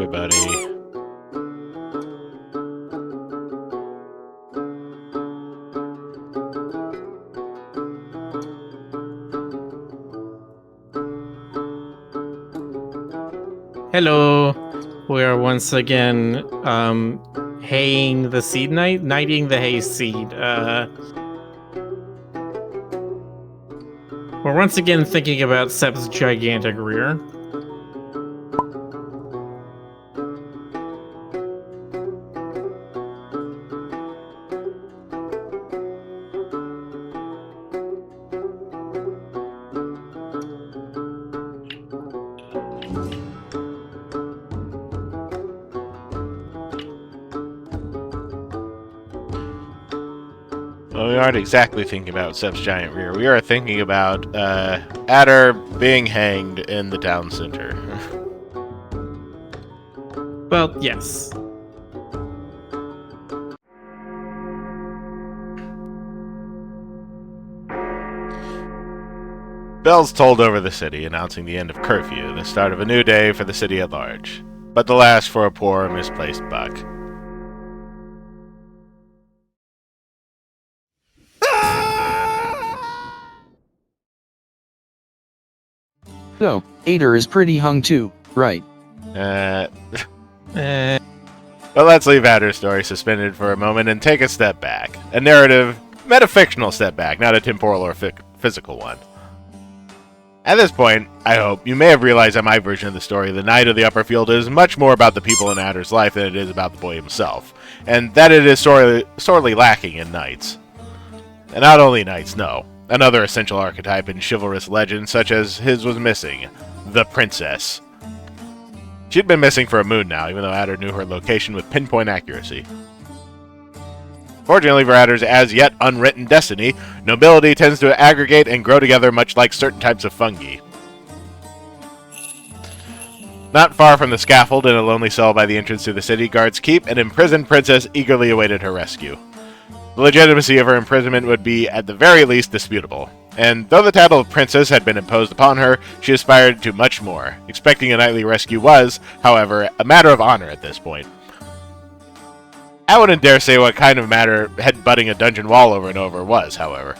it, buddy. Hello. We are once again haying the seed knight, knighting the hayseed. We're once again thinking about Sep's gigantic rear. Well, we aren't exactly thinking about Sep's giant rear. We are thinking about Adder being hanged in the town center. Well, yes. Bells tolled over the city, announcing the end of curfew, the start of a new day for the city at large. But the last for a poor, misplaced buck. So, Ader is pretty hung too, right? But let's leave Adder's story suspended for a moment and take a step back. A narrative, metafictional step back, not a temporal or physical one. At this point, I hope, you may have realized that my version of the story, The Knight of the Upper Field, is much more about the people in Adder's life than it is about the boy himself, and that it is sorely lacking in knights. And not only knights, no. Another essential archetype in chivalrous legend such as his was missing, the princess. She'd been missing for a moon now, even though Adder knew her location with pinpoint accuracy. Fortunately for Adder's as-yet unwritten destiny, nobility tends to aggregate and grow together much like certain types of fungi. Not far from the scaffold, in a lonely cell by the entrance to the city guards keep, an imprisoned princess eagerly awaited her rescue. The legitimacy of her imprisonment would be, at the very least, disputable. And though the title of princess had been imposed upon her, she aspired to much more. Expecting a nightly rescue was, however, a matter of honor at this point. I wouldn't dare say what kind of matter headbutting a dungeon wall over and over was, however.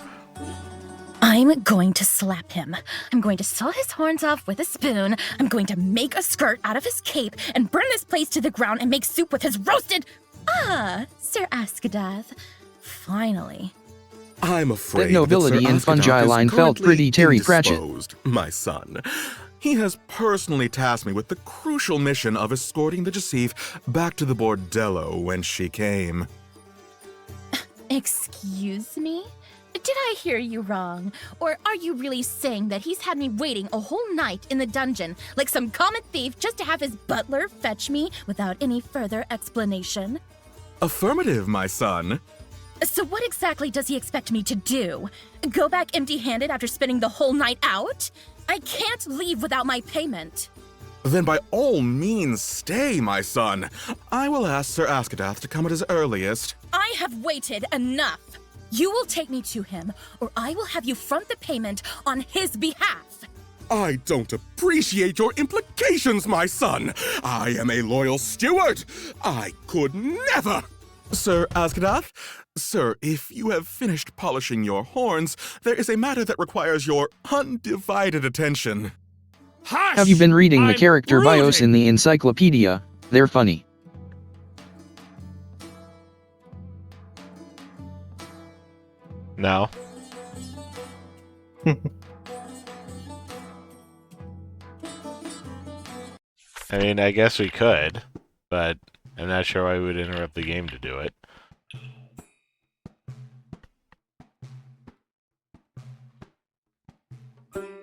I'm going to slap him. I'm going to saw his horns off with a spoon. I'm going to make a skirt out of his cape and burn this place to the ground and make soup with his roasted... Ah, Sir Askadath. Finally. I'm afraid That nobility Sir and fungi Askadath is line felt currently pretty Terry Pratchett. indisposed, my son. He has personally tasked me with the crucial mission of escorting the Jacif back to the bordello when she came. Excuse me? Did I hear you wrong? Or are you really saying that he's had me waiting a whole night in the dungeon like some common thief just to have his butler fetch me without any further explanation? Affirmative, my son. So what exactly does he expect me to do? Go back empty-handed after spending the whole night out? I can't leave without my payment. Then by all means stay, my son. I will ask Sir Askadath to come at his earliest. I have waited enough. You will take me to him, or I will have you front the payment on his behalf. I don't appreciate your implications, my son. I am a loyal steward. I could never. Sir Askadath? Sir, if you have finished polishing your horns, there is a matter that requires your undivided attention. Hush! Have you been reading the I'm character bios brooding. in the encyclopedia? They're funny. No. I mean, I guess we could, but I'm not sure why we would interrupt the game to do it.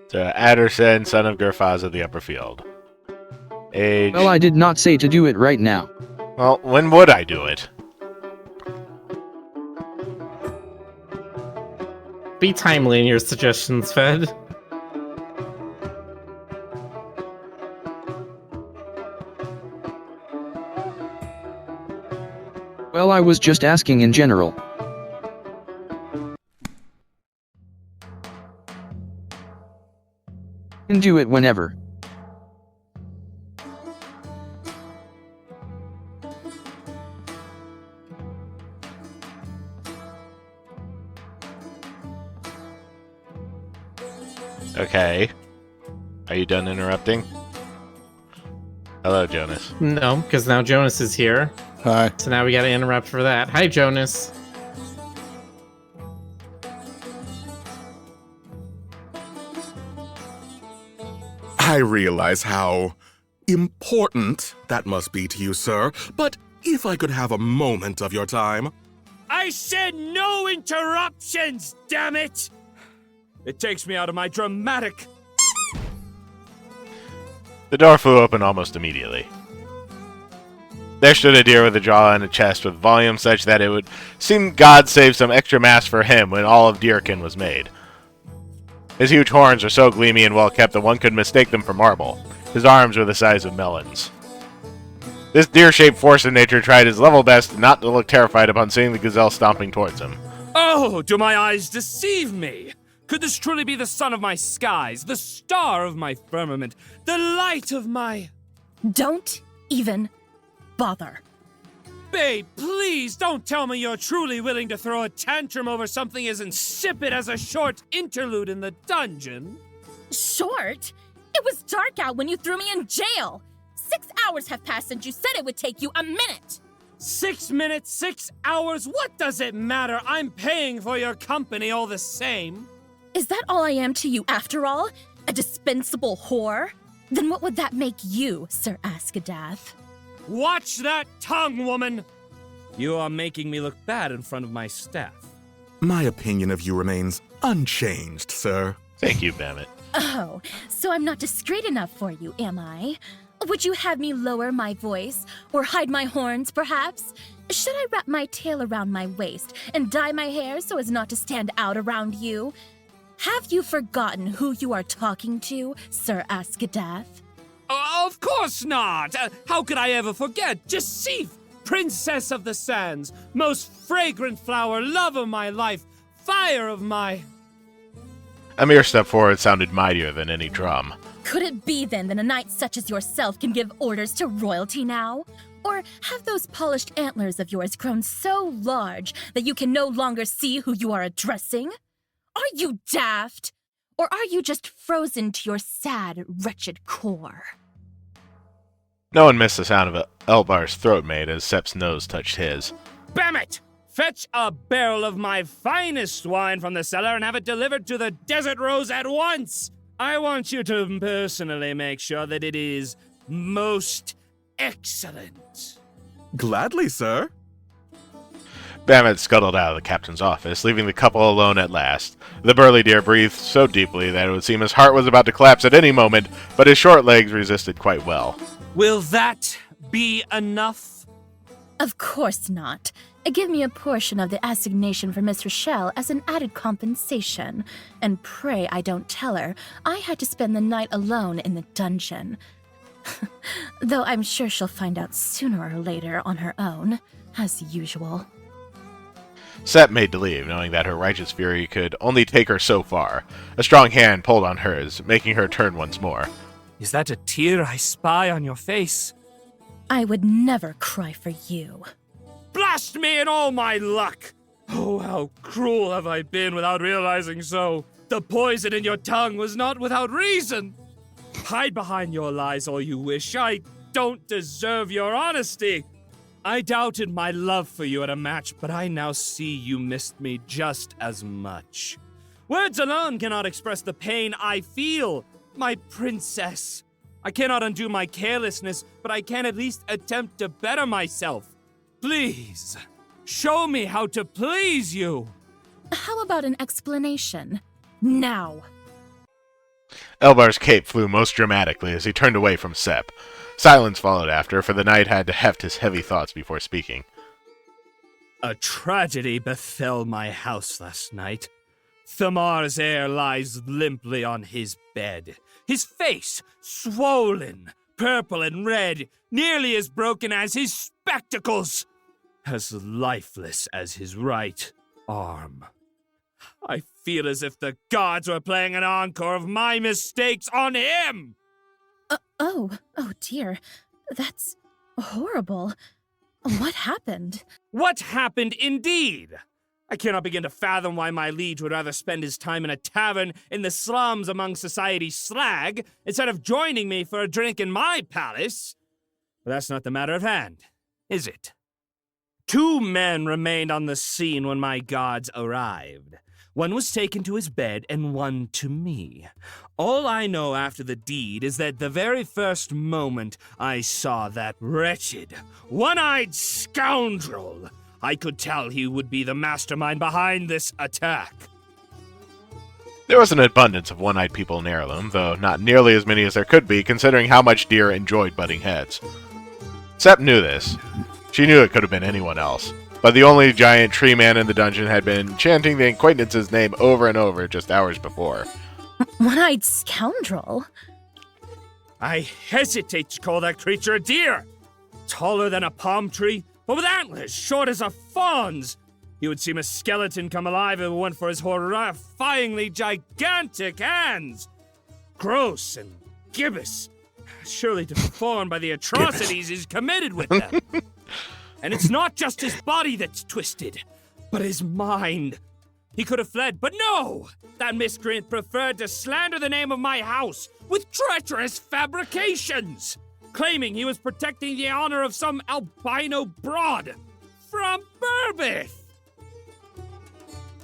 So, Adderson, son of Gerfaz of the Upper Field. Age... Well, I did not say to do it right now. Well, when would I do it? Be timely in your suggestions, Fed. Well, I was just asking in general. Can do it whenever. Okay. Are you done interrupting? Hello, Jonas. No, because now Jonas is here. Hi. So now we gotta interrupt for that. Hi, Jonas. I realize how important that must be to you, sir, but if I could have a moment of your time. I said no interruptions, damn it! It takes me out of my dramatic. The door flew open almost immediately. There stood a deer with a jaw and a chest with volume such that it would seem God saved some extra mass for him when all of deerkin was made. His huge horns were so gleamy and well kept that one could mistake them for marble. His arms were the size of melons. This deer-shaped force of nature tried his level best not to look terrified upon seeing the gazelle stomping towards him. Oh, do my eyes deceive me? Could this truly be the sun of my skies, the star of my firmament, the light of my... Don't even bother. Babe, please don't tell me you're truly willing to throw a tantrum over something as insipid as a short interlude in the dungeon. Short? It was dark out when you threw me in jail. 6 hours have passed since you said it would take you a minute. 6 minutes, 6 hours, what does it matter? I'm paying for your company all the same. Is that all I am to you after all? A dispensable whore? Then what would that make you, Sir Askadath? Watch that tongue, woman! You are making me look bad in front of my staff. My opinion of you remains unchanged, sir. Thank you, Bammit. Oh, so I'm not discreet enough for you, am I? Would you have me lower my voice, or hide my horns, perhaps? Should I wrap my tail around my waist and dye my hair so as not to stand out around you? Have you forgotten who you are talking to, Sir Askadath? Of course not! How could I ever forget? Jasif, Princess of the Sands, most fragrant flower, love of my life, fire of my... A mere step forward sounded mightier than any drum. Could it be then that a knight such as yourself can give orders to royalty now? Or have those polished antlers of yours grown so large that you can no longer see who you are addressing? Are you daft? Or are you just frozen to your sad, wretched core? No one missed the sound of Elbar's throat mate as Sep's nose touched his. Bammit! Fetch a barrel of my finest wine from the cellar and have it delivered to the Desert Rose at once! I want you to personally make sure that it is most excellent. Gladly, sir. Bammit scuttled out of the captain's office, leaving the couple alone at last. The burly deer breathed so deeply that it would seem his heart was about to collapse at any moment, but his short legs resisted quite well. Will that be enough? Of course not. Give me a portion of the assignation for Miss Rochelle as an added compensation. And pray I don't tell her I had to spend the night alone in the dungeon. Though I'm sure she'll find out sooner or later on her own, as usual. Sep made to leave, knowing that her righteous fury could only take her so far. A strong hand pulled on hers, making her turn once more. Is that a tear I spy on your face? I would never cry for you. Blast me and all my luck! Oh, how cruel have I been without realizing so. The poison in your tongue was not without reason. Hide behind your lies all you wish. I don't deserve your honesty. I doubted my love for you at a match, but I now see you missed me just as much. Words alone cannot express the pain I feel, my princess. I cannot undo my carelessness, but I can at least attempt to better myself. Please, show me how to please you. How about an explanation? Now. Elbar's cape flew most dramatically as he turned away from Sep. Silence followed after, for the knight had to heft his heavy thoughts before speaking. A tragedy befell my house last night. Thamar's heir lies limply on his bed, his face swollen, purple and red, nearly as broken as his spectacles, as lifeless as his right arm. I feel as if the gods were playing an encore of my mistakes on him! Oh dear. That's horrible. What happened? What happened indeed? I cannot begin to fathom why my liege would rather spend his time in a tavern in the slums among society's slag instead of joining me for a drink in my palace. But that's not the matter at hand, is it? 2 men remained on the scene when my guards arrived. One was taken to his bed and one to me. All I know after the deed is that the very first moment I saw that wretched, one-eyed scoundrel, I could tell he would be the mastermind behind this attack. There was an abundance of one-eyed people in Heirloom, though not nearly as many as there could be, considering how much deer enjoyed butting heads. Sepp knew this. She knew it could have been anyone else. But the only giant tree man in the dungeon had been chanting the acquaintance's name over and over just hours before. One-eyed scoundrel? I hesitate to call that creature a deer. Taller than a palm tree, but with antlers short as a fawn's. He would seem a skeleton come alive if it weren't for his horrifyingly gigantic hands. Gross and gibbous, surely deformed by the atrocities he's committed with them. And it's not just his body that's twisted, but his mind. He could have fled, but no! That miscreant preferred to slander the name of my house with treacherous fabrications, claiming he was protecting the honor of some albino broad from Burbith.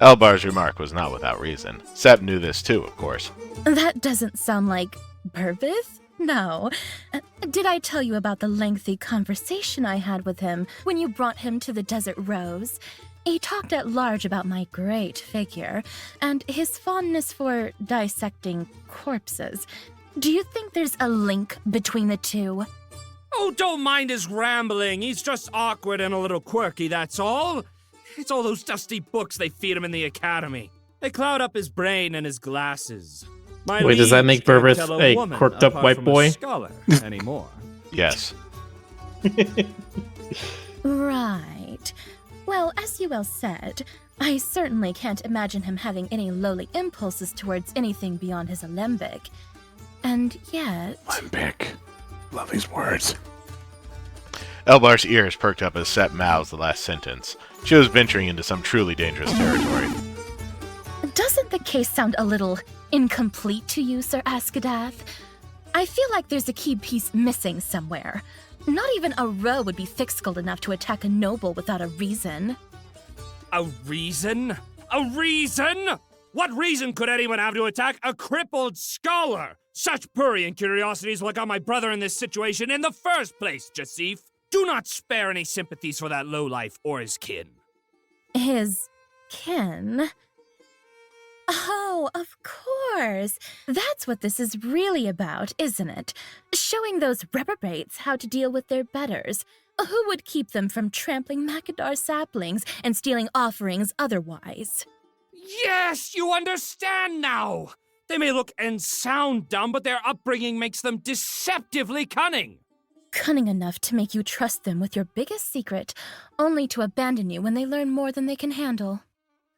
Elbar's remark was not without reason. Sepp knew this too, of course. That doesn't sound like Burbith? No. Did I tell you about the lengthy conversation I had with him when you brought him to the Desert Rose? He talked at large about my great figure and his fondness for dissecting corpses. Do you think there's a link between the two? Oh, don't mind his rambling. He's just awkward and a little quirky, that's all. It's all those dusty books they feed him in the academy. They cloud up his brain and his glasses. Wait, does that make Burbith a quirked-up white boy? Scholar anymore. Yes. Right. Well, as you well said, I certainly can't imagine him having any lowly impulses towards anything beyond his alembic. And yet... Limbic. Love these words. Elbar's ears perked up as Sepp mouthed the last sentence. She was venturing into some truly dangerous territory. Doesn't the case sound a little incomplete to you, Sir Askadath? I feel like there's a key piece missing somewhere. Not even a roe would be thick-skulled enough to attack a noble without a reason. A reason? A reason? What reason could anyone have to attack a crippled scholar? Such prurient curiosities what got my brother in this situation in the first place, Jasif. Do not spare any sympathies for that lowlife or his kin. His kin? Oh, of course. That's what this is really about, isn't it? Showing those reprobates how to deal with their betters. Who would keep them from trampling Macadar saplings and stealing offerings otherwise? Yes, you understand now! They may look and sound dumb, but their upbringing makes them deceptively cunning. Cunning enough to make you trust them with your biggest secret, only to abandon you when they learn more than they can handle.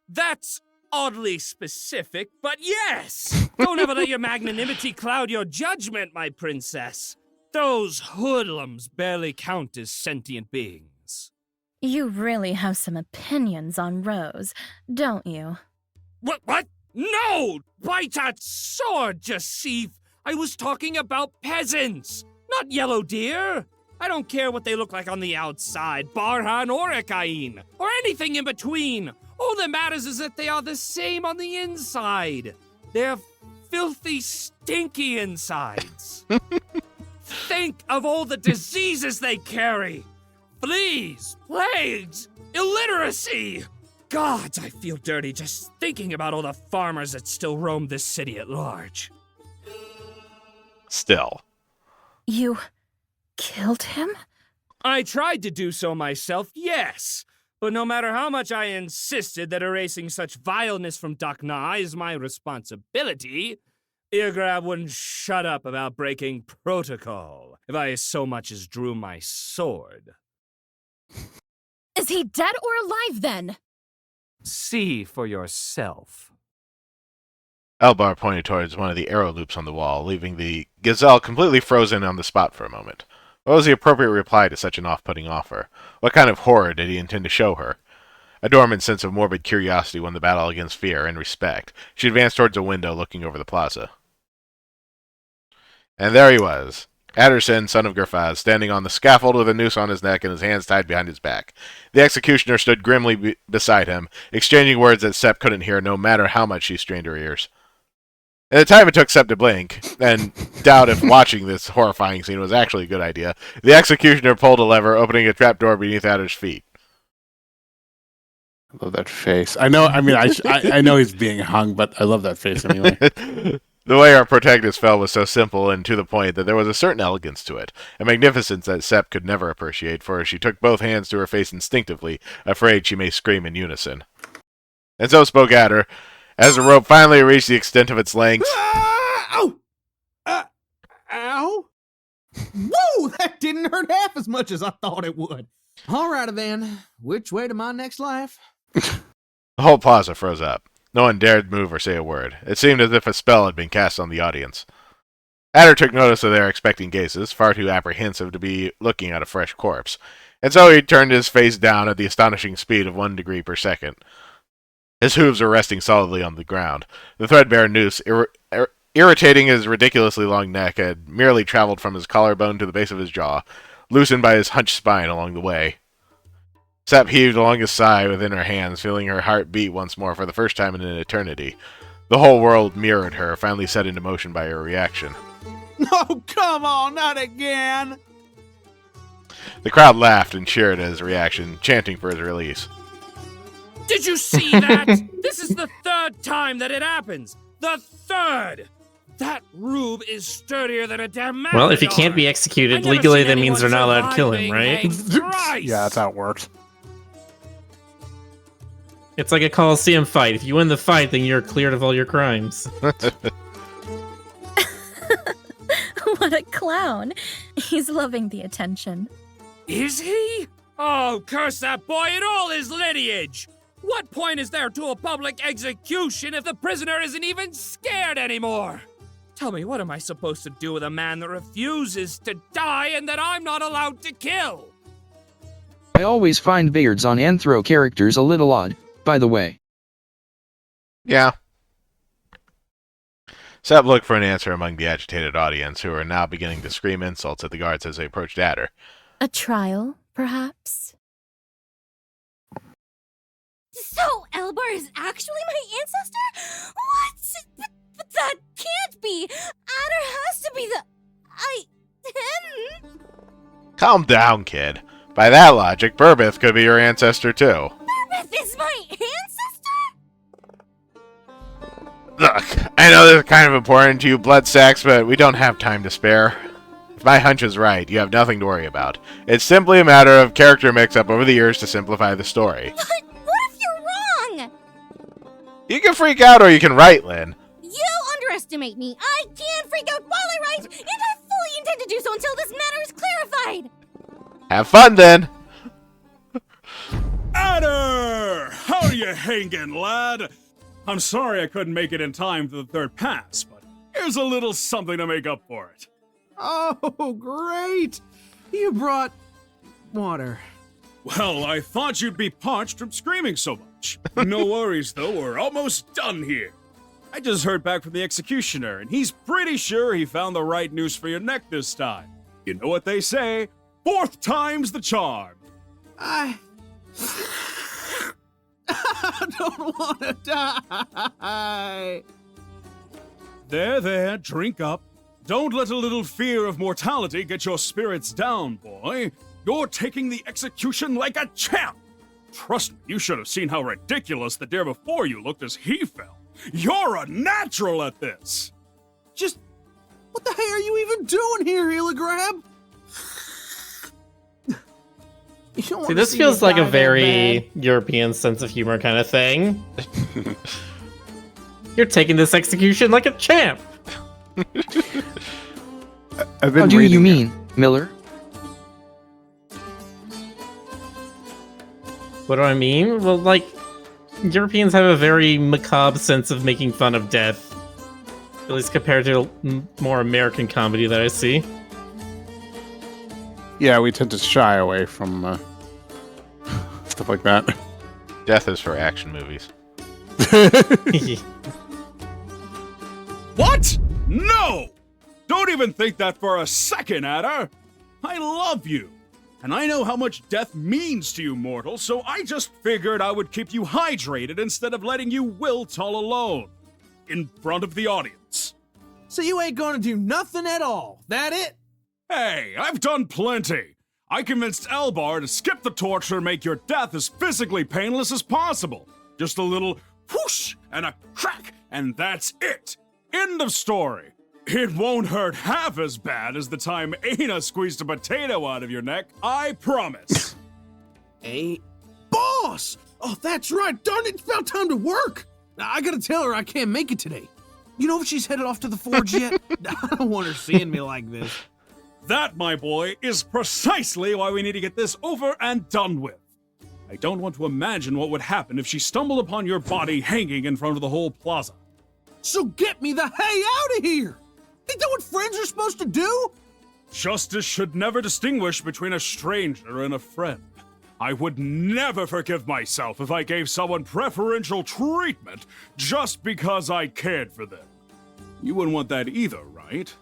That's oddly specific, but yes! Don't ever let your magnanimity cloud your judgment, my princess. Those hoodlums barely count as sentient beings. You really have some opinions on Rose, don't you? What? No! Bite that sword, Jasif! I was talking about peasants, not yellow deer. I don't care what they look like on the outside, Barhan or Ekain, or anything in between. All that matters is that they are the same on the inside. They're filthy, stinky insides. Think of all the diseases they carry. Fleas, plagues, illiteracy. Gods, I feel dirty just thinking about all the farmers that still roam this city at large. Still. You killed him? I tried to do so myself, yes. But no matter how much I insisted that erasing such vileness from Dakna is my responsibility, Irgrab wouldn't shut up about breaking protocol if I so much as drew my sword. Is he dead or alive then? See for yourself. Elbar pointed towards one of the arrow loops on the wall, leaving the gazelle completely frozen on the spot for a moment. What was the appropriate reply to such an off-putting offer? What kind of horror did he intend to show her? A dormant sense of morbid curiosity won the battle against fear and respect. She advanced towards a window looking over the plaza. And there he was, Adderson, son of Griffin, standing on the scaffold with a noose on his neck and his hands tied behind his back. The executioner stood grimly beside him, exchanging words that Sepp couldn't hear no matter how much she strained her ears. In the time it took Sepp to blink, and doubt if watching this horrifying scene was actually a good idea, the executioner pulled a lever, opening a trapdoor beneath Adder's feet. I love that face. I know. I mean, I know he's being hung, but I love that face anyway. The way our protagonist fell was so simple and to the point that there was a certain elegance to it, a magnificence that Sepp could never appreciate, for she took both hands to her face instinctively, afraid she may scream in unison. And so spoke Adder, as the rope finally reached the extent of its length. Ow! Ow! Whoa! That didn't hurt half as much as I thought it would. Alrighty then. Which way to my next life? The whole plaza froze up. No one dared move or say a word. It seemed as if a spell had been cast on the audience. Adder took notice of their expecting gazes, far too apprehensive to be looking at a fresh corpse, and so he turned his face down at the astonishing speed of 1 degree per second. His hooves were resting solidly on the ground. The threadbare noose, irritating his ridiculously long neck, had merely traveled from his collarbone to the base of his jaw, loosened by his hunched spine along the way. Sepp heaved along his sigh within her hands, feeling her heart beat once more for the first time in an eternity. The whole world mirrored her, finally set into motion by her reaction. No, come on, not again! The crowd laughed and cheered at his reaction, chanting for his release. Did you see that? This is the 3rd time that it happens. The 3rd! That Rube is sturdier than a damn matador. Well, if he can't be executed legally, that means they're not allowed to kill him, right? Yeah, that's how it works. It's like a Coliseum fight. If you win the fight, then you're cleared of all your crimes. What a clown. He's loving the attention. Is he? Oh, curse that boy and all his lineage! What point is there to a public execution if the prisoner isn't even scared anymore? Tell me, what am I supposed to do with a man that refuses to die and that I'm not allowed to kill? I always find Bayards on Anthro characters a little odd, by the way. Yeah. Sepp looked for an answer among the agitated audience, who were now beginning to scream insults at the guards as they approached Adder. A trial, perhaps? So, Elbar is actually my ancestor? What? But that can't be! Adder has to be the... him! Calm down, kid. By that logic, Burbith could be your ancestor, too. Burbith is my ancestor? Look, I know this is kind of important to you blood sacks, but we don't have time to spare. If my hunch is right, you have nothing to worry about. It's simply a matter of character mix-up over the years to simplify the story. But what if you're wrong? You can freak out or you can write, Lynn. You underestimate me. I can freak out while I write, and I fully intend to do so until this matter is clarified. Have fun, then. Adder! How are you hanging, lad? I'm sorry I couldn't make it in time for the 3rd pass, but here's a little something to make up for it. Oh, great! You brought water. Well, I thought you'd be parched from screaming so much. No worries, though, we're almost done here. I just heard back from the executioner, and he's pretty sure he found the right noose for your neck this time. You know what they say, 4th time's the charm. I don't want to die. There, drink up. Don't let a little fear of mortality get your spirits down, boy. You're taking the execution like a champ. Trust me, you should have seen how ridiculous the dare before you looked as he fell. You're a natural at this. Just, what the heck are you even doing here, Heligrab? See, this feels like a very European sense of humor kind of thing. You're taking this execution like a champ. How do you mean, Miller? What do I mean? Well, like, Europeans have a very macabre sense of making fun of death. At least compared to more American comedy that I see. Yeah, we tend to shy away from stuff like that. Death is for action movies. What? No! Don't even think that for a second, Adder! I love you, and I know how much death means to you mortals, so I just figured I would keep you hydrated instead of letting you wilt all alone. In front of the audience. So you ain't gonna do nothing at all, that it? Hey, I've done plenty! I convinced Elbar to skip the torture and make your death as physically painless as possible. Just a little whoosh and a crack, and that's it! End of story. It won't hurt half as bad as the time Aina squeezed a potato out of your neck, I promise. Hey, boss! Oh, that's right. Darn it, it's about time to work. I gotta tell her I can't make it today. You know if she's headed off to the forge yet? I don't want her seeing me like this. That, my boy, is precisely why we need to get this over and done with. I don't want to imagine what would happen if she stumbled upon your body hanging in front of the whole plaza. So get me the hay out of here! Ain't that what friends are supposed to do? Justice should never distinguish between a stranger and a friend. I would never forgive myself if I gave someone preferential treatment just because I cared for them. You wouldn't want that either, right?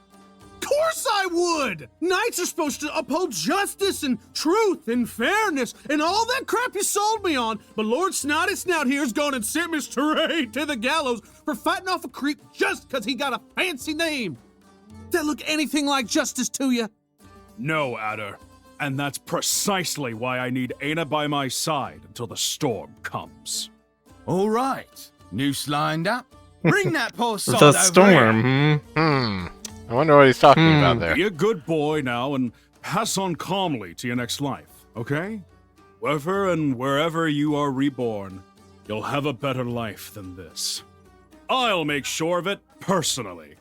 Of course I would! Knights are supposed to uphold justice and truth and fairness and all that crap you sold me on, but Lord Snotty Snout here's gone and sent me straight to the gallows for fighting off a creep just because he got a fancy name. That look anything like justice to you? No, Adder. And that's precisely why I need Aina by my side until the storm comes. All right. Noose lined up. Bring that poor sod The over storm, here. I wonder what he's talking about there. Be a good boy now and pass on calmly to your next life, okay? Wherever and wherever you are reborn, you'll have a better life than this. I'll make sure of it personally.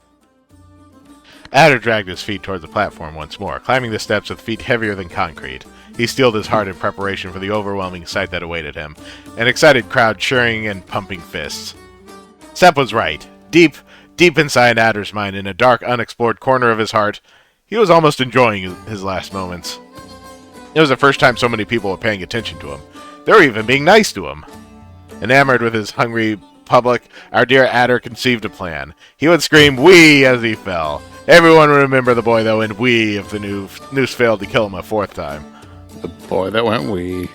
Adder dragged his feet towards the platform once more, climbing the steps with feet heavier than concrete. He steeled his heart in preparation for the overwhelming sight that awaited him, an excited crowd cheering and pumping fists. Sepp was right. Deep inside Adder's mind, in a dark, unexplored corner of his heart, he was almost enjoying his last moments. It was the first time so many people were paying attention to him. They were even being nice to him. Enamored with his hungry public, our dear Adder conceived a plan. He would scream, "Wee!" as he fell. Everyone would remember the boy, though, and "wee" if the noose failed to kill him a fourth time. The boy that went wee.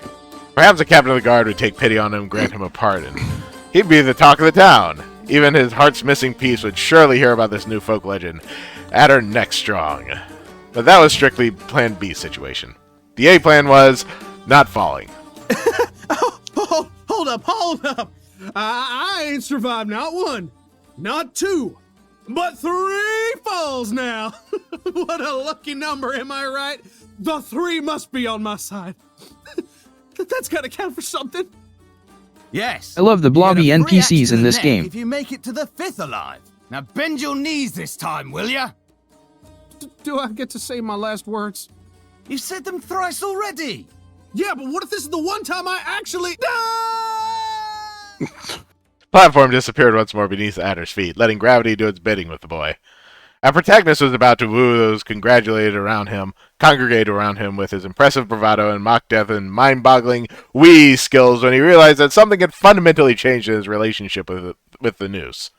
Perhaps the captain of the guard would take pity on him and grant him a pardon. He'd be the talk of the town. Even his heart's missing piece would surely hear about this new folk legend. Adder neck strong. But that was strictly Plan B situation. The A plan was not falling. Hold up. I ain't survived not one, not two, but 3 falls now. What a lucky number, am I right? The 3 must be on my side. That's gotta count for something. Yes. I love the You get blobby a free axe NPCs to in the this neck game. If you make it to the 5th alive. Now bend your knees this time, will ya? Do I get to say my last words? You've said them thrice already. Yeah, but what if this is the one time I actually... Platform disappeared once more beneath Adder's feet, letting gravity do its bidding with the boy. Our protagonist was about to woo those congregated around him with his impressive bravado and mock death and mind-boggling wee skills when he realized that something had fundamentally changed in his relationship with the noose.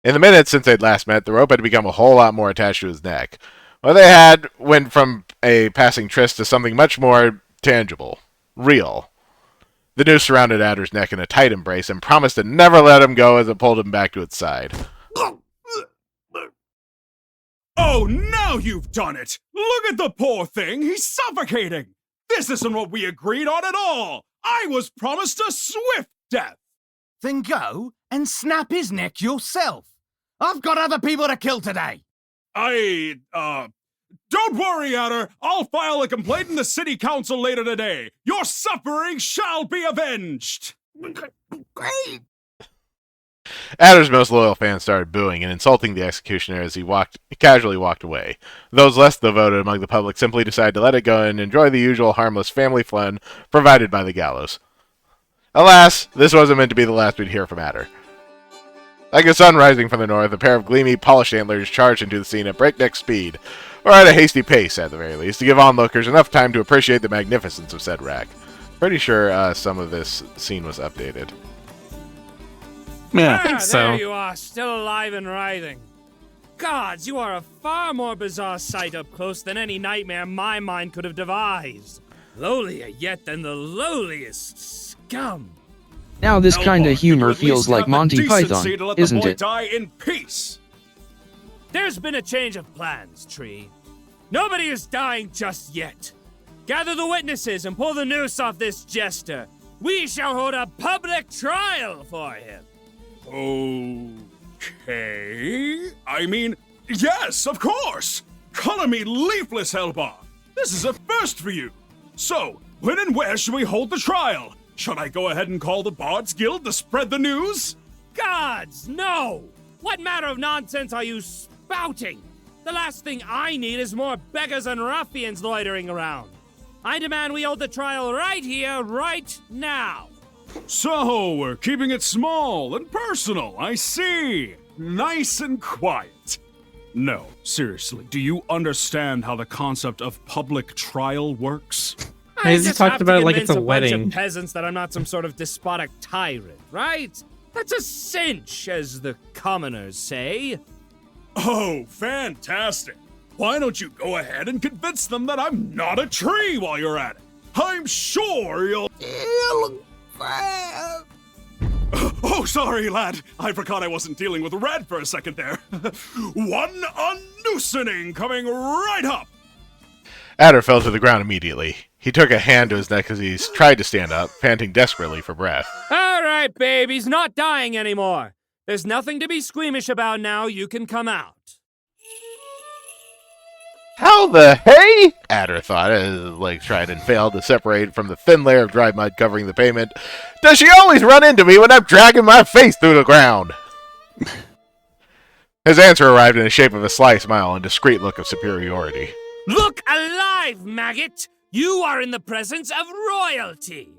In the minutes since they'd last met, the rope had become a whole lot more attached to his neck. What they had went from a passing tryst to something much more tangible, real. The noose surrounded Adder's neck in a tight embrace and promised to never let him go as it pulled him back to its side. Oh, now you've done it! Look at the poor thing! He's suffocating! This isn't what we agreed on at all! I was promised a swift death! Then go and snap his neck yourself. I've got other people to kill today. Don't worry, Adder! I'll file a complaint in the city council later today! Your suffering shall be avenged! Great! Adder's most loyal fans started booing and insulting the executioner as he casually walked away. Those less devoted among the public simply decided to let it go and enjoy the usual harmless family fun provided by the gallows. Alas, this wasn't meant to be the last we'd hear from Adder. Like a sun rising from the north, a pair of gleamy, polished antlers charged into the scene at breakneck speed, or at a hasty pace, at the very least, to give onlookers enough time to appreciate the magnificence of said rack. Pretty sure some of this scene was updated. Yeah. I think so. There you are, still alive and writhing. Gods, you are a far more bizarre sight up close than any nightmare my mind could have devised. Lowlier yet than the lowliest scum. Now this kind Elbar, of humor you at feels least like have the Monty decency Python, to let isn't the boy it? die in peace. There's been a change of plans, Tree. Nobody is dying just yet. Gather the witnesses and pull the noose off this jester. We shall hold a public trial for him. Okay. I mean, yes, of course. Color me leafless, Elbar. This is a first for you. So, when and where should we hold the trial? Should I go ahead and call the Bards Guild to spread the news? Gods, no! What matter of nonsense are you spouting? The last thing I need is more beggars and ruffians loitering around. I demand we hold the trial right here, right now. So, we're keeping it small and personal, I see. Nice and quiet. No, seriously, do you understand how the concept of public trial works? He just talked have to about it like it's a convince bunch wedding. of peasants that I'm not some sort of despotic tyrant, right? That's a cinch, as the commoners say. Oh, fantastic. Why don't you go ahead and convince them that I'm not a tree while you're at it? I'm sure you'll... Oh, sorry, lad. I forgot I wasn't dealing with red for a second there. One unloosening coming right up. Adder fell to the ground immediately. He took a hand to his neck as he tried to stand up, panting desperately for breath. All right, babe, he's not dying anymore. There's nothing to be squeamish about now. You can come out. How the hey? Adder thought as his legs tried and failed to separate from the thin layer of dry mud covering the pavement. Does she always run into me when I'm dragging my face through the ground? His answer arrived in the shape of a sly smile and discreet look of superiority. Look alive, maggot! You are in the presence of royalty.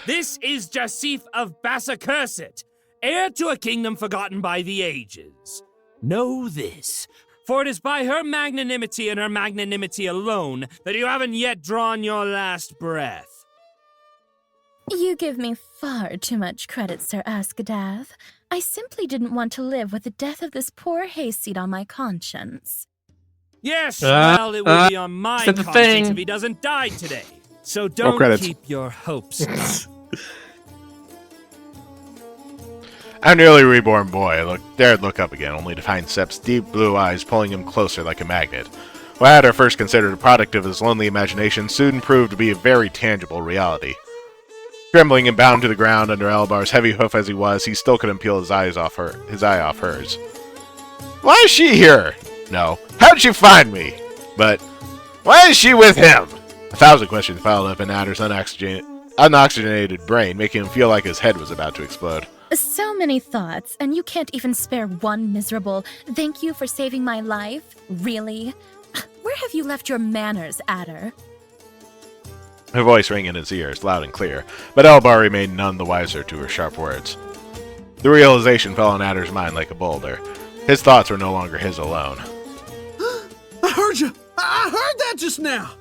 This is Jasif of Bassacursed, heir to a kingdom forgotten by the ages. Know this, for it is by her magnanimity and her magnanimity alone that you haven't yet drawn your last breath. You give me far too much credit, Sir Askadath. I simply didn't want to live with the death of this poor hayseed on my conscience. Yes, well, it will be on my said the conscience thing. if he doesn't die today. So don't credits. keep your hopes up. Our newly reborn boy dared look up again, only to find Sep's deep blue eyes pulling him closer like a magnet. What Adder first considered a product of his lonely imagination soon proved to be a very tangible reality. Trembling and bound to the ground under Elbar's heavy hoof as he was, he still couldn't peel his eye off hers. Why is she here? No. How'd she find me? But why is she with him? 1,000 questions piled up in Adder's unoxygenated brain, making him feel like his head was about to explode. So many thoughts, and you can't even spare one miserable "thank you for saving my life"? Really? Where have you left your manners, Adder? Her voice rang in his ears, loud and clear, but Elbar remained none the wiser to her sharp words. The realization fell on Adder's mind like a boulder. His thoughts were no longer his alone. I heard you. I heard that just now.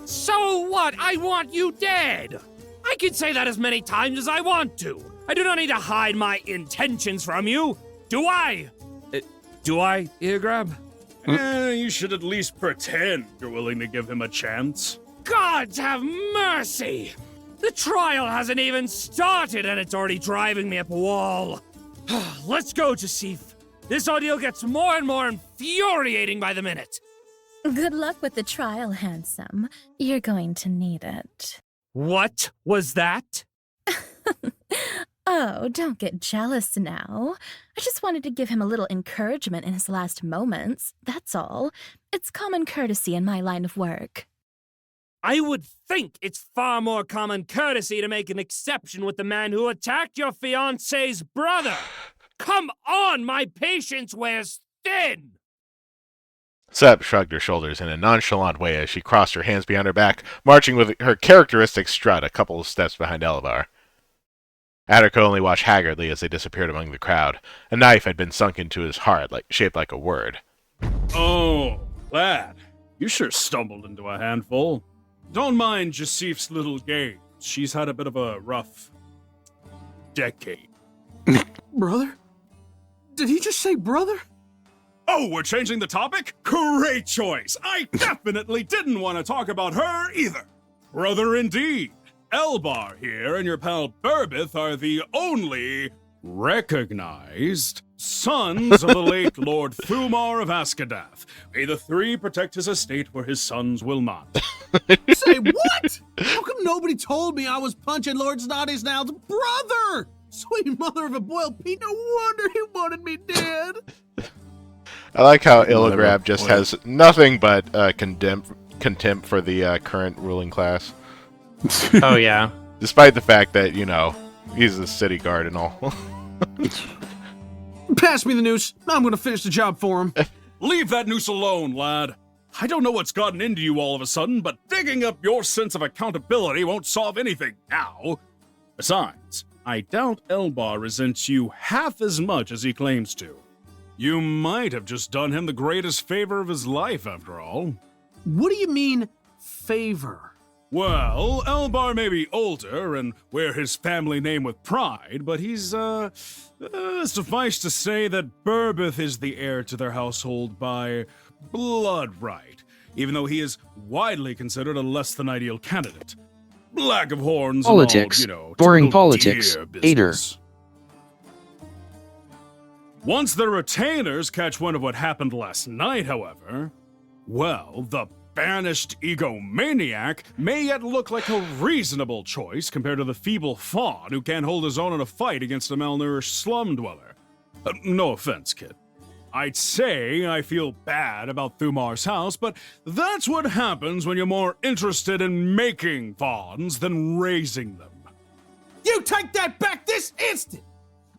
So what? I want you dead. I can say that as many times as I want to. I do not need to hide my intentions from you. Do I? Do I, Eargrab? You should at least pretend you're willing to give him a chance. Gods have mercy! The trial hasn't even started and it's already driving me up a wall. Let's go, Jasif. This ordeal gets more and more infuriating by the minute. Good luck with the trial, handsome. You're going to need it. What was that? Oh, don't get jealous now. I just wanted to give him a little encouragement in his last moments, that's all. It's common courtesy in my line of work. I would think it's far more common courtesy to make an exception with the man who attacked your fiancé's brother. Come on, my patience wears thin! Sep shrugged her shoulders in a nonchalant way as she crossed her hands behind her back, marching with her characteristic strut a couple of steps behind Elvar. Adder could only watch haggardly as they disappeared among the crowd. A knife had been sunk into his heart, shaped like a word. Oh, lad, you sure stumbled into a handful. Don't mind Jasif's little games. she's had a bit of a rough decade. Brother? Did he just say brother? Oh, we're changing the topic? Great choice! I definitely didn't want to talk about her either. Brother indeed. Elbar here and your pal Burbith are the only recognized sons of the late Lord Thumar of Askadath. May the three protect his estate where his sons will not. Say what? How come nobody told me I was punching Lord Snotty Snout's brother? Sweet mother of a boiled pea, no wonder he wanted me dead. I like how Illigrab just has nothing but contempt for the current ruling class. Oh, yeah. Despite the fact that, you know, he's the city guard and all. Pass me the noose. I'm gonna finish the job for him. Leave that noose alone, lad. I don't know what's gotten into you all of a sudden, but digging up your sense of accountability won't solve anything now. Besides, I doubt Elbar resents you half as much as he claims to. You might have just done him the greatest favor of his life, after all. What do you mean, favor? Well, Elbar may be older and wear his family name with pride, but he's, suffice to say that Burbith is the heir to their household by blood right, even though he is widely considered a less than ideal candidate. Lack of horns Politics. and all, you know, Boring typical politics. deer Hater. business. Once the retainers catch wind of what happened last night, however, well, the banished egomaniac may yet look like a reasonable choice compared to the feeble fawn who can't hold his own in a fight against a malnourished slum dweller. No offense, kid. I'd say I feel bad about Thumar's house, but that's what happens when you're more interested in making fawns than raising them. You take that back this instant!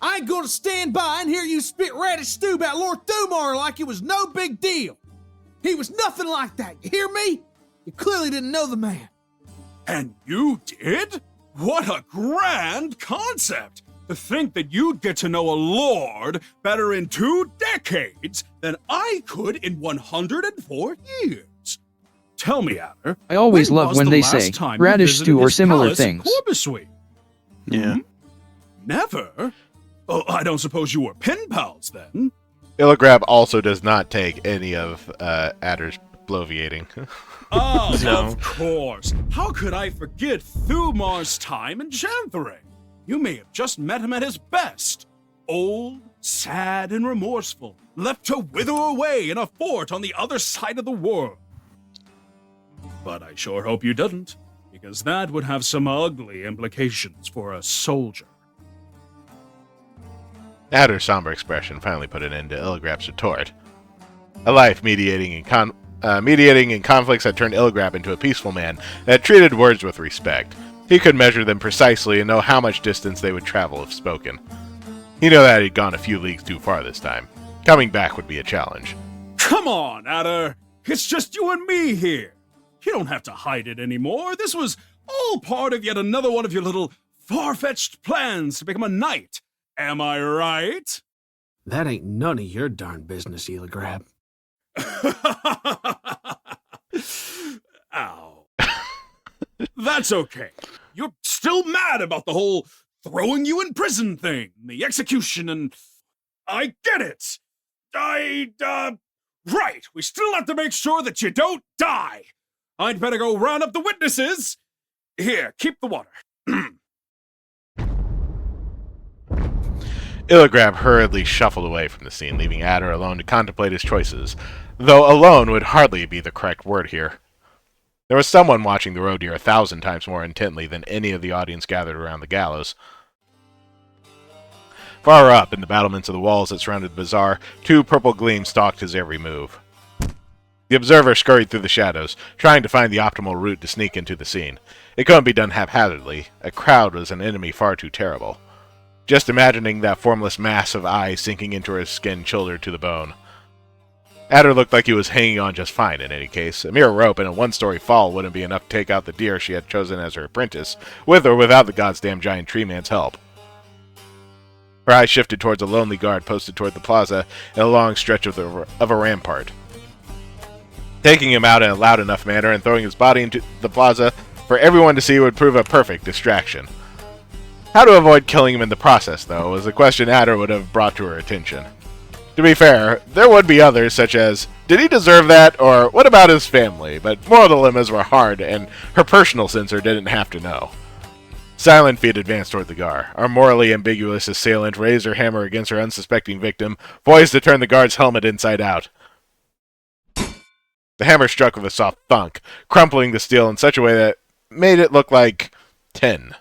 I ain't gonna stand by and hear you spit radish stew about Lord Thumar like it was no big deal. He was nothing like that, you hear me? You clearly didn't know the man. And you did? What a grand concept! To think that you'd get to know a lord better in 2 decades than I could in 104 years. Tell me, Adder. I always when love was when the they last say time you radish visited stew or his similar palace in things. Corbussuit? Yeah. Never? Oh, I don't suppose you were pen pals then? Illigrab also does not take any of Adder's bloviating. Oh, No. of course. How could I forget Thumar's time in Chantheray? You may have just met him at his best. Old, sad, and remorseful, left to wither away in a fort on the other side of the world. But I sure hope you didn't, because that would have some ugly implications for a soldier. Adder's somber expression finally put an end to Illigrab's retort. A life mediating in conflicts had turned Illigrab into a peaceful man that treated words with respect. He could measure them precisely and know how much distance they would travel if spoken. He knew that he'd gone a few leagues too far this time. Coming back would be a challenge. Come on, Adder! It's just you and me here! You don't have to hide it anymore. This was all part of yet another one of your little far-fetched plans to become a knight. Am I right? That ain't none of your darn business, Illigrab. Ow. That's okay. You're still mad about the whole throwing you in prison thing, the execution, and I get it. Right. We still have to make sure that you don't die. I'd better go round up the witnesses. Here, keep the water. Illigrab hurriedly shuffled away from the scene, leaving Adder alone to contemplate his choices, though alone would hardly be the correct word here. There was someone watching the road here 1,000 times more intently than any of the audience gathered around the gallows. Far up, in the battlements of the walls that surrounded the bazaar, 2 purple gleams stalked his every move. The observer scurried through the shadows, trying to find the optimal route to sneak into the scene. It couldn't be done haphazardly. A crowd was an enemy far too terrible. Just imagining that formless mass of eyes sinking into her skin chilled her to the bone. Adder looked like he was hanging on just fine in any case. A mere rope and a 1-story fall wouldn't be enough to take out the deer she had chosen as her apprentice, with or without the goddamn giant tree man's help. Her eyes shifted towards a lonely guard posted toward the plaza in a long stretch of a rampart. Taking him out in a loud enough manner and throwing his body into the plaza for everyone to see would prove a perfect distraction. How to avoid killing him in the process, though, was a question Adder would have brought to her attention. To be fair, there would be others, such as, did he deserve that, or what about his family? But moral dilemmas were hard, and her personal censor didn't have to know. Silent feet advanced toward the guard. Our morally ambiguous assailant raised her hammer against her unsuspecting victim, poised to turn the guard's helmet inside out. The hammer struck with a soft thunk, crumpling the steel in such a way that made it look like tin.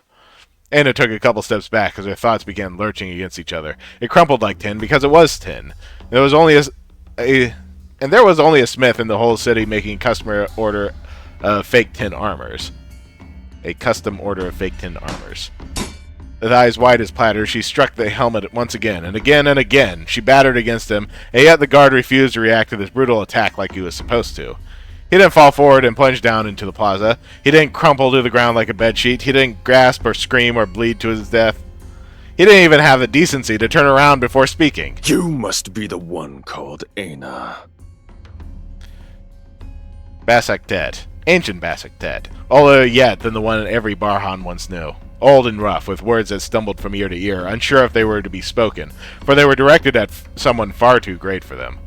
Anna took a couple steps back as her thoughts began lurching against each other. It crumpled like tin because it was tin. There was only a smith in the whole city making customer order of fake tin armors. A custom order of fake tin armors. With eyes wide as platters, she struck the helmet once again, and again and again. She battered against him, and yet the guard refused to react to this brutal attack like he was supposed to. He didn't fall forward and plunge down into the plaza. He didn't crumple to the ground like a bedsheet. He didn't grasp or scream or bleed to his death. He didn't even have the decency to turn around before speaking. You must be the one called Aina. Basaktet. Ancient Basaktet. Older yet than the one every Barhan once knew. Old and rough, with words that stumbled from ear to ear, unsure if they were to be spoken, for they were directed at someone far too great for them.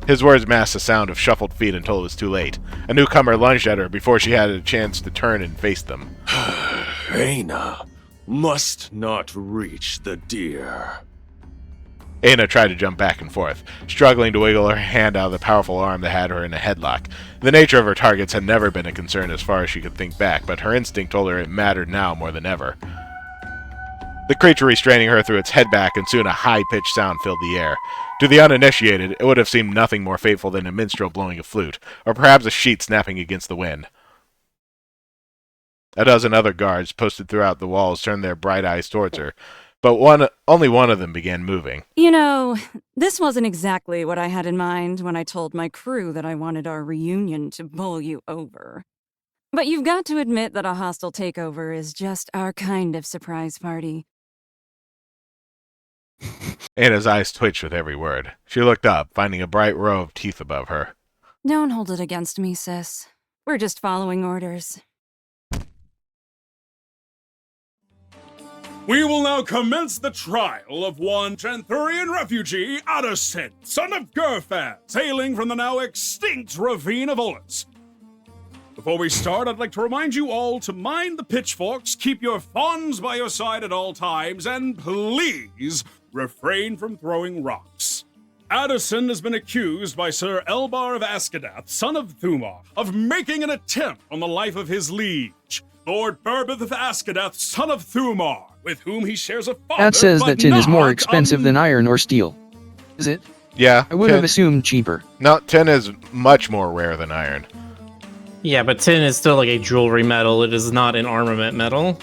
His words masked the sound of shuffled feet until it was too late. A newcomer lunged at her before she had a chance to turn and face them. Aina must not reach the deer. Aina tried to jump back and forth, struggling to wiggle her hand out of the powerful arm that had her in a headlock. The nature of her targets had never been a concern as far as she could think back, but her instinct told her it mattered now more than ever. The creature restraining her threw its head back, and soon a high-pitched sound filled the air. To the uninitiated, it would have seemed nothing more fateful than a minstrel blowing a flute, or perhaps a sheet snapping against the wind. A dozen other guards posted throughout the walls turned their bright eyes towards her, but only one of them began moving. You know, this wasn't exactly what I had in mind when I told my crew that I wanted our reunion to bowl you over. But you've got to admit that a hostile takeover is just our kind of surprise party. Anna's eyes twitched with every word. She looked up, finding a bright row of teeth above her. Don't hold it against me, sis. We're just following orders. We will now commence the trial of one Chanthurian refugee, Addison, son of Gurfaz, hailing from the now extinct ravine of Olus. Before we start, I'd like to remind you all to mind the pitchforks, keep your fawns by your side at all times, and please refrain from throwing rocks. Addison has been accused by Sir Elbar of Askadath, son of Thumar, of making an attempt on the life of his liege, Lord Burbith of Askadath, son of Thumar, with whom he shares a father. That says but that tin is more not expensive than iron or steel. Is it? Yeah. I would have assumed cheaper. No, tin is much more rare than iron. Yeah, but tin is still like a jewelry metal. It is not an armament metal.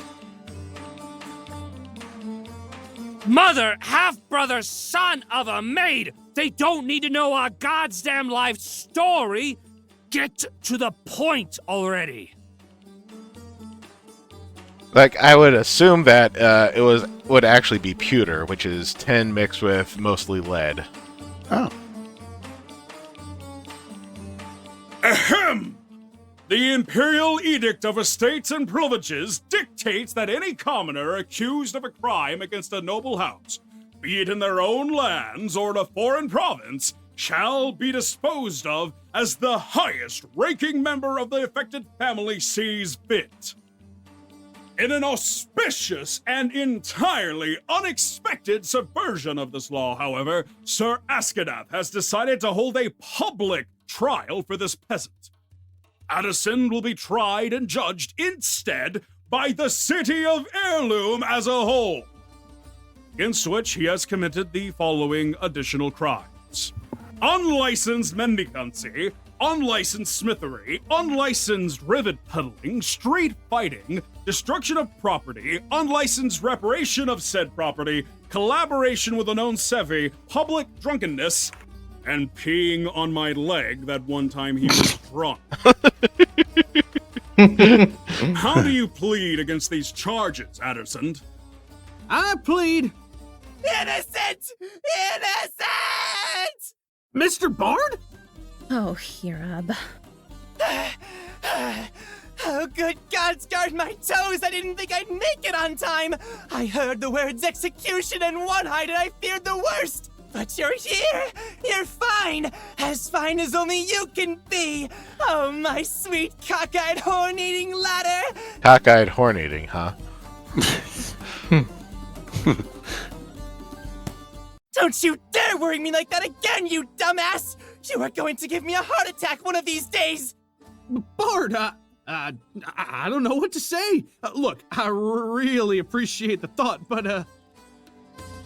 Mother, half-brother, son of a maid! They don't need to know our goddamn life story! Get to the point already! Like, I would assume that would actually be pewter, which is tin mixed with mostly lead. Oh. Ahem! The Imperial Edict of Estates and Privileges dictates that any commoner accused of a crime against a noble house, be it in their own lands or in a foreign province, shall be disposed of as the highest ranking member of the affected family sees fit. In an auspicious and entirely unexpected subversion of this law, however, Sir Askadath has decided to hold a public trial for this peasant. Addison will be tried and judged instead by the city of Heirloom as a whole, against which he has committed the following additional crimes: unlicensed mendicancy, unlicensed smithery, unlicensed rivet peddling, street fighting, destruction of property, unlicensed reparation of said property, collaboration with a known Sevi, public drunkenness, and peeing on my leg that one time he was drunk. How do you plead against these charges, Addison? I plead Innocent! Innocent! Mr. Bard? Oh, Hirab. Oh, good gods, guard my toes! I didn't think I'd make it on time! I heard the words execution and one-eyed and I feared the worst! But you're here! You're fine! As fine as only you can be! Oh, my sweet cockeyed horn-eating ladder! Cockeyed horn eating, huh? Don't you dare worry me like that again, you dumbass! You are going to give me a heart attack one of these days! Bard, I don't know what to say. Look, I really appreciate the thought, but,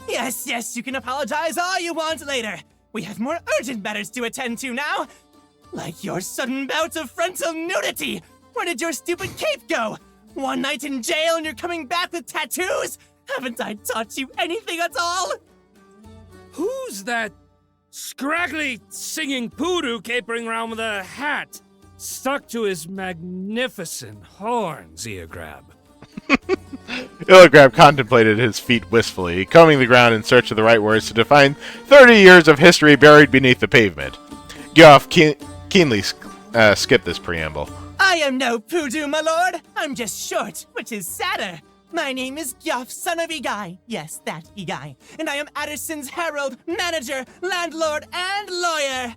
Yes, you can apologize all you want later. We have more urgent matters to attend to now. Like your sudden bout of frontal nudity. Where did your stupid cape go? 1 night in jail and you're coming back with tattoos? Haven't I taught you anything at all? Who's that scraggly singing poodoo capering around with a hat stuck to his magnificent horns, Eargrab? Illigrab contemplated his feet wistfully, combing the ground in search of the right words to define 30 years of history buried beneath the pavement. Geoff keenly skipped this preamble. I am no poodoo, my lord. I'm just short, which is sadder. My name is Geoff, son of Eguy. Yes, that Eguy. And I am Addison's herald, manager, landlord, and lawyer.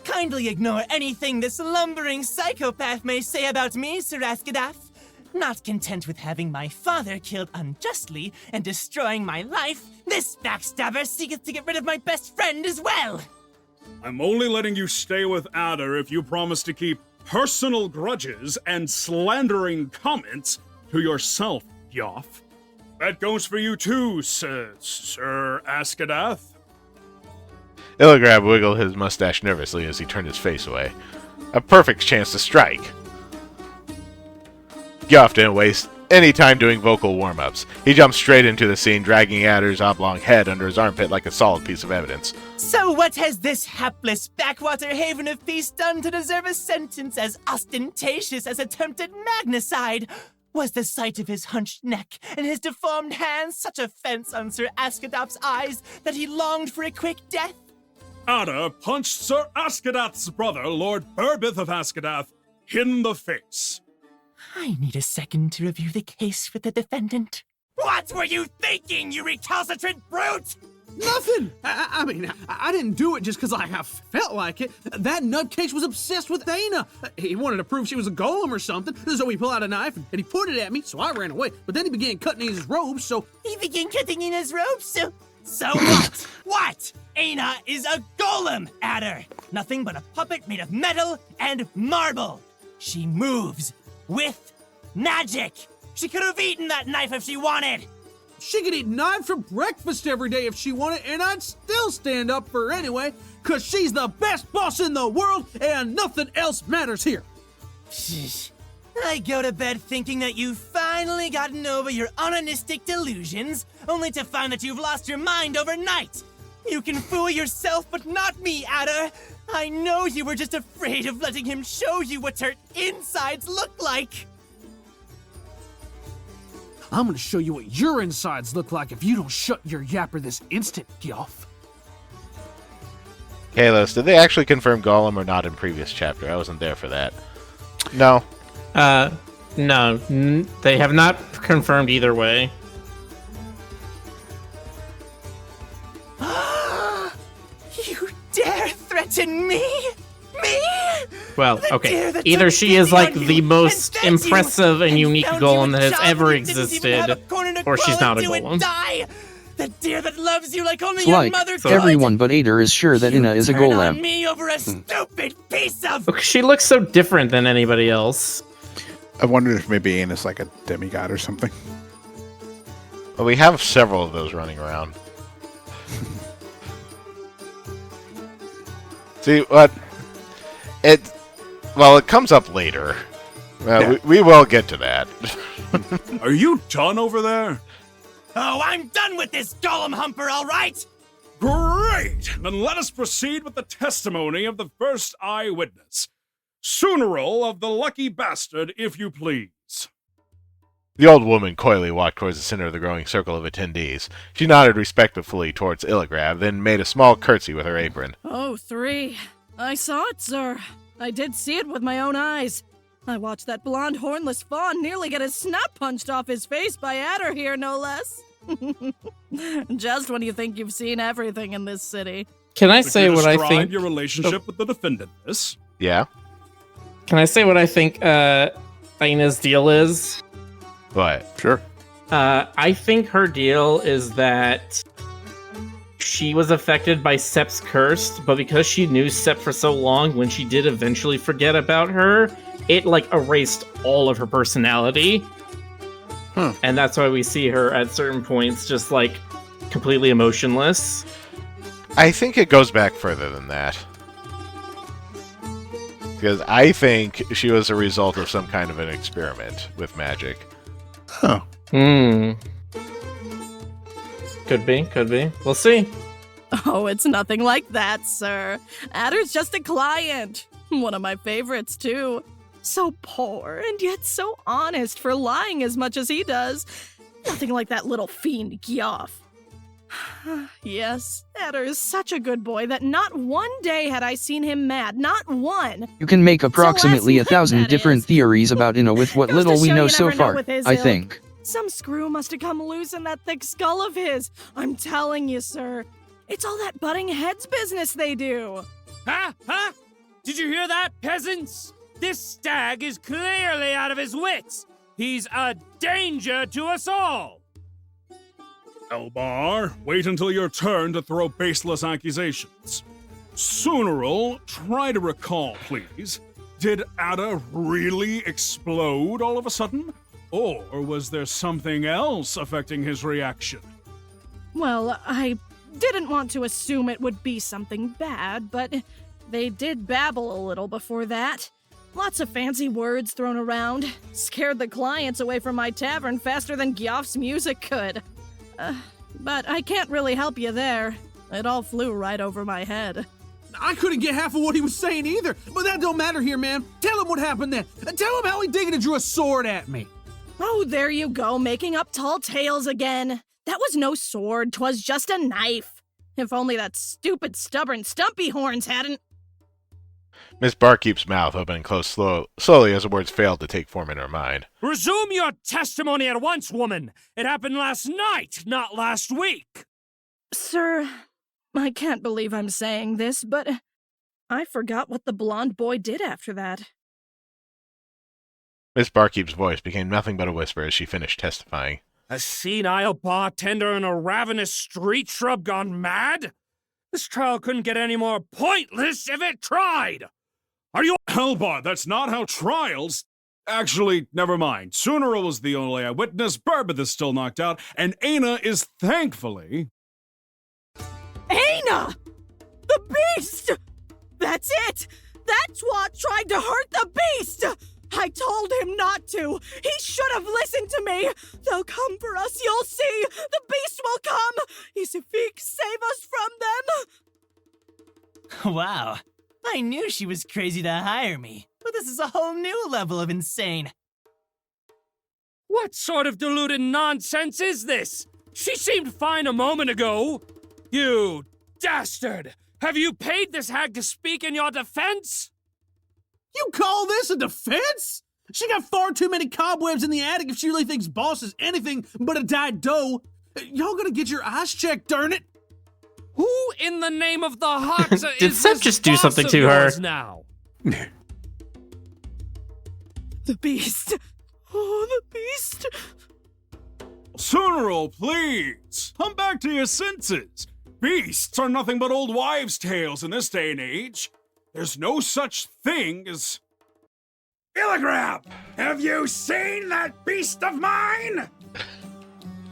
Kindly ignore anything this lumbering psychopath may say about me, Sir Askadath. Not content with having my father killed unjustly and destroying my life, this backstabber seeketh to get rid of my best friend as well. I'm only letting you stay with Adder if you promise to keep personal grudges and slandering comments to yourself, Geoff. That goes for you too, Sir Askadath. Illigrab wiggled his mustache nervously as he turned his face away. A perfect chance to strike. Geoff didn't waste any time doing vocal warm-ups. He jumped straight into the scene, dragging Adder's oblong head under his armpit like a solid piece of evidence. So what has this hapless backwater haven of peace done to deserve a sentence as ostentatious as attempted magnacide? Was the sight of his hunched neck and his deformed hands such offense on Sir Askadath's eyes that he longed for a quick death? Adder punched Sir Askadath's brother, Lord Burbith of Askadath, in the face. I need a second to review the case with the defendant. What were you thinking, you recalcitrant brute? nothing. I mean, I didn't do it just because I felt like it. That nutcase was obsessed with Dana. He wanted to prove she was a golem or something, so he pulled out a knife and he pointed at me, so I ran away. But then he began cutting in his robes, so... He began cutting in his robes, So what? What? Aina is a golem, Adder. Nothing but a puppet made of metal and marble. She moves with magic. She could have eaten that knife if she wanted. She could eat knives for breakfast every day if she wanted, and I'd still stand up for her anyway, because she's the best boss in the world, and nothing else matters here. I go to bed thinking that you've finally gotten over your onanistic delusions, only to find that you've lost your mind overnight. You can fool yourself, but not me, Adder. I know you were just afraid of letting him show you what her insides look like. I'm gonna show you what your insides look like if you don't shut your yapper this instant, Geoff. Kalos, did they actually confirm Gollum or not in previous chapter? I wasn't there for that. No. No. They have not confirmed either way. You dare threaten me? Me? Well, okay. Either she is like the most impressive and unique golem that has ever existed, or she's not a golem. The deer that loves you like only It's your like mother could. everyone but Ader is sure that Ina is a Turn on golem. me over a stupid piece of... Look, she looks so different than anybody else. I wondered if maybe Ana's like a demigod or something. Well, we have several of those running around. See, what? It comes up later. Yeah. We will get to that. Are you done over there? Oh, I'm done with this golem humper, all right? Great! Then let us proceed with the testimony of the first eyewitness. Sooneril of the Lucky Bastard, if you please. The old woman coyly walked towards the center of the growing circle of attendees. She nodded respectfully towards Illigrab, then made a small curtsy with her apron. Oh, 3. I saw it, sir. I did see it with my own eyes. I watched that blonde hornless fawn nearly get his snot punched off his face by Adder here, no less. Just when you think you've seen everything in this city. Can I Could say you what I describe think? your relationship with the defendant, miss? Yeah. Can I say what I think Aina's deal is? What? Sure. I think her deal is that she was affected by Sep's curse, but because she knew Sep for so long, when she did eventually forget about her, it like erased all of her personality. And that's why we see her at certain points just like completely emotionless. I think it goes back further than that. Because I think she was a result of some kind of an experiment with magic. Huh. Could be. We'll see. Oh, it's nothing like that, sir. Adder's just a client. One of my favorites, too. So poor, and yet so honest for lying as much as he does. Nothing like that little fiend Gyoff. Yes, Adder is such a good boy that not one day had I seen him mad. Not one. You can make approximately last night, 1,000 that different is. theories about Ina with what Goes little to we show know you so never know far, with his I ilk. think. Some screw must have come loose in that thick skull of his. I'm telling you, sir. It's all that butting heads business they do. Huh? Did you hear that, peasants? This stag is clearly out of his wits. He's a danger to us all. Elbar, wait until your turn to throw baseless accusations. Soonerl, try to recall, please. Did Ada really explode all of a sudden? Or was there something else affecting his reaction? Well, I didn't want to assume it would be something bad, but they did babble a little before that. Lots of fancy words thrown around. Scared the clients away from my tavern faster than Gyoff's music could. But I can't really help you there. It all flew right over my head. I couldn't get half of what he was saying either, but that don't matter here, man. Tell him what happened then. Tell him how he digged and drew a sword at me. Oh, there you go, making up tall tales again. That was no sword, 'twas just a knife. If only that stupid, stubborn Stumpy Horns hadn't... Miss Barkeep's mouth opened and closed slowly as the words failed to take form in her mind. Resume your testimony at once, woman. It happened last night, not last week. Sir, I can't believe I'm saying this, but I forgot what the blonde boy did after that. Miss Barkeep's voice became nothing but a whisper as she finished testifying. A senile bartender and a ravenous street shrub gone mad? This trial couldn't get any more pointless if it tried! Are you— Elbar, that's not how trials— Actually, never mind. Soonerl was the only eyewitness, Burbeth is still knocked out, and Aina is thankfully— Aina! The beast! That's it! That's what tried to hurt the beast! I told him not to! He should have listened to me! They'll come for us, you'll see! The beast will come! Isifik, save us from them! Wow. I knew she was crazy to hire me, but this is a whole new level of insane. What sort of deluded nonsense is this? She seemed fine a moment ago. You dastard! Have you paid this hag to speak in your defense? You call this a defense? She got far too many cobwebs in the attic if she really thinks Boss is anything but a dyed doe. Y'all gonna get your eyes checked, darn it. Who in the name of the Hoxa Did is Sep this just do boss something of to her? yours now? The beast! Oh, the beast! Soonerl, please! Come back to your senses! Beasts are nothing but old wives' tales in this day and age. There's no such thing as— Illigrab! Have you seen that beast of mine?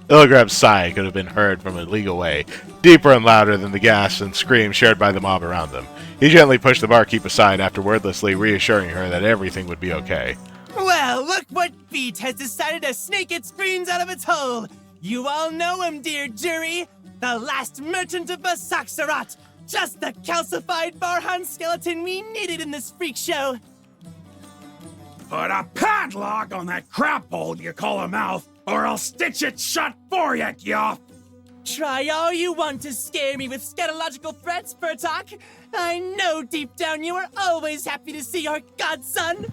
Illigrab's sigh could have been heard from a league away, deeper and louder than the gasps and screams shared by the mob around them. He gently pushed the barkeep aside after wordlessly reassuring her that everything would be okay. Well, look what beat has decided to snake its brains out of its hole. You all know him, dear jury. The last merchant of Basaksarat. Just the calcified Barhan skeleton we needed in this freak show. Put a padlock on that crap hole you call a mouth, or I'll stitch it shut for you, Gyoff! Try all you want to scare me with scatological threats, Furtok. I know deep down you are always happy to see your godson.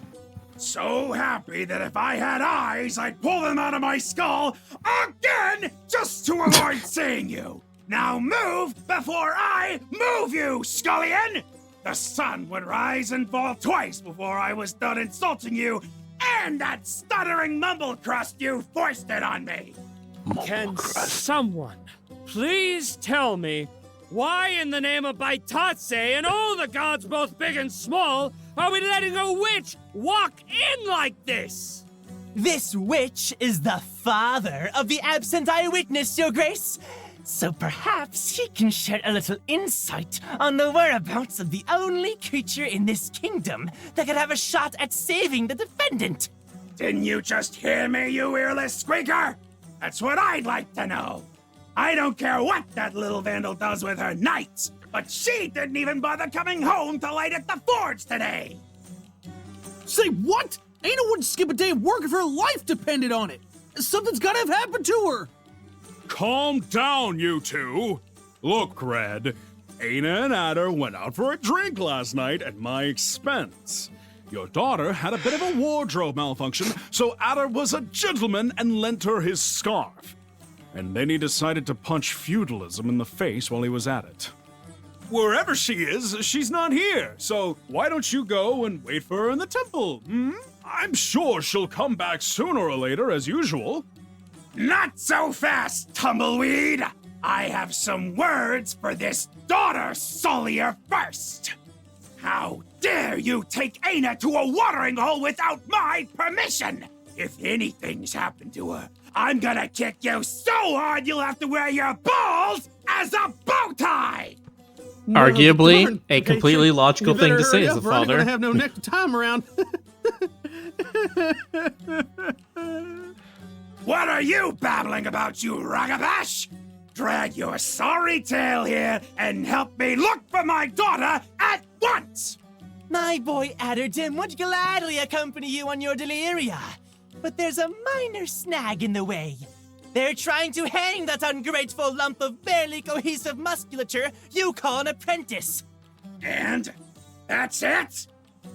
So happy that if I had eyes, I'd pull them out of my skull again just to avoid seeing you. Now move before I move you, Scullion! The sun would rise and fall twice before I was done insulting you and that stuttering mumble crust you foisted on me. Can someone please tell me why in the name of Baitatse and all the gods both big and small are we letting a witch walk in like this? This witch is the father of the absent eyewitness, Your Grace. So perhaps he can share a little insight on the whereabouts of the only creature in this kingdom that could have a shot at saving the defendant. Didn't you just hear me, you earless squeaker? That's what I'd like to know. I don't care what that little vandal does with her knights, but she didn't even bother coming home to light at the forge today. Say what? Ana wouldn't skip a day of work if her life depended on it. Something's gotta have happened to her. Calm down, you two. Look, Red, Ana and Adder went out for a drink last night at my expense. Your daughter had a bit of a wardrobe malfunction, so Adder was a gentleman and lent her his scarf. And then he decided to punch feudalism in the face while he was at it. Wherever she is, she's not here, so why don't you go and wait for her in the temple, I'm sure she'll come back sooner or later, as usual. Not so fast, tumbleweed! I have some words for this daughter Solier first! How dare you take Ana to a watering hole without my permission? If anything's happened to her, I'm gonna kick you so hard you'll have to wear your balls as a bow tie! Arguably, darn. a completely Shit. logical You thing better to say hurry as a up, or I ain't father. gonna have no next time around. What are you babbling about, you ragabash? Drag your sorry tail here and help me look for my daughter at once! My boy Adderdim would gladly accompany you on your deliria, but there's a minor snag in the way. They're trying to hang that ungrateful lump of barely cohesive musculature you call an apprentice. And that's it?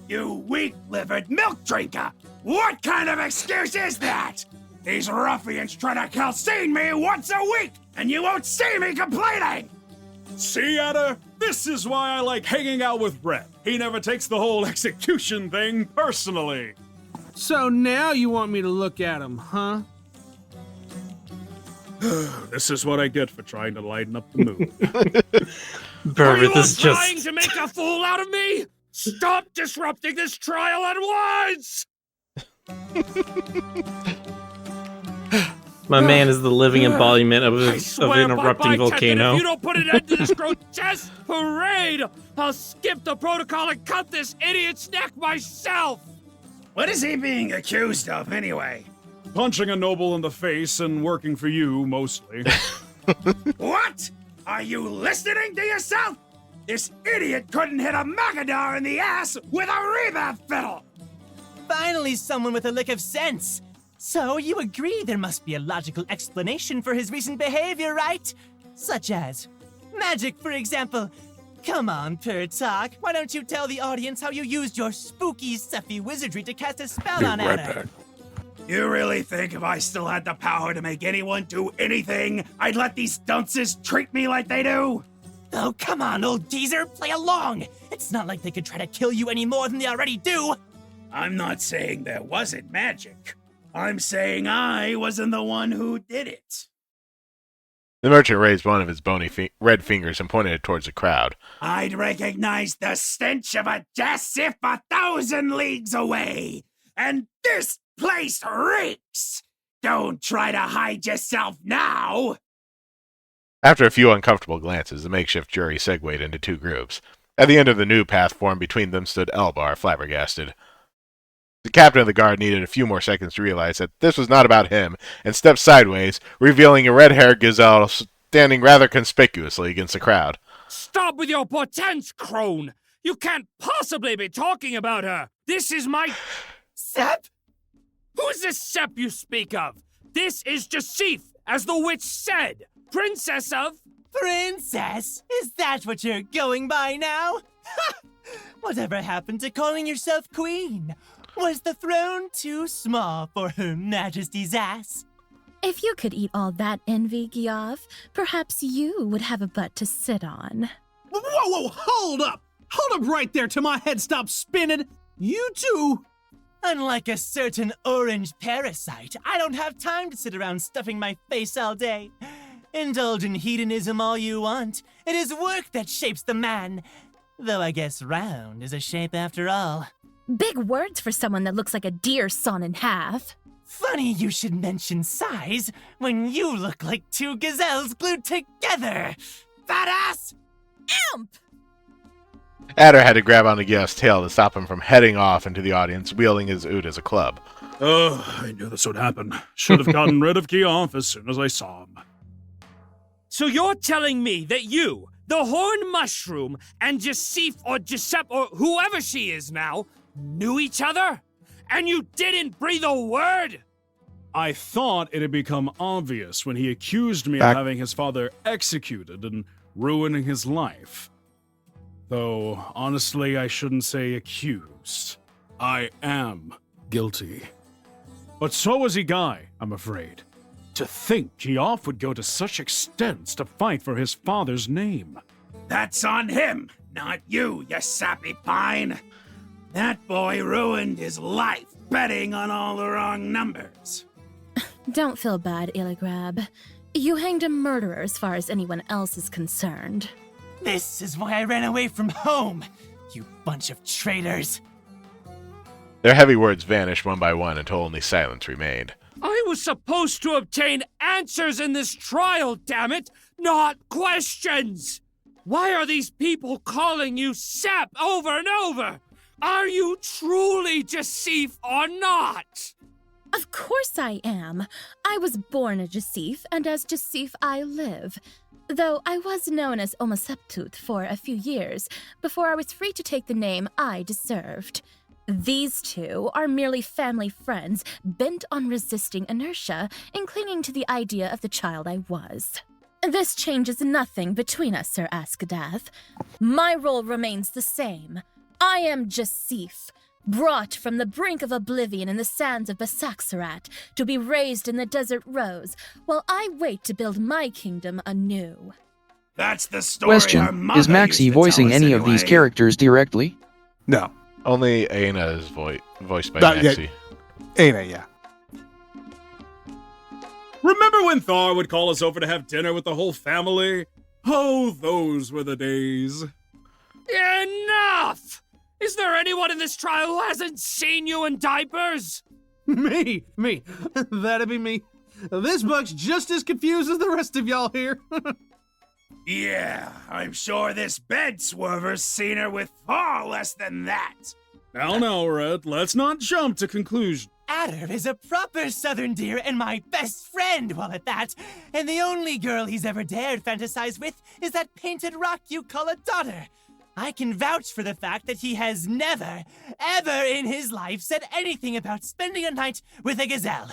You weak-livered milk drinker! What kind of excuse is that? These ruffians try to calcine me once a week, and you won't see me complaining! See, Adder? This is why I like hanging out with Red. He never takes the whole execution thing personally. So now you want me to look at him, huh? This is what I get for trying to lighten up the mood. Are you Burbot all is trying just. to make a fool out of me? Stop disrupting this trial at once! My man is the living embodiment of I an swear erupting by volcano. If you don't put an end to this grotesque parade, I'll skip the protocol and cut this idiot's neck myself! What is he being accused of, anyway? Punching a noble in the face and working for you, mostly. What? Are you listening to yourself? This idiot couldn't hit a Magadar in the ass with a rebath fiddle! Finally, someone with a lick of sense. So you agree there must be a logical explanation for his recent behavior, right? Such as magic, for example. Come on, Purtalk. Why don't you tell the audience how you used your spooky, stuffy wizardry to cast a spell on Anna? You really think if I still had the power to make anyone do anything, I'd let these dunces treat me like they do? Oh, come on, old geezer, play along. It's not like they could try to kill you any more than they already do. I'm not saying there wasn't magic. I'm saying I wasn't the one who did it. The merchant raised one of his bony red fingers and pointed it towards the crowd. I'd recognize the stench of a death if 1,000 leagues away. And this place reeks. Don't try to hide yourself now. After a few uncomfortable glances, the makeshift jury segued into two groups. At the end of the new path formed between them stood Elbar, flabbergasted. The captain of the guard needed a few more seconds to realize that this was not about him, and stepped sideways, revealing a red-haired gazelle standing rather conspicuously against the crowd. Stop with your pretense, crone! You can't possibly be talking about her! This is my... Sep? Who's this Sep you speak of? This is Jasif, as the witch said, princess of... Princess? Is that what you're going by now? Whatever happened to calling yourself queen? Was the throne too small for Her Majesty's ass? If you could eat all that envy, Gioff, perhaps you would have a butt to sit on. Whoa, hold up! Hold up right there till my head stops spinning! You two! Unlike a certain orange parasite, I don't have time to sit around stuffing my face all day. Indulge in hedonism all you want. It is work that shapes the man. Though I guess round is a shape after all. Big words for someone that looks like a deer sawn in half. Funny you should mention size when you look like two gazelles glued together. Badass! Imp! Adder had to grab onto Gioff's tail to stop him from heading off into the audience, wielding his oot as a club. Oh, I knew this would happen. Should have gotten rid of Gioff as soon as I saw him. So you're telling me that you, the Horned Mushroom, and Giuseppe or Giuseppe or whoever she is now, knew each other? And you didn't breathe a word? I thought it had become obvious when he accused me Back- of having his father executed and ruining his life. Though, honestly, I shouldn't say accused. I am guilty. But so was Igai, I'm afraid. To think Gioff would go to such extents to fight for his father's name. That's on him, not you, you sappy pine. That boy ruined his life betting on all the wrong numbers. Don't feel bad, Illigrab. You hanged a murderer as far as anyone else is concerned. This is why I ran away from home, you bunch of traitors. Their heavy words vanished one by one until only silence remained. I was supposed to obtain answers in this trial, damn it, not questions! Why are these people calling you Sap over and over? Are you truly Giuseppe or not? Of course I am. I was born a Giuseppe, and as Giuseppe I live. Though I was known as Homoseptut for a few years, before I was free to take the name I deserved. These two are merely family friends, bent on resisting inertia and clinging to the idea of the child I was. This changes nothing between us, Sir Askadath. My role remains the same. I am Giuseppe, brought from the brink of oblivion in the sands of Basaxarat to be raised in the desert rose, while I wait to build my kingdom anew. That's the story our Question, mother is Maxie used to voicing tell us any of these anyway. characters directly? No. Only Aina is voiced by Yeah, Maxie. Aina, yeah. Remember when Thor would call us over to have dinner with the whole family? Oh, those were the days. Enough! Is there anyone in this trial who hasn't seen you in diapers? Me. That'd be me. This buck's just as confused as the rest of y'all here. Yeah, I'm sure this bed swerver's seen her with far less than that. Now, Red, let's not jump to conclusions. Adder is a proper southern deer and my best friend, while at that. And the only girl he's ever dared fantasize with is that painted rock you call a daughter. I can vouch for the fact that he has never, ever in his life said anything about spending a night with a gazelle.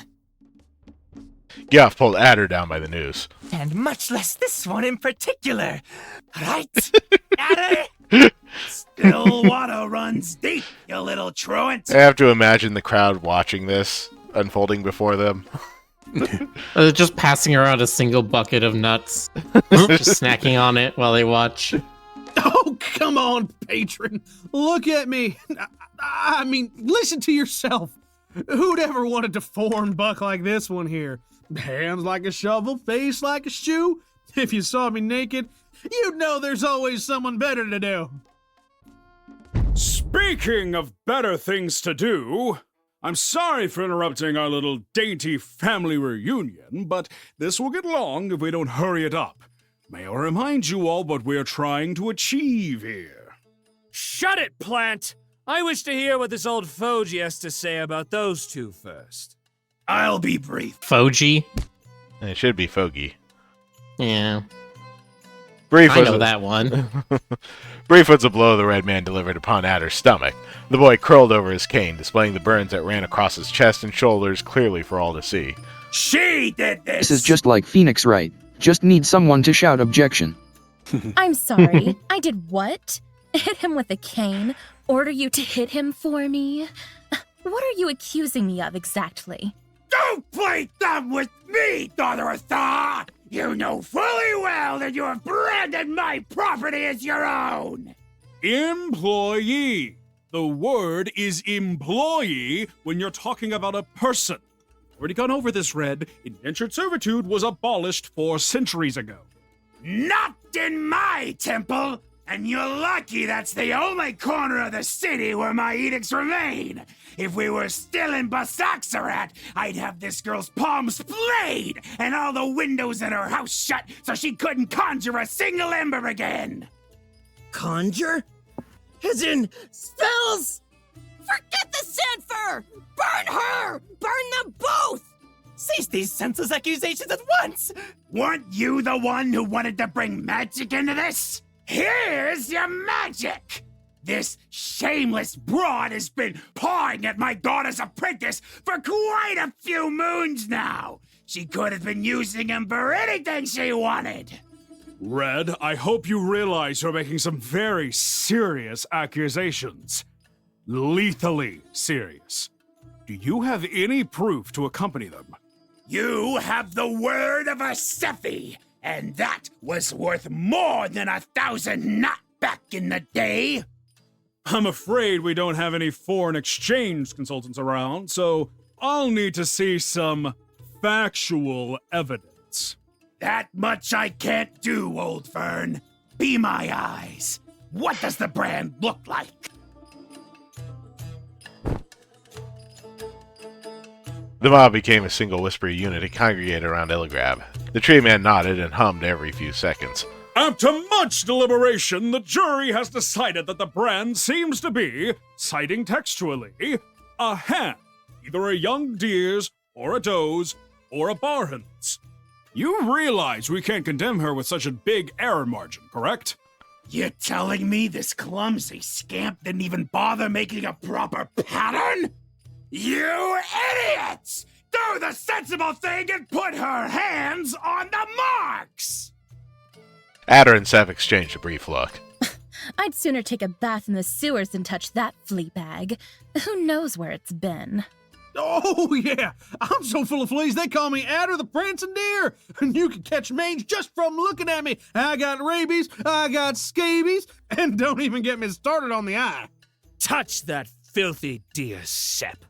Gioff pulled Adder down by the noose. And much less this one in particular. Right? Adder? Still water runs deep, you little truant. I have to imagine the crowd watching this unfolding before them. Just passing around a single bucket of nuts, just snacking on it while they watch. Oh, come on, patron. Look at me. I mean, listen to yourself. Who'd ever want a deformed buck like this one here? Hands like a shovel, face like a shoe. If you saw me naked, you'd know there's always someone better to do. Speaking of better things to do, I'm sorry for interrupting our little dainty family reunion, but this will get long if we don't hurry it up. May I remind you all what we're trying to achieve here? Shut it, plant! I wish to hear what this old Fogy has to say about those two first. I'll be brief. Fogy? It should be Foggy. Yeah. Brief I was know that one. Brief was a blow the red man delivered upon Adder's stomach. The boy curled over his cane, displaying the burns that ran across his chest and shoulders clearly for all to see. She did this! This is just like Phoenix Wright. Just need someone to shout objection. I'm sorry. I did what? Hit him with a cane? Order you to hit him for me? What are you accusing me of exactly? Don't play dumb with me, daughter of Thaw! You know fully well that you have branded my property as your own! Employee. The word is employee when you're talking about a person. Already gone over this, Red. Indentured servitude was abolished 4 centuries ago. Not in my temple! And you're lucky that's the only corner of the city where my edicts remain. If we were still in Basaxarat, I'd have this girl's palms splayed and all the windows in her house shut so she couldn't conjure a single ember again. Conjure? As in spells? Forget the Sanfer! Burn her! Burn them both! Cease these senseless accusations at once! Weren't you the one who wanted to bring magic into this? Here's your magic! This shameless broad has been pawing at my daughter's apprentice for quite a few moons now. She could have been using him for anything she wanted. Red, I hope you realize you're making some very serious accusations. Lethally serious. Do you have any proof to accompany them? You have the word of a Sephi, and that was worth more than 1,000 knot back in the day. I'm afraid we don't have any foreign exchange consultants around, so I'll need to see some factual evidence. That much I can't do, Old Fern. Be my eyes. What does the brand look like? The mob became a single whispery unit and congregated around Illigrab. The tree man nodded and hummed every few seconds. After much deliberation, the jury has decided that the brand seems to be, citing textually, a hen, either a young deer's, or a doe's, or a barhen's. You realize we can't condemn her with such a big error margin, correct? You're telling me this clumsy scamp didn't even bother making a proper pattern? You idiots! Do the sensible thing and put her hands on the marks! Adder and Sepp exchanged a brief look. I'd sooner take a bath in the sewers than touch that flea bag. Who knows where it's been? Oh, yeah. I'm so full of fleas, they call me Adder the Prancing Deer. And you can catch mange just from looking at me. I got rabies, I got scabies, and don't even get me started on the eye. Touch that filthy deer, Sepp.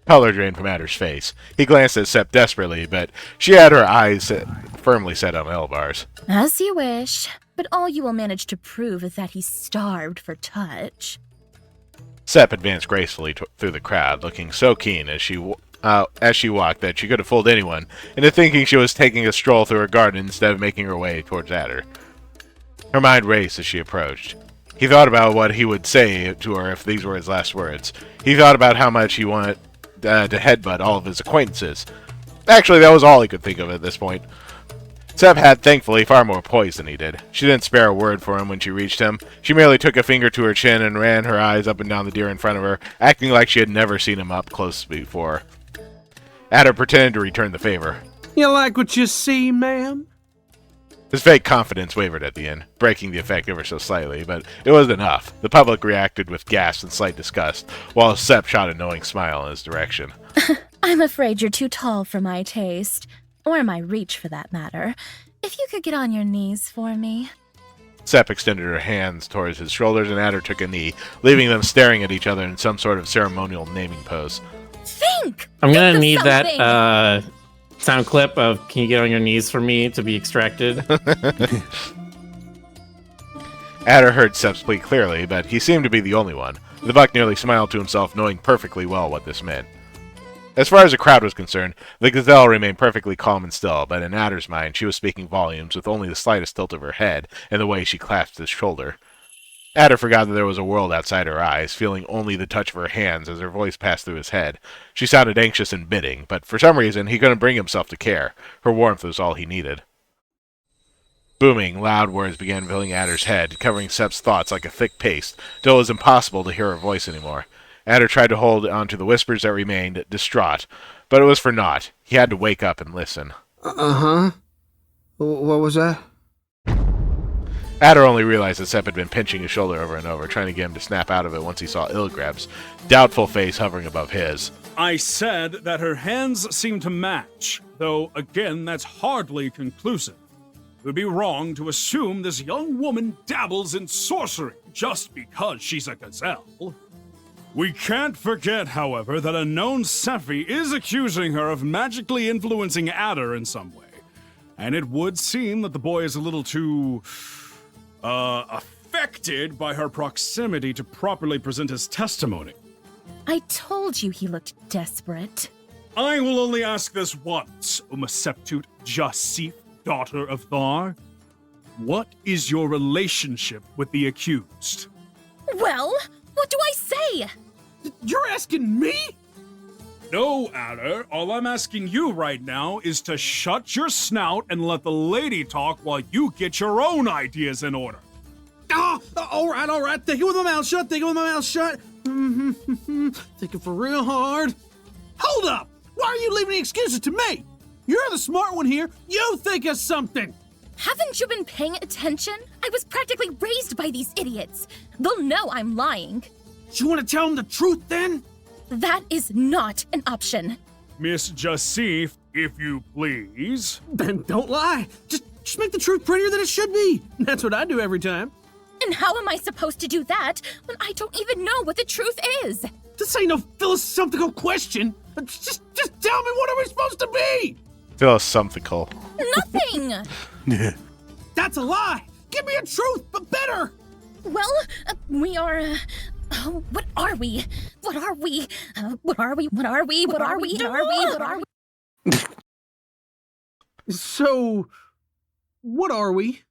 Color drained from Adder's face. He glanced at Sepp desperately, but she had her eyes firmly set on Elbar's. As you wish, but all you will manage to prove is that he's starved for touch. Sepp advanced gracefully through the crowd, looking so keen as she walked that she could have fooled anyone into thinking she was taking a stroll through her garden instead of making her way towards Adder. Her mind raced as she approached. He thought about what he would say to her if these were his last words. He thought about how much he wanted to headbutt all of his acquaintances. Actually, that was all he could think of at this point. Sepp had, thankfully, far more poise than he did. She didn't spare a word for him when she reached him. She merely took a finger to her chin and ran her eyes up and down the deer in front of her, acting like she had never seen him up close before. Adder pretended to return the favor. You like what you see, ma'am? His fake confidence wavered at the end, breaking the effect ever so slightly, but it was enough. The public reacted with gasps and slight disgust, while Sepp shot a knowing smile in his direction. I'm afraid you're too tall for my taste. Or my reach, for that matter. If you could get on your knees for me. Sepp extended her hands towards his shoulders, and Adder took a knee, leaving them staring at each other in some sort of ceremonial naming pose. Think! I'm gonna Think need of that something! sound clip of "Can you get on your knees for me?" to be extracted. Adder heard Sepp's plea clearly, but he seemed to be the only one. The buck nearly smiled to himself, knowing perfectly well what this meant. As far as the crowd was concerned, the gazelle remained perfectly calm and still, but in Adder's mind she was speaking volumes with only the slightest tilt of her head and the way she clasped his shoulder. Adder forgot that there was a world outside her eyes, feeling only the touch of her hands as her voice passed through his head. She sounded anxious and bidding, but for some reason he couldn't bring himself to care. Her warmth was all he needed. Booming, loud words began filling Adder's head, covering Sepp's thoughts like a thick paste, till it was impossible to hear her voice anymore. Adder tried to hold on to the whispers that remained, distraught, but it was for naught. He had to wake up and listen. Uh-huh. What was that? Adder only realized that Sepp had been pinching his shoulder over and over, trying to get him to snap out of it once he saw Ilgrab's doubtful face hovering above his. I said that her hands seem to match, though again, that's hardly conclusive. It would be wrong to assume this young woman dabbles in sorcery just because she's a gazelle. We can't forget, however, that a known Sephi is accusing her of magically influencing Adder in some way. And it would seem that the boy is a little too, affected by her proximity to properly present his testimony. I told you he looked desperate. I will only ask this once, Umaseptut Jasif, daughter of Thar. What is your relationship with the accused? Well, what do I say? You're asking me? No, Adder. All I'm asking you right now is to shut your snout and let the lady talk while you get your own ideas in order. Oh, all right. Thinking with my mouth shut. Thinking for real hard. Hold up! Why are you leaving excuses to me? You're the smart one here. You think of something. Haven't you been paying attention? I was practically raised by these idiots. They'll know I'm lying. You want to tell them the truth then? That is not an option. Miss Jasif, if you please. Then don't lie. Just make the truth prettier than it should be. That's what I do every time. And how am I supposed to do that when I don't even know what the truth is? This ain't no philosophical question. Just tell me, what are we supposed to be? Philosophical. Nothing! That's a lie! Give me a truth, but better! Well, we are... what are we? What are we? What are we? What are we? What are we? What are we? What are we? So, what are we?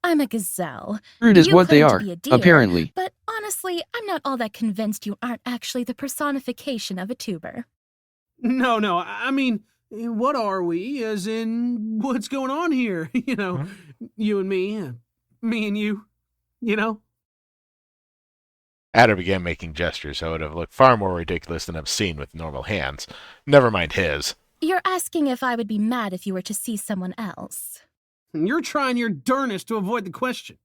I'm a gazelle. Rude is You what they claim to are, be a deer, apparently. But honestly, I'm not all that convinced you aren't actually the personification of a tuber. No, I mean, what are we? As in, what's going on here? You know, you and me and you, you know? Adder began making gestures that would have looked far more ridiculous than obscene with normal hands. Never mind his. You're asking if I would be mad if you were to see someone else. You're trying your darnest to avoid the question.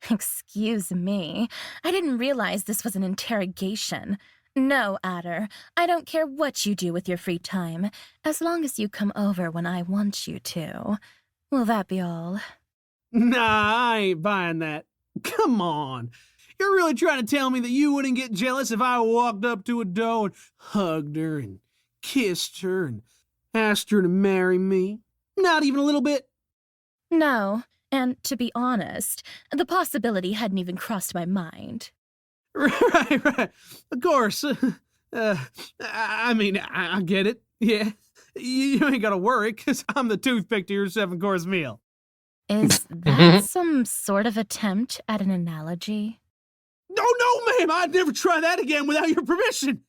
Excuse me. I didn't realize this was an interrogation. No, Adder. I don't care what you do with your free time, as long as you come over when I want you to. Will that be all? Nah, I ain't buying that. Come on. You're really trying to tell me that you wouldn't get jealous if I walked up to a doe and hugged her and kissed her and asked her to marry me? Not even a little bit? No, and to be honest, the possibility hadn't even crossed my mind. Right. Of course. I mean, I get it. Yeah. You ain't gotta worry, because I'm the toothpick to your 7-course meal. Is that some sort of attempt at an analogy? Oh, no, ma'am! I'd never try that again without your permission!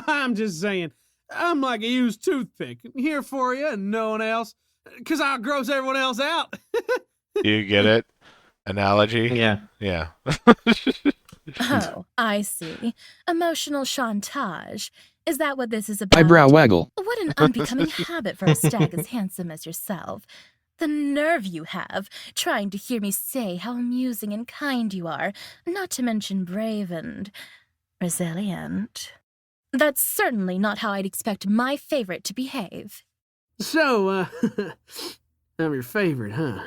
I'm just saying. I'm like a used toothpick. Here for you and no one else. Because I'll gross everyone else out. You get it? Analogy? Yeah. Oh, I see. Emotional chantage. Is that what this is about? Eyebrow waggle. What an unbecoming habit for a stag as handsome as yourself. The nerve you have, trying to hear me say how amusing and kind you are, not to mention brave and resilient. That's certainly not how I'd expect my favorite to behave. So, I'm your favorite, huh?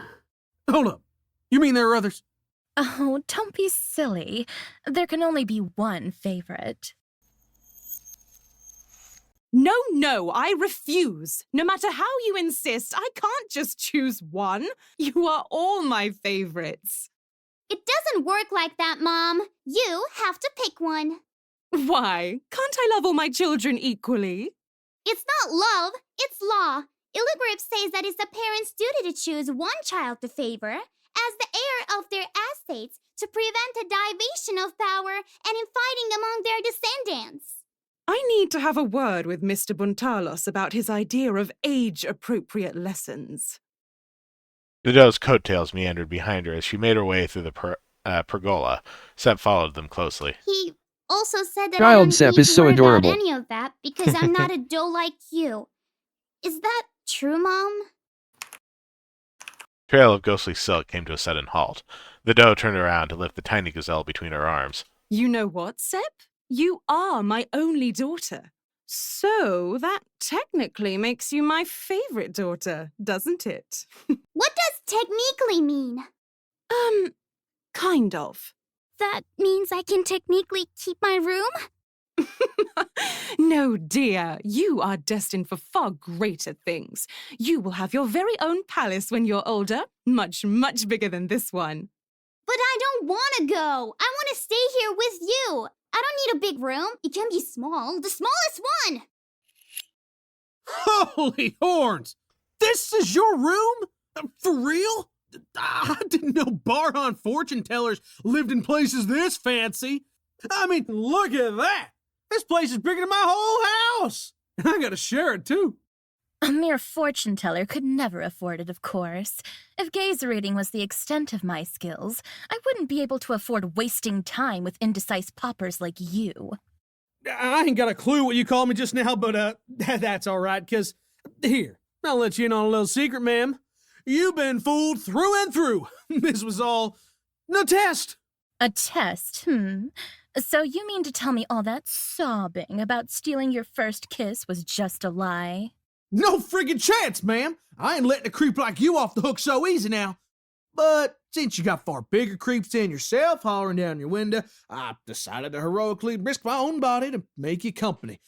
Hold up. You mean there are others? Oh, don't be silly. There can only be one favorite. No, I refuse. No matter how you insist, I can't just choose one. You are all my favorites. It doesn't work like that, Mom. You have to pick one. Why? Can't I love all my children equally? It's not love, it's law. Illigrave says that it's the parents' duty to choose one child to favor as the heir of their estates to prevent a division of power and infighting among their descendants. I need to have a word with Mr. Buntalos about his idea of age-appropriate lessons. The doe's coattails meandered behind her as she made her way through the pergola. Sepp followed them closely. He also said that Child I don't Sepp need is to so worry adorable. about any of that because I'm not a doe like you. Is that true, Mom? trail of ghostly silk came to a sudden halt. The doe turned around to lift the tiny gazelle between her arms. You know what, Sep? You are my only daughter. So that technically makes you my favorite daughter, doesn't it? What does technically mean? Kind of. That means I can technically keep my room? No, dear. You are destined for far greater things. You will have your very own palace when you're older. Much, much bigger than this one. But I don't want to go. I want to stay here with you. I don't need a big room. It can be small. The smallest one. Holy horns! This is your room? For real? I didn't know Barhan fortune tellers lived in places this fancy. I mean, look at that! This place is bigger than my whole house! And I gotta share it, too. A mere fortune teller could never afford it, of course. If gaze reading was the extent of my skills, I wouldn't be able to afford wasting time with indecise paupers like you. I ain't got a clue what you called me just now, but that's all right, 'cause here, I'll let you in on a little secret, ma'am. You've been fooled through and through. This was all no test. A test, So you mean to tell me all that sobbing about stealing your first kiss was just a lie? No friggin' chance, ma'am. I ain't letting a creep like you off the hook so easy now. But since you got far bigger creeps than yourself hollering down your window, I decided to heroically risk my own body to make you company,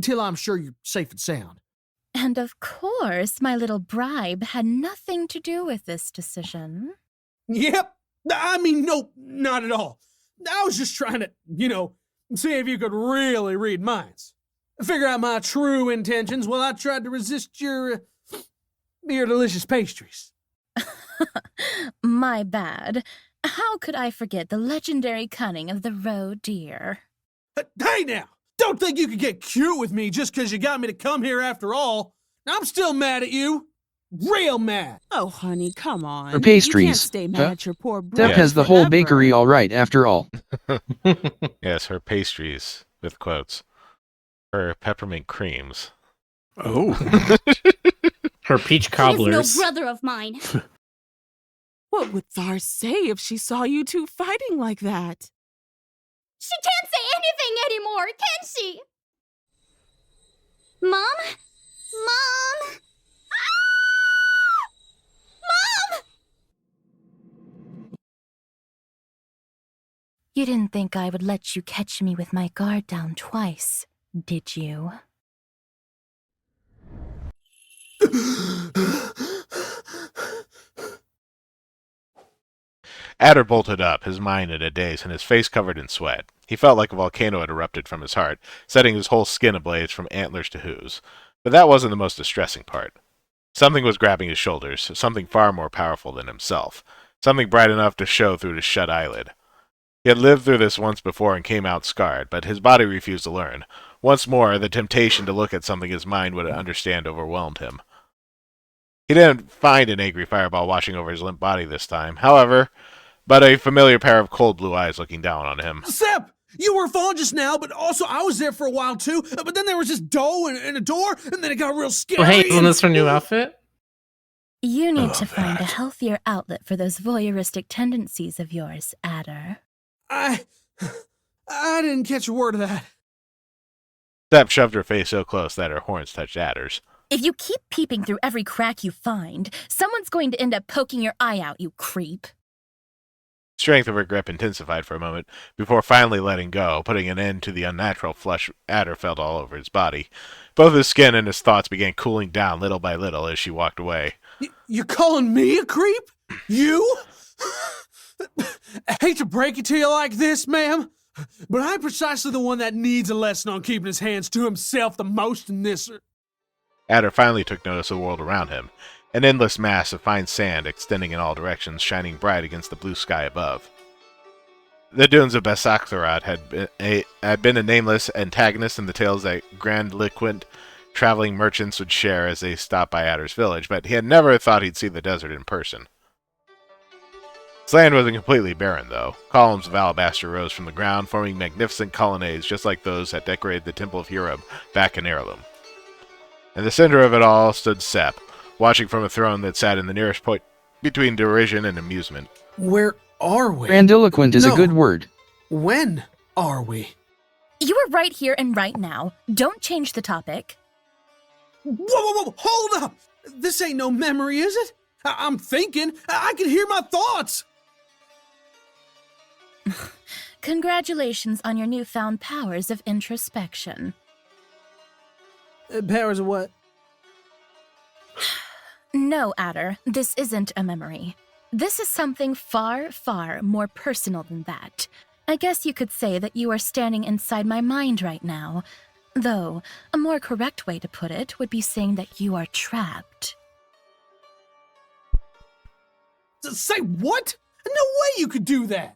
till I'm sure you're safe and sound. And of course, my little bribe had nothing to do with this decision. Yep. I mean, no, not at all. I was just trying to, see if you could really read minds. Figure out my true intentions while I tried to resist your delicious pastries. My bad. How could I forget the legendary cunning of the roe deer? Hey now! Don't think you could get cute with me just because you got me to come here after all. I'm still mad at you. Real mad. Oh, honey, come on. Her pastries. You can't stay mad at your poor brother. Depp has the whole bakery all right after all. Yes, her pastries, with quotes. Her peppermint creams. Oh. Her peach He cobblers. is no brother of mine. What would Thar say if she saw you two fighting like that? She can't say anything anymore, can she? Mom? Mom? Ah! Mom! You didn't think I would let you catch me with my guard down twice, did you? Adder bolted up, his mind in a daze and his face covered in sweat. He felt like a volcano had erupted from his heart, setting his whole skin ablaze from antlers to hooves. But that wasn't the most distressing part. Something was grabbing his shoulders, something far more powerful than himself, something bright enough to show through his shut eyelid. He had lived through this once before and came out scarred, but his body refused to learn. Once more, the temptation to look at something his mind would understand overwhelmed him. He didn't find an angry fireball washing over his limp body this time, however, but a familiar pair of cold blue eyes looking down on him. Sep! You were fine just now, but also I was there for a while too. But then there was this doe and a door, and then it got real scary. Oh, hey, isn't this her new outfit? You need to find a healthier outlet for those voyeuristic tendencies of yours, Adder. I didn't catch a word of that. Sep shoved her face so close that her horns touched Adder's. If you keep peeping through every crack you find, someone's going to end up poking your eye out, you creep. Strength of her grip intensified for a moment, before finally letting go, putting an end to the unnatural flush Adder felt all over his body. Both his skin and his thoughts began cooling down little by little as she walked away. You calling me a creep? You? I hate to break it to you like this, ma'am, but I'm precisely the one that needs a lesson on keeping his hands to himself the most in this. Adder finally took notice of the world around him, an endless mass of fine sand extending in all directions, shining bright against the blue sky above. The dunes of Basaksarat had been a nameless antagonist in the tales that grandiloquent traveling merchants would share as they stopped by Adder's village, but he had never thought he'd see the desert in person. Its land wasn't completely barren, though. Columns of alabaster rose from the ground, forming magnificent colonnades just like those that decorated the Temple of Hero back in Heirloom. In the center of it all stood Sep, watching from a throne that sat in the nearest point between derision and amusement. Where are we? Grandiloquent is No. a good word. When are we? You are right here and right now. Don't change the topic. Whoa, hold up! This ain't no memory, is it? I'm thinking. I can hear my thoughts. Congratulations on your newfound powers of introspection. Powers of what? No, Adder, this isn't a memory. This is something far, far more personal than that. I guess you could say that you are standing inside my mind right now. Though, a more correct way to put it would be saying that you are trapped. Say what? No way you could do that!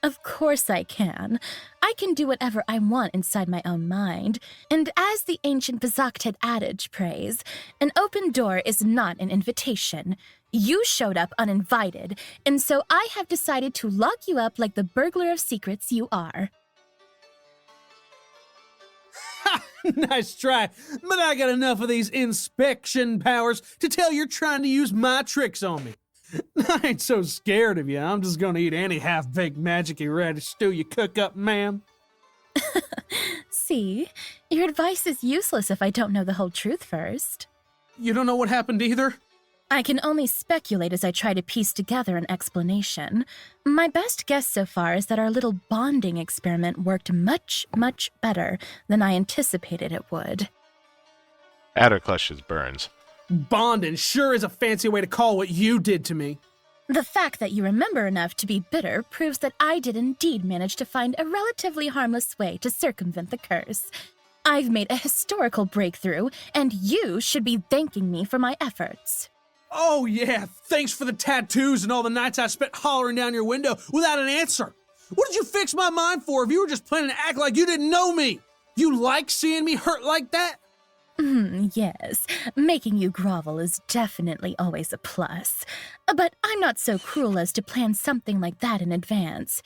Of course I can. I can do whatever I want inside my own mind. And as the ancient Bazakted adage prays, an open door is not an invitation. You showed up uninvited, and so I have decided to lock you up like the burglar of secrets you are. Nice try, but I got enough of these inspection powers to tell you're trying to use my tricks on me. I ain't so scared of you. I'm just gonna eat any half-baked magic-y radish stew you cook up, ma'am. See? Your advice is useless if I don't know the whole truth first. You don't know what happened either? I can only speculate as I try to piece together an explanation. My best guess so far is that our little bonding experiment worked much, much better than I anticipated it would. Adder clutches burns. Bonding sure is a fancy way to call what you did to me. The fact that you remember enough to be bitter proves that I did indeed manage to find a relatively harmless way to circumvent the curse. I've made a historical breakthrough, and you should be thanking me for my efforts. Oh yeah, thanks for the tattoos and all the nights I spent hollering down your window without an answer. What did you fix my mind for if you were just planning to act like you didn't know me? You like seeing me hurt like that? Yes, making you grovel is definitely always a plus. But I'm not so cruel as to plan something like that in advance.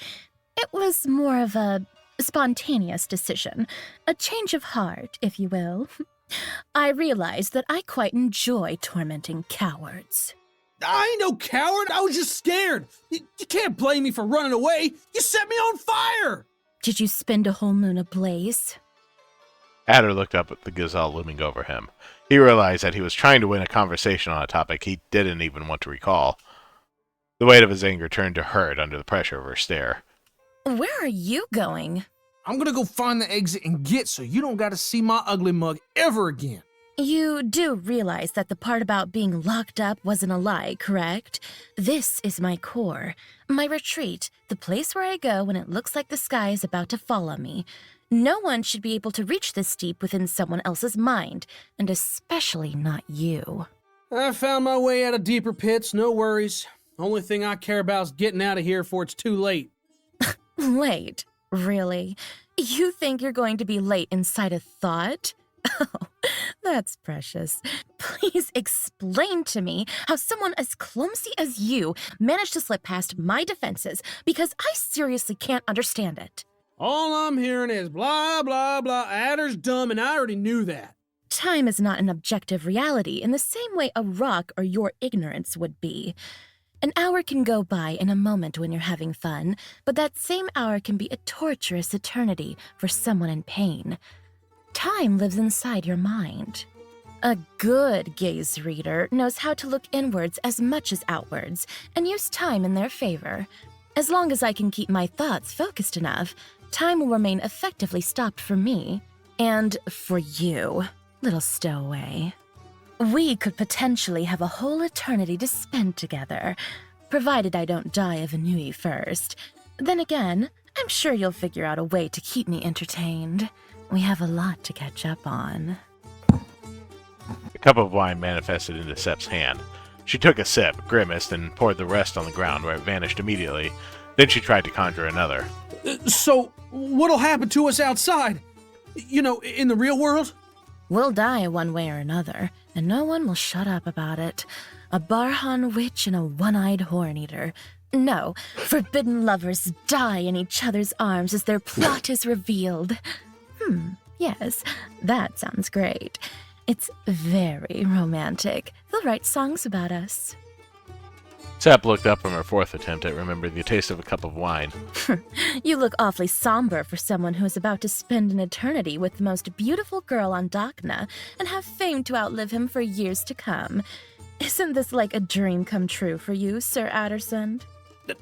It was more of a spontaneous decision, a change of heart, if you will. I realized that I quite enjoy tormenting cowards. I ain't no coward, I was just scared. You can't blame me for running away. You set me on fire! Did you spend a whole moon ablaze? Adder looked up at the gazelle looming over him. He realized that he was trying to win a conversation on a topic he didn't even want to recall. The weight of his anger turned to hurt under the pressure of her stare. Where are you going? I'm gonna go find the exit and get so you don't gotta see my ugly mug ever again. You do realize that the part about being locked up wasn't a lie, correct? This is my core, my retreat, the place where I go when it looks like the sky is about to fall on me. No one should be able to reach this deep within someone else's mind, and especially not you. I found my way out of deeper pits, no worries. Only thing I care about is getting out of here before it's too late. Late? Really? You think you're going to be late inside a thought? Oh, that's precious. Please explain to me how someone as clumsy as you managed to slip past my defenses, because I seriously can't understand it. All I'm hearing is blah, blah, blah. Adder's dumb, and I already knew that. Time is not an objective reality in the same way a rock or your ignorance would be. An hour can go by in a moment when you're having fun, but that same hour can be a torturous eternity for someone in pain. Time lives inside your mind. A good gaze reader knows how to look inwards as much as outwards and use time in their favor. As long as I can keep my thoughts focused enough, time will remain effectively stopped for me and for you, little stowaway. We could potentially have a whole eternity to spend together, provided I don't die of ennui first. Then again, I'm sure you'll figure out a way to keep me entertained. We have a lot to catch up on. A cup of wine manifested into Sep's hand. She took a sip, grimaced, and poured the rest on the ground where it vanished immediately. Then she tried to conjure another. So, what'll happen to us outside? You know, in the real world? We'll die one way or another, and no one will shut up about it. A Barhan witch and a one-eyed horn-eater. No, forbidden lovers die in each other's arms as their plot is revealed. Yes, that sounds great. It's very romantic. They'll write songs about us. Sepp looked up from her fourth attempt at remembering the taste of a cup of wine. You look awfully somber for someone who is about to spend an eternity with the most beautiful girl on Dakna and have fame to outlive him for years to come. Isn't this like a dream come true for you, Sir Addersund?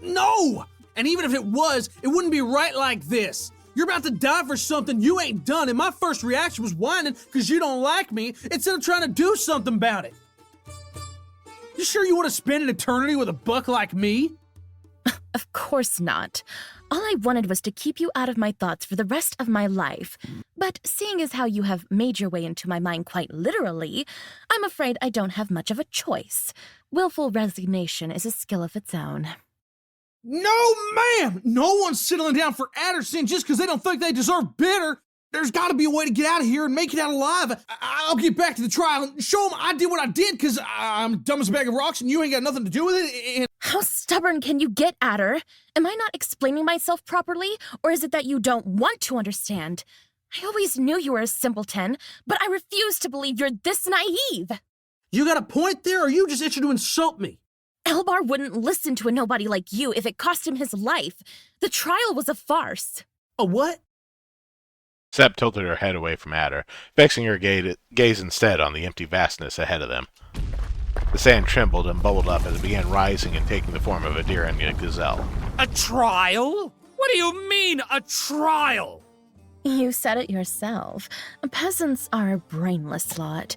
No! And even if it was, it wouldn't be right like this. You're about to die for something you ain't done, and my first reaction was whining because you don't like me instead of trying to do something about it. You sure you want to spend an eternity with a buck like me? Of course not. All I wanted was to keep you out of my thoughts for the rest of my life. But seeing as how you have made your way into my mind quite literally, I'm afraid I don't have much of a choice. Willful resignation is a skill of its own. No, ma'am! No one's settling down for Addersund just because they don't think they deserve bitter. There's got to be a way to get out of here and make it out alive. I'll get back to the trial and show them I did what I did because I'm dumb as a bag of rocks and you ain't got nothing to do with it. And how stubborn can you get, Adder? Am I not explaining myself properly, or is it that you don't want to understand? I always knew you were a simpleton, but I refuse to believe you're this naive. You got a point there, or are you just itching to insult me? Elbar wouldn't listen to a nobody like you if it cost him his life. The trial was a farce. A what? Sepp tilted her head away from Adder, fixing her gaze instead on the empty vastness ahead of them. The sand trembled and bubbled up as it began rising and taking the form of a deer and a gazelle. A trial? What do you mean, a trial? You said it yourself. Peasants are a brainless lot.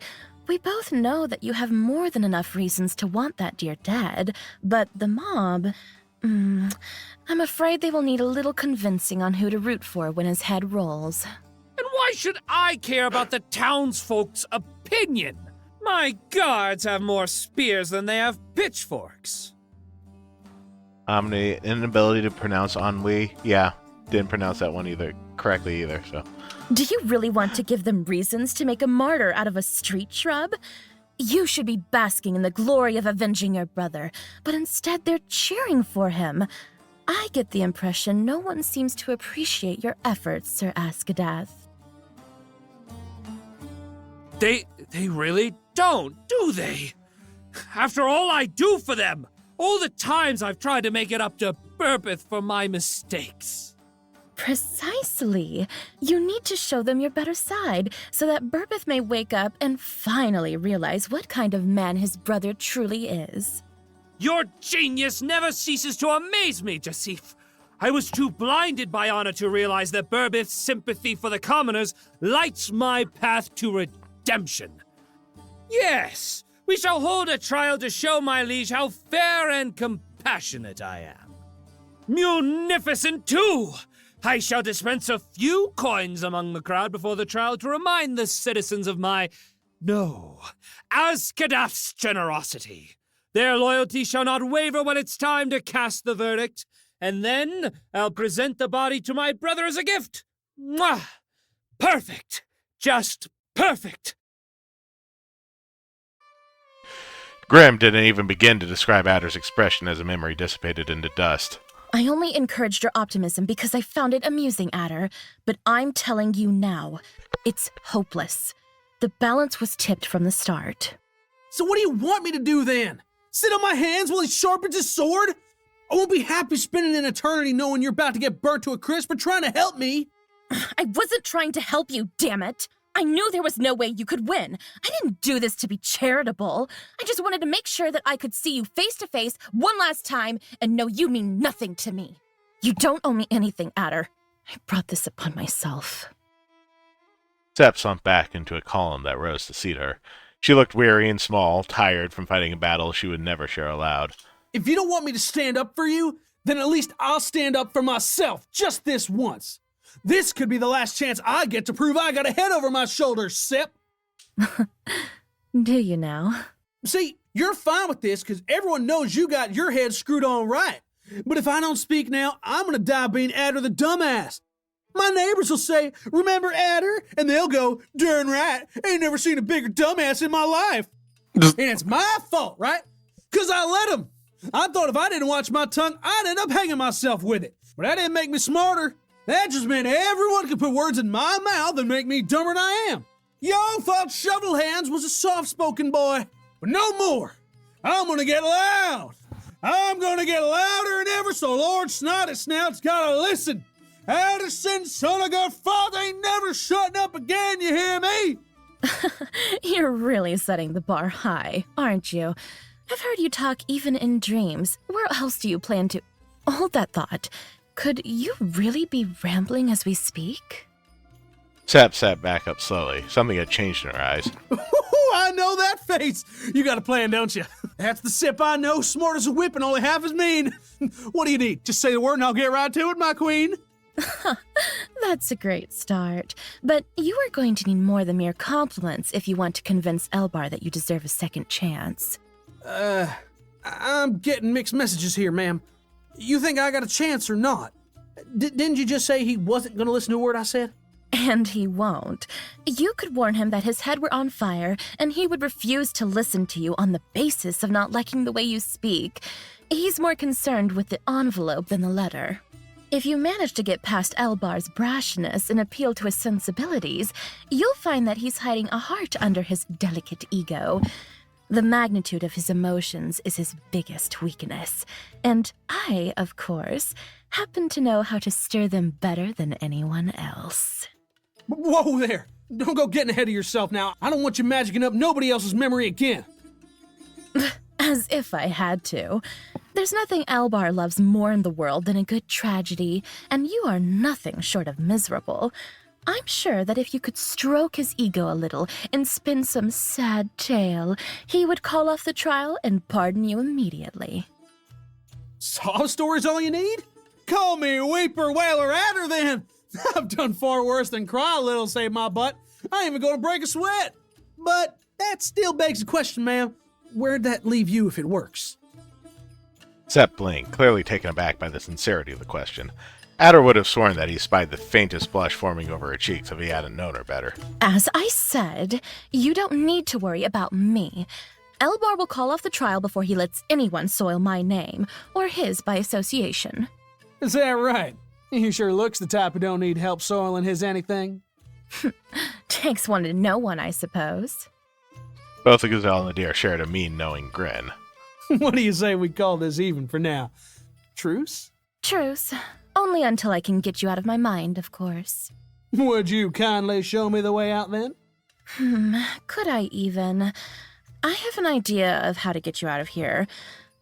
We both know that you have more than enough reasons to want that deer dead, but the mob... I'm afraid they will need a little convincing on who to root for when his head rolls. And why should I care about the townsfolk's opinion? My guards have more spears than they have pitchforks. Omni, inability to pronounce ennui. Yeah, didn't pronounce that one correctly either, so... Do you really want to give them reasons to make a martyr out of a street shrub? You should be basking in the glory of avenging your brother, but instead they're cheering for him. I get the impression no one seems to appreciate your efforts, Sir Askadath. They really don't, do they? After all I do for them, all the times I've tried to make it up to Burbeth for my mistakes. Precisely. You need to show them your better side, so that Burbeth may wake up and finally realize what kind of man his brother truly is. Your genius never ceases to amaze me, Jasif. I was too blinded by honor to realize that Burbeth's sympathy for the commoners lights my path to redemption. Yes, we shall hold a trial to show my liege how fair and compassionate I am. Munificent, too! I shall dispense a few coins among the crowd before the trial to remind the citizens of Askadath's generosity. Their loyalty shall not waver when it's time to cast the verdict, and then I'll present the body to my brother as a gift. Mwah! Perfect! Just perfect! Grim didn't even begin to describe Adder's expression as the memory dissipated into dust. I only encouraged your optimism because I found it amusing, Adder, but I'm telling you now, it's hopeless. The balance was tipped from the start. So what do you want me to do then? Sit on my hands while he sharpens his sword? I won't be happy spending an eternity knowing you're about to get burnt to a crisp for trying to help me. I wasn't trying to help you, damn it. I knew there was no way you could win. I didn't do this to be charitable. I just wanted to make sure that I could see you face to face one last time and know you mean nothing to me. You don't owe me anything, Adder. I brought this upon myself. Sepp slumped back into a column that rose to seat her. She looked weary and small, tired from fighting a battle she would never share aloud. If you don't want me to stand up for you, then at least I'll stand up for myself just this once. This could be the last chance I get to prove I got a head over my shoulders, Sepp. Do you now? See, you're fine with this because everyone knows you got your head screwed on right. But if I don't speak now, I'm gonna die being Adder the dumbass. My neighbors will say, "Remember Adder?" And they'll go, "Darn right, ain't never seen a bigger dumbass in my life." And it's my fault, right? Because I let them. I thought if I didn't watch my tongue, I'd end up hanging myself with it. But that didn't make me smarter. That just meant everyone could put words in my mouth and make me dumber than I am. Y'all thought Shovel Hands was a soft-spoken boy, but no more. I'm gonna get loud. I'm gonna get louder than ever, so Lord Snotty Snout's gotta listen. Addison, son of God, father ain't never shutting up again, you hear me? You're really setting the bar high, aren't you? I've heard you talk even in dreams. Where else do you plan to... Hold that thought. Could you really be rambling as we speak? Sep sat back up slowly. Something had changed in her eyes. I know that face. You got a plan, don't you? That's the Sip I know, smart as a whip and only half as mean. What do you need? Just say the word and I'll get right to it, my queen. That's a great start. But you are going to need more than mere compliments if you want to convince Elbar that you deserve a second chance. I'm getting mixed messages here, ma'am. You think I got a chance or not? Didn't you just say he wasn't going to listen to a word I said? And he won't. You could warn him that his head were on fire, and he would refuse to listen to you on the basis of not liking the way you speak. He's more concerned with the envelope than the letter. If you manage to get past Elbar's brashness and appeal to his sensibilities, you'll find that he's hiding a heart under his delicate ego. The magnitude of his emotions is his biggest weakness, and I, of course, happen to know how to stir them better than anyone else. Whoa there! Don't go getting ahead of yourself now. I don't want you magicking up nobody else's memory again. As if I had to. There's nothing Elbar loves more in the world than a good tragedy, and you are nothing short of miserable. I'm sure that if you could stroke his ego a little and spin some sad tale, he would call off the trial and pardon you immediately. Sob story's all you need? Call me Weeper Whaler Adder then! I've done far worse than cry a little, save my butt. I ain't even gonna break a sweat. But that still begs the question, ma'am. Where'd that leave you if it works? Sep blinked, clearly taken aback by the sincerity of the question. Adder would have sworn that he spied the faintest blush forming over her cheeks if he hadn't known her better. As I said, you don't need to worry about me. Elbar will call off the trial before he lets anyone soil my name, or his by association. Is that right? He sure looks the type who don't need help soiling his anything. Takes one to know one, I suppose. Both the gazelle and the deer shared a mean, knowing grin. What do you say we call this even for now? Truce? Truce. Only until I can get you out of my mind, of course. Would you kindly show me the way out then? Could I even? I have an idea of how to get you out of here,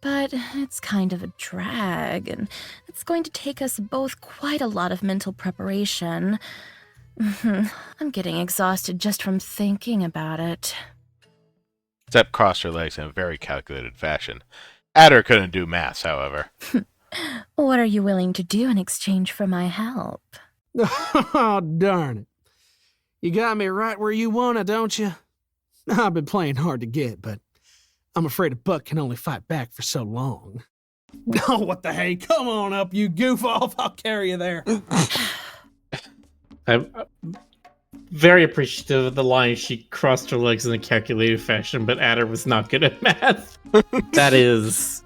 but it's kind of a drag, and it's going to take us both quite a lot of mental preparation. I'm getting exhausted just from thinking about it. Sep crossed her legs in a very calculated fashion. Adder couldn't do maths, however. What are you willing to do in exchange for my help? Oh, darn it. You got me right where you want it, don't you? I've been playing hard to get, but I'm afraid a buck can only fight back for so long. Oh, what the hey? Come on up, you goof off. I'll carry you there. I'm very appreciative of the line. She crossed her legs in a calculated fashion, but Adder was not good at math. That is...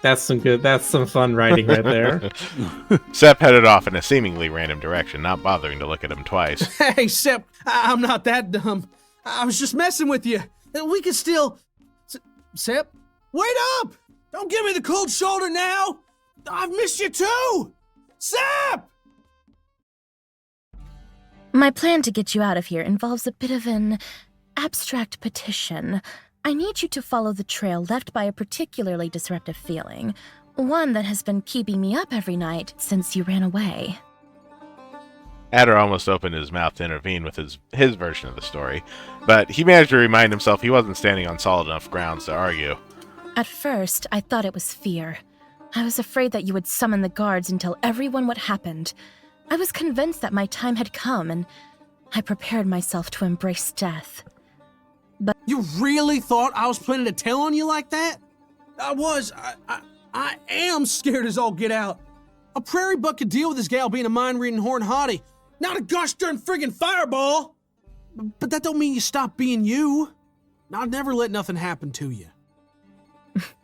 that's some fun writing right there. Sep headed off in a seemingly random direction, not bothering to look at him twice. Hey, Sep, I'm not that dumb. I was just messing with you. We could still... Sep, wait up! Don't give me the cold shoulder now! I've missed you too! Sep! My plan to get you out of here involves a bit of an abstract petition. I need you to follow the trail left by a particularly disruptive feeling, one that has been keeping me up every night since you ran away. Adder almost opened his mouth to intervene with his version of the story, but he managed to remind himself he wasn't standing on solid enough grounds to argue. At first, I thought it was fear. I was afraid that you would summon the guards and tell everyone what happened. I was convinced that my time had come, and I prepared myself to embrace death. But you really thought I was planning to tell on you like that? I am scared as all get out. A prairie buck could deal with this gal being a mind-reading horn hottie, not a gosh darn friggin' fireball. But that don't mean you stop being you. I'd never let nothing happen to you.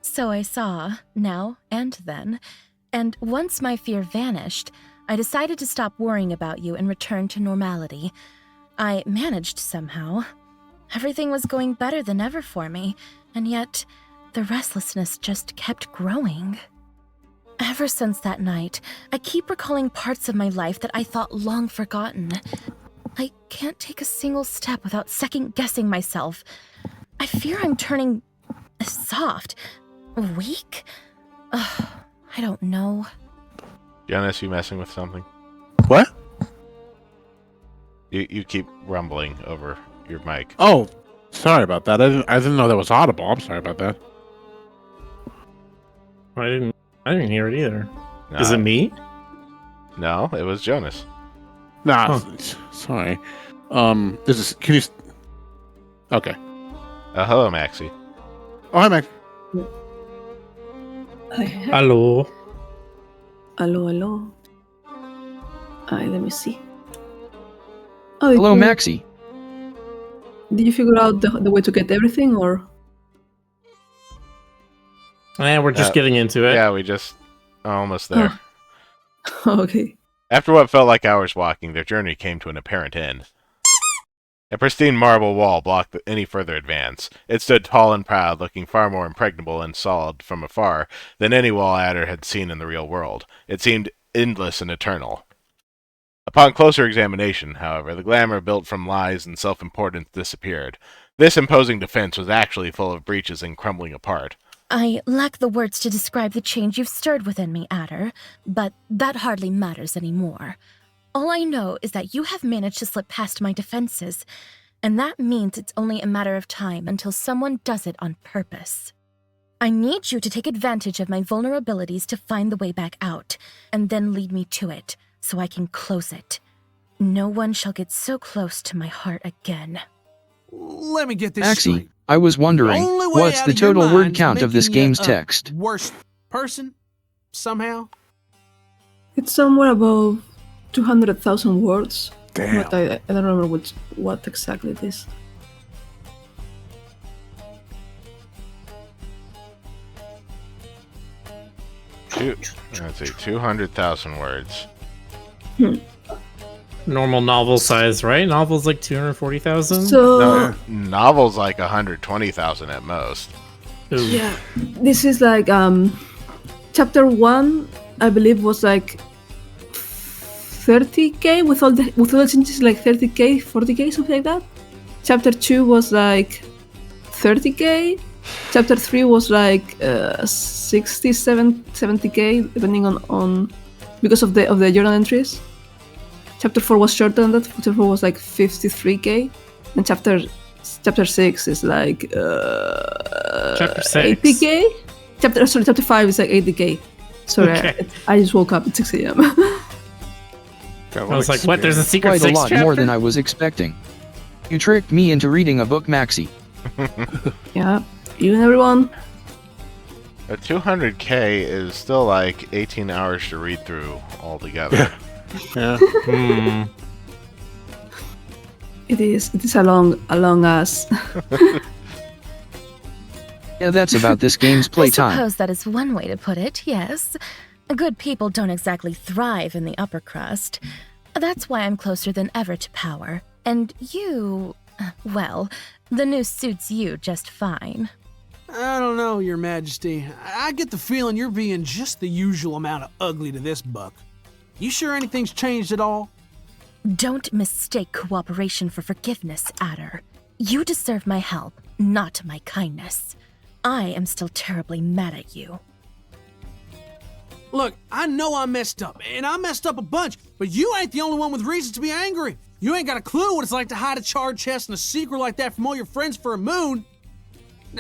So I saw, now and then, and once my fear vanished, I decided to stop worrying about you and return to normality. I managed somehow. Everything was going better than ever for me, and yet the restlessness just kept growing. Ever since that night, I keep recalling parts of my life that I thought long forgotten. I can't take a single step without second-guessing myself. I fear I'm turning soft, weak. Ugh, I don't know. Jonas, you messing with something? What? You keep rumbling over your mic. Oh, sorry about that. I didn't know that was audible. I'm sorry about that. I didn't hear it either. No. Is it me? No, it was Jonas. Nah, sorry. Can you? Okay. Hello, Maxie. Oh, hi, Max. Hello. Hello. Let me see. Oh, Hello, Maxie. Did you figure out the way to get everything, or? We're just getting into it. Yeah, we just almost there. Okay. After what felt like hours walking, their journey came to an apparent end. A pristine marble wall blocked any further advance. It stood tall and proud, looking far more impregnable and solid from afar than any wall Adder had seen in the real world. It seemed endless and eternal. Upon closer examination, however, the glamour built from lies and self-importance disappeared. This imposing defense was actually full of breaches and crumbling apart. I lack the words to describe the change you've stirred within me, Adder, but that hardly matters anymore. All I know is that you have managed to slip past my defenses, and that means it's only a matter of time until someone does it on purpose. I need you to take advantage of my vulnerabilities to find the way back out, and then lead me to it, so I can close it. No one shall get so close to my heart again. Let me get this Maxie, straight. I was wondering, Only way what's out the of your total word mind's count of this making you game's a text? Worst person, somehow. It's somewhere above 200,000 words. Damn. But I don't remember what exactly it is. Let's see, 200,000 words. Normal novel size, right? Novel's like 240,000? No, novel's like 120,000 at most. Yeah, this is like chapter 1, I believe, was like 30k with all the changes, like 30k, 40k, something like that. Chapter 2 was like 30k. Chapter 3 was like 70k, depending on because of the journal entries. Chapter 4 was shorter than that. Chapter 4 was like 53k, and chapter 6 is like Chapter 6. 80k. Chapter 5 is like 80k. Sorry, Okay. I just woke up at 6 a.m. I was like, what? There's a secret Quite a 6 lot chapter? more than I was expecting. You tricked me into reading a book, Maxie. Yeah, you and everyone. A 200k is still like 18 hours to read through altogether. Yeah. It is a long ass. Yeah, that's about this game's I playtime. suppose that is one way to put it, yes. Good people don't exactly thrive in the upper crust. That's why I'm closer than ever to power. And you, well, the news suits you just fine. I don't know, Your Majesty. I get the feeling you're being just the usual amount of ugly to this buck. You sure anything's changed at all? Don't mistake cooperation for forgiveness, Adder. You deserve my help, not my kindness. I am still terribly mad at you. Look, I know I messed up, and I messed up a bunch, but you ain't the only one with reasons to be angry. You ain't got a clue what it's like to hide a charred chest and a secret like that from all your friends for a moon.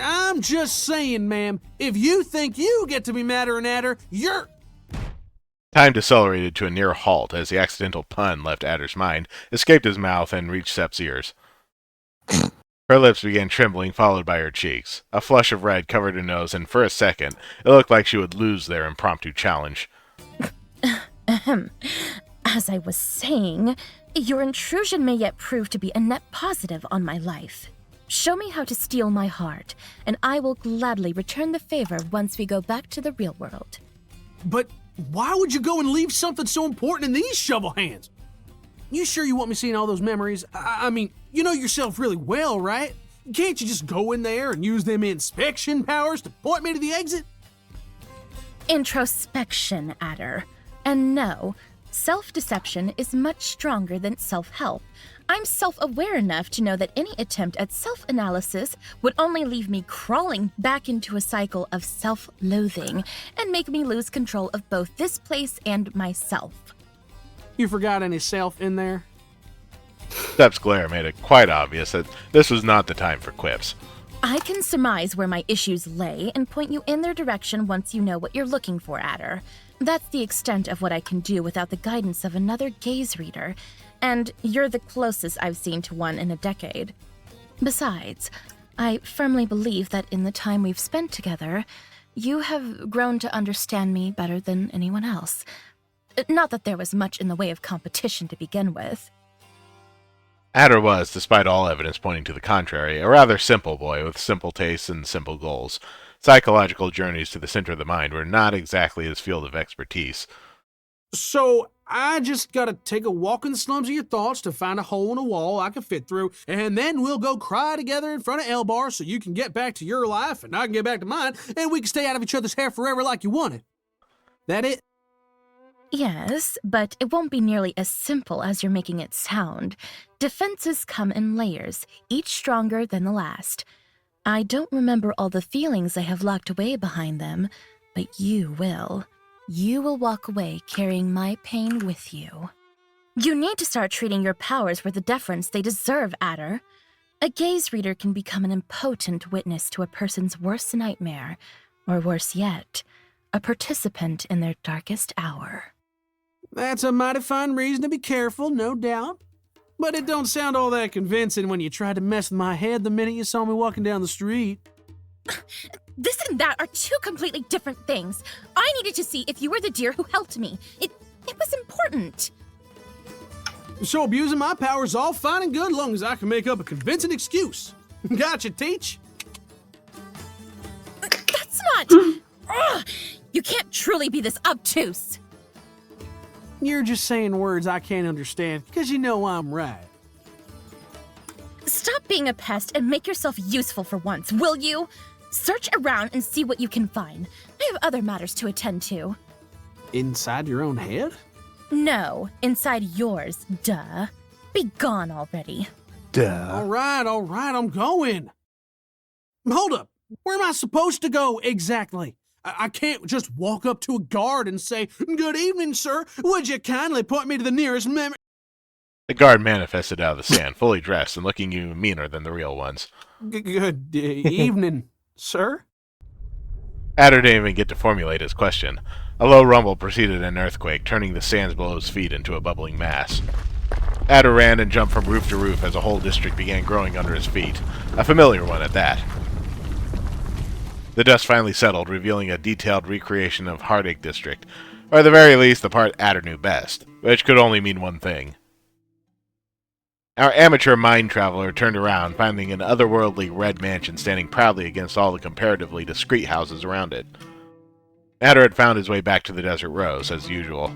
I'm just saying, ma'am, if you think you get to be madder and adder, you're... Time decelerated to a near halt as the accidental pun left Adder's mind, escaped his mouth, and reached Sep's ears. Her lips began trembling, followed by her cheeks. A flush of red covered her nose, and for a second, it looked like she would lose their impromptu challenge. As I was saying, your intrusion may yet prove to be a net positive on my life. Show me how to steal my heart, and I will gladly return the favor once we go back to the real world. But why would you go and leave something so important in these shovel hands? You sure you want me seeing all those memories? I mean, you know yourself really well, right? Can't you just go in there and use them inspection powers to point me to the exit? Introspection, Adder. And no, self-deception is much stronger than self-help. I'm self-aware enough to know that any attempt at self-analysis would only leave me crawling back into a cycle of self-loathing and make me lose control of both this place and myself. You forgot any self in there? Stepp's glare made it quite obvious that this was not the time for quips. I can surmise where my issues lay and point you in their direction once you know what you're looking for, Adder. That's the extent of what I can do without the guidance of another gaze reader, and you're the closest I've seen to one in a decade. Besides, I firmly believe that in the time we've spent together, you have grown to understand me better than anyone else. Not that there was much in the way of competition to begin with. Adder was, despite all evidence pointing to the contrary, a rather simple boy with simple tastes and simple goals. Psychological journeys to the center of the mind were not exactly his field of expertise. So, I just gotta take a walk in the slums of your thoughts to find a hole in a wall I can fit through, and then we'll go cry together in front of Elbar so you can get back to your life and I can get back to mine, and we can stay out of each other's hair forever like you wanted. That it? Yes, but it won't be nearly as simple as you're making it sound. Defenses come in layers, each stronger than the last. I don't remember all the feelings I have locked away behind them, but you will. You will walk away carrying my pain with you. You need to start treating your powers with the deference they deserve, Adder. A gaze reader can become an impotent witness to a person's worst nightmare, or worse yet, a participant in their darkest hour. That's a mighty fine reason to be careful, no doubt. But it don't sound all that convincing when you tried to mess with my head the minute you saw me walking down the street. This and that are two completely different things. I needed to see if you were the deer who helped me. It was important. So abusing my power's all fine and good long as I can make up a convincing excuse. Gotcha, Teach? That's not... Ugh, you can't truly be this obtuse. You're just saying words I can't understand because you know I'm right. Stop being a pest and make yourself useful for once, will you? Search around and see what you can find. I have other matters to attend to. Inside your own head? No, inside yours, duh. Be gone already. Duh. All right, I'm going. Hold up. Where am I supposed to go exactly? I can't just walk up to a guard and say, "Good evening, sir. Would you kindly point me to the nearest mem—" The guard manifested out of the sand, fully dressed and looking even meaner than the real ones. Good evening, sir? Adder didn't even get to formulate his question. A low rumble preceded an earthquake, turning the sands below his feet into a bubbling mass. Adder ran and jumped from roof to roof as a whole district began growing under his feet, a familiar one at that. The dust finally settled, revealing a detailed recreation of Heartache District, or at the very least the part Adder knew best, which could only mean one thing. Our amateur mind traveler turned around, finding an otherworldly red mansion standing proudly against all the comparatively discreet houses around it. Adder had found his way back to the Desert Rose, as usual.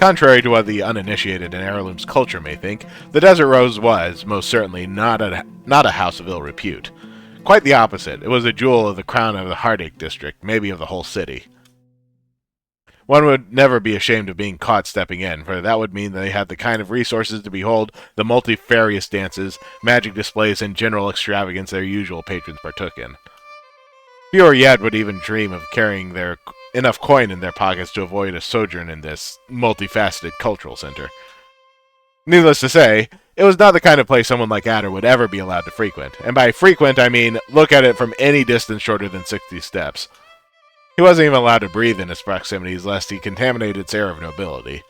Contrary to what the uninitiated in Heirloom's culture may think, the Desert Rose was, most certainly, not a house of ill repute. Quite the opposite. It was a jewel of the crown of the Heartache District, maybe of the whole city. One would never be ashamed of being caught stepping in, for that would mean they had the kind of resources to behold the multifarious dances, magic displays, and general extravagance their usual patrons partook in. Fewer yet would even dream of carrying enough coin in their pockets to avoid a sojourn in this multifaceted cultural center. Needless to say, it was not the kind of place someone like Adder would ever be allowed to frequent, and by frequent I mean look at it from any distance shorter than 60 steps. He wasn't even allowed to breathe in its proximities lest he contaminate its air of nobility.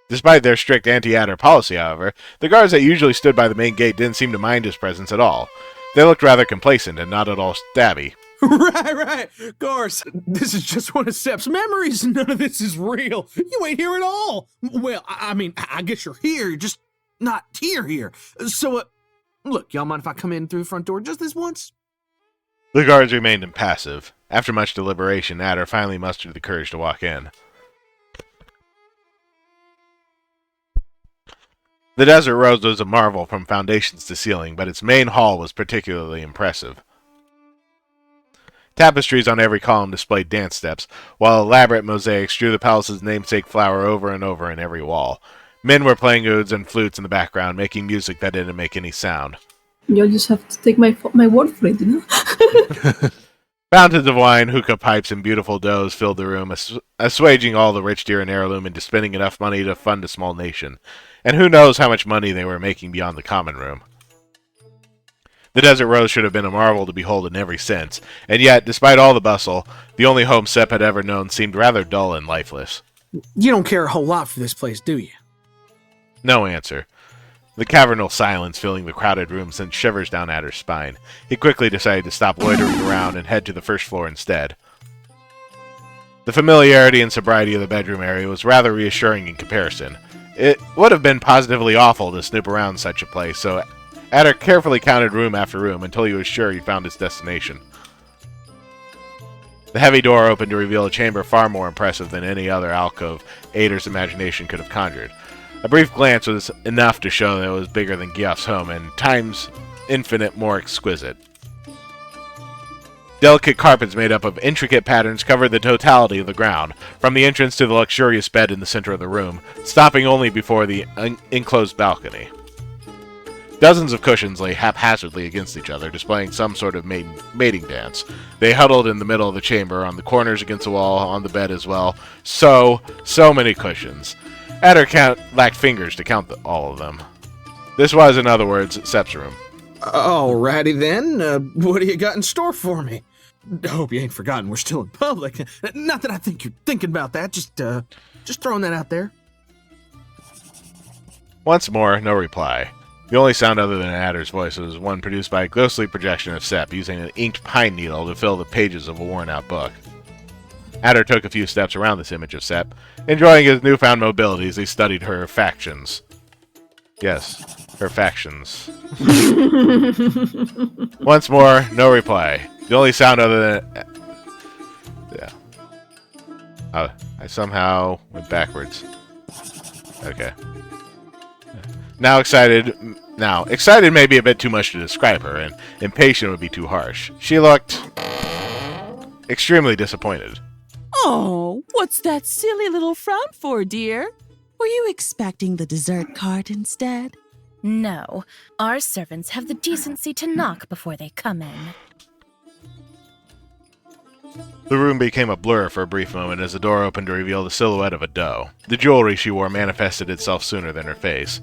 Despite their strict anti-Adder policy, however, the guards that usually stood by the main gate didn't seem to mind his presence at all. They looked rather complacent and not at all stabby. Right. Of course, this is just one of Sep's memories. None of this is real. You ain't here at all. Well, I mean, I guess you're here. You're just not here. So, look, y'all mind if I come in through the front door just this once? The guards remained impassive. After much deliberation, Adder finally mustered the courage to walk in. The Desert Rose was a marvel from foundations to ceiling, but its main hall was particularly impressive. Tapestries on every column displayed dance steps, while elaborate mosaics drew the palace's namesake flower over and over in every wall. Men were playing ouds and flutes in the background, making music that didn't make any sound. You'll just have to take my word for it, you know? Fountains of wine, hookah pipes, and beautiful does filled the room, assuaging all the rich deer and heirloom into spending enough money to fund a small nation. And who knows how much money they were making beyond the common room. The Desert Rose should have been a marvel to behold in every sense, and yet, despite all the bustle, the only home Sepp had ever known seemed rather dull and lifeless. You don't care a whole lot for this place, do you? No answer. The cavernal silence filling the crowded room sent shivers down Adder's spine. He quickly decided to stop loitering around and head to the first floor instead. The familiarity and sobriety of the bedroom area was rather reassuring in comparison. It would have been positively awful to snoop around such a place, so Adder carefully counted room after room until he was sure he found his destination. The heavy door opened to reveal a chamber far more impressive than any other alcove Adder's imagination could have conjured. A brief glance was enough to show that it was bigger than Giof's home, and times infinite more exquisite. Delicate carpets made up of intricate patterns covered the totality of the ground, from the entrance to the luxurious bed in the center of the room, stopping only before the enclosed balcony. Dozens of cushions lay haphazardly against each other, displaying some sort of mating dance. They huddled in the middle of the chamber, on the corners against the wall, on the bed as well. So many cushions. Adder lacked fingers to count all of them. This was, in other words, Sepp's room. Alrighty then, what do you got in store for me? Hope you ain't forgotten we're still in public. Not that I think you're thinking about that, just throwing that out there. Once more, no reply. The only sound other than Adder's voice was one produced by a ghostly projection of Sepp using an inked pine needle to fill the pages of a worn-out book. Adder took a few steps around this image of Sepp, enjoying his newfound mobility as he studied her factions. Yes, her factions. Once more, no reply. The only sound other than... Yeah. Oh, I somehow went backwards. Okay. Now excited may be a bit too much to describe her, and impatient would be too harsh. She looked... extremely disappointed. Oh, what's that silly little frown for, dear? Were you expecting the dessert cart instead? No, our servants have the decency to knock before they come in. The room became a blur for a brief moment as the door opened to reveal the silhouette of a doe. The jewelry she wore manifested itself sooner than her face.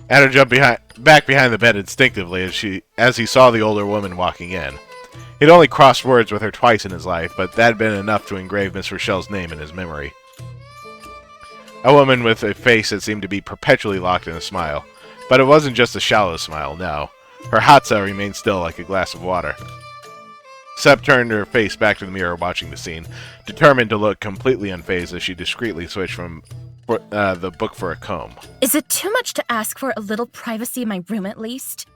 Adder jumped back behind the bed instinctively as he saw the older woman walking in. He'd only crossed words with her twice in his life, but that had been enough to engrave Miss Rochelle's name in his memory. A woman with a face that seemed to be perpetually locked in a smile. But it wasn't just a shallow smile, no. Her hatsa remained still like a glass of water. Sepp turned her face back to the mirror watching the scene, determined to look completely unfazed as she discreetly switched from the book for a comb. Is it too much to ask for a little privacy in my room at least?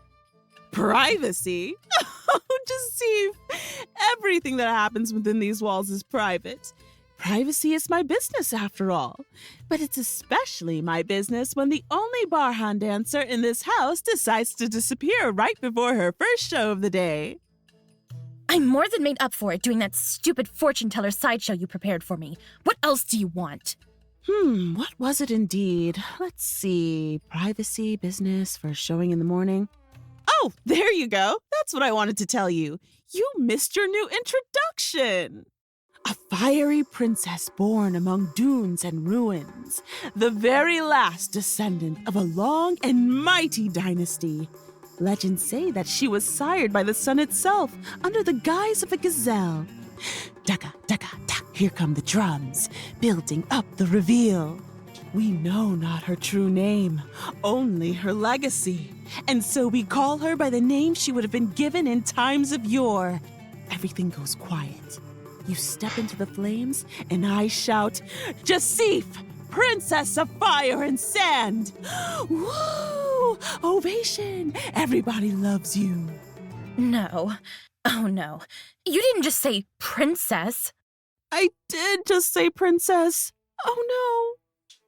Privacy? Oh, deceive! Everything that happens within these walls is private. Privacy is my business, after all. But it's especially my business when the only Barhan dancer in this house decides to disappear right before her first show of the day. I'm more than made up for it doing that stupid fortune teller sideshow you prepared for me. What else do you want? What was it indeed? Let's see. Privacy, business, first showing in the morning. Oh, there you go. That's what I wanted to tell you. You missed your new introduction. A fiery princess born among dunes and ruins. The very last descendant of a long and mighty dynasty. Legends say that she was sired by the sun itself under the guise of a gazelle. Dugga, dugga, duck, here come the drums, building up the reveal. We know not her true name, only her legacy. And so we call her by the name she would have been given in times of yore. Everything goes quiet. You step into the flames, and I shout, Jasif, Princess of Fire and Sand! Woo! Ovation! Everybody loves you. No. Oh no. You didn't just say princess. I did just say princess. Oh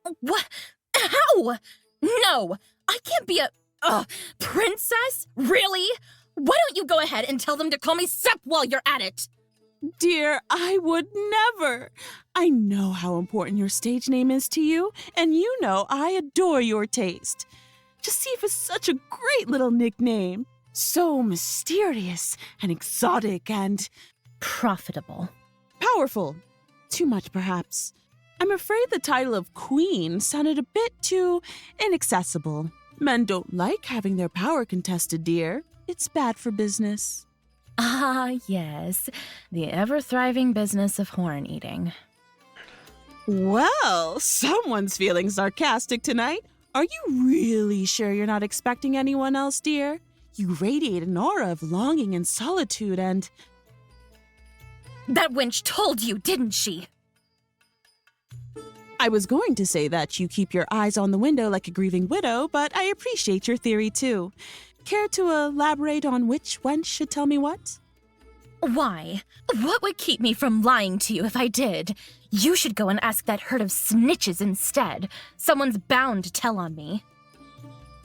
no. What? How? No! I can't be a princess? Really? Why don't you go ahead and tell them to call me Sep while you're at it? Dear, I would never. I know how important your stage name is to you, and you know I adore your taste. Jasif is such a great little nickname. So mysterious and exotic and... profitable. Powerful. Too much, perhaps. I'm afraid the title of Queen sounded a bit too inaccessible. Men don't like having their power contested, dear. It's bad for business. Ah, yes. The ever-thriving business of horn eating. Well, someone's feeling sarcastic tonight. Are you really sure you're not expecting anyone else, dear? You radiate an aura of longing and solitude and... That wench told you, didn't she? I was going to say that you keep your eyes on the window like a grieving widow, but I appreciate your theory too. Care to elaborate on which wench should tell me what? Why? What would keep me from lying to you if I did? You should go and ask that herd of snitches instead. Someone's bound to tell on me.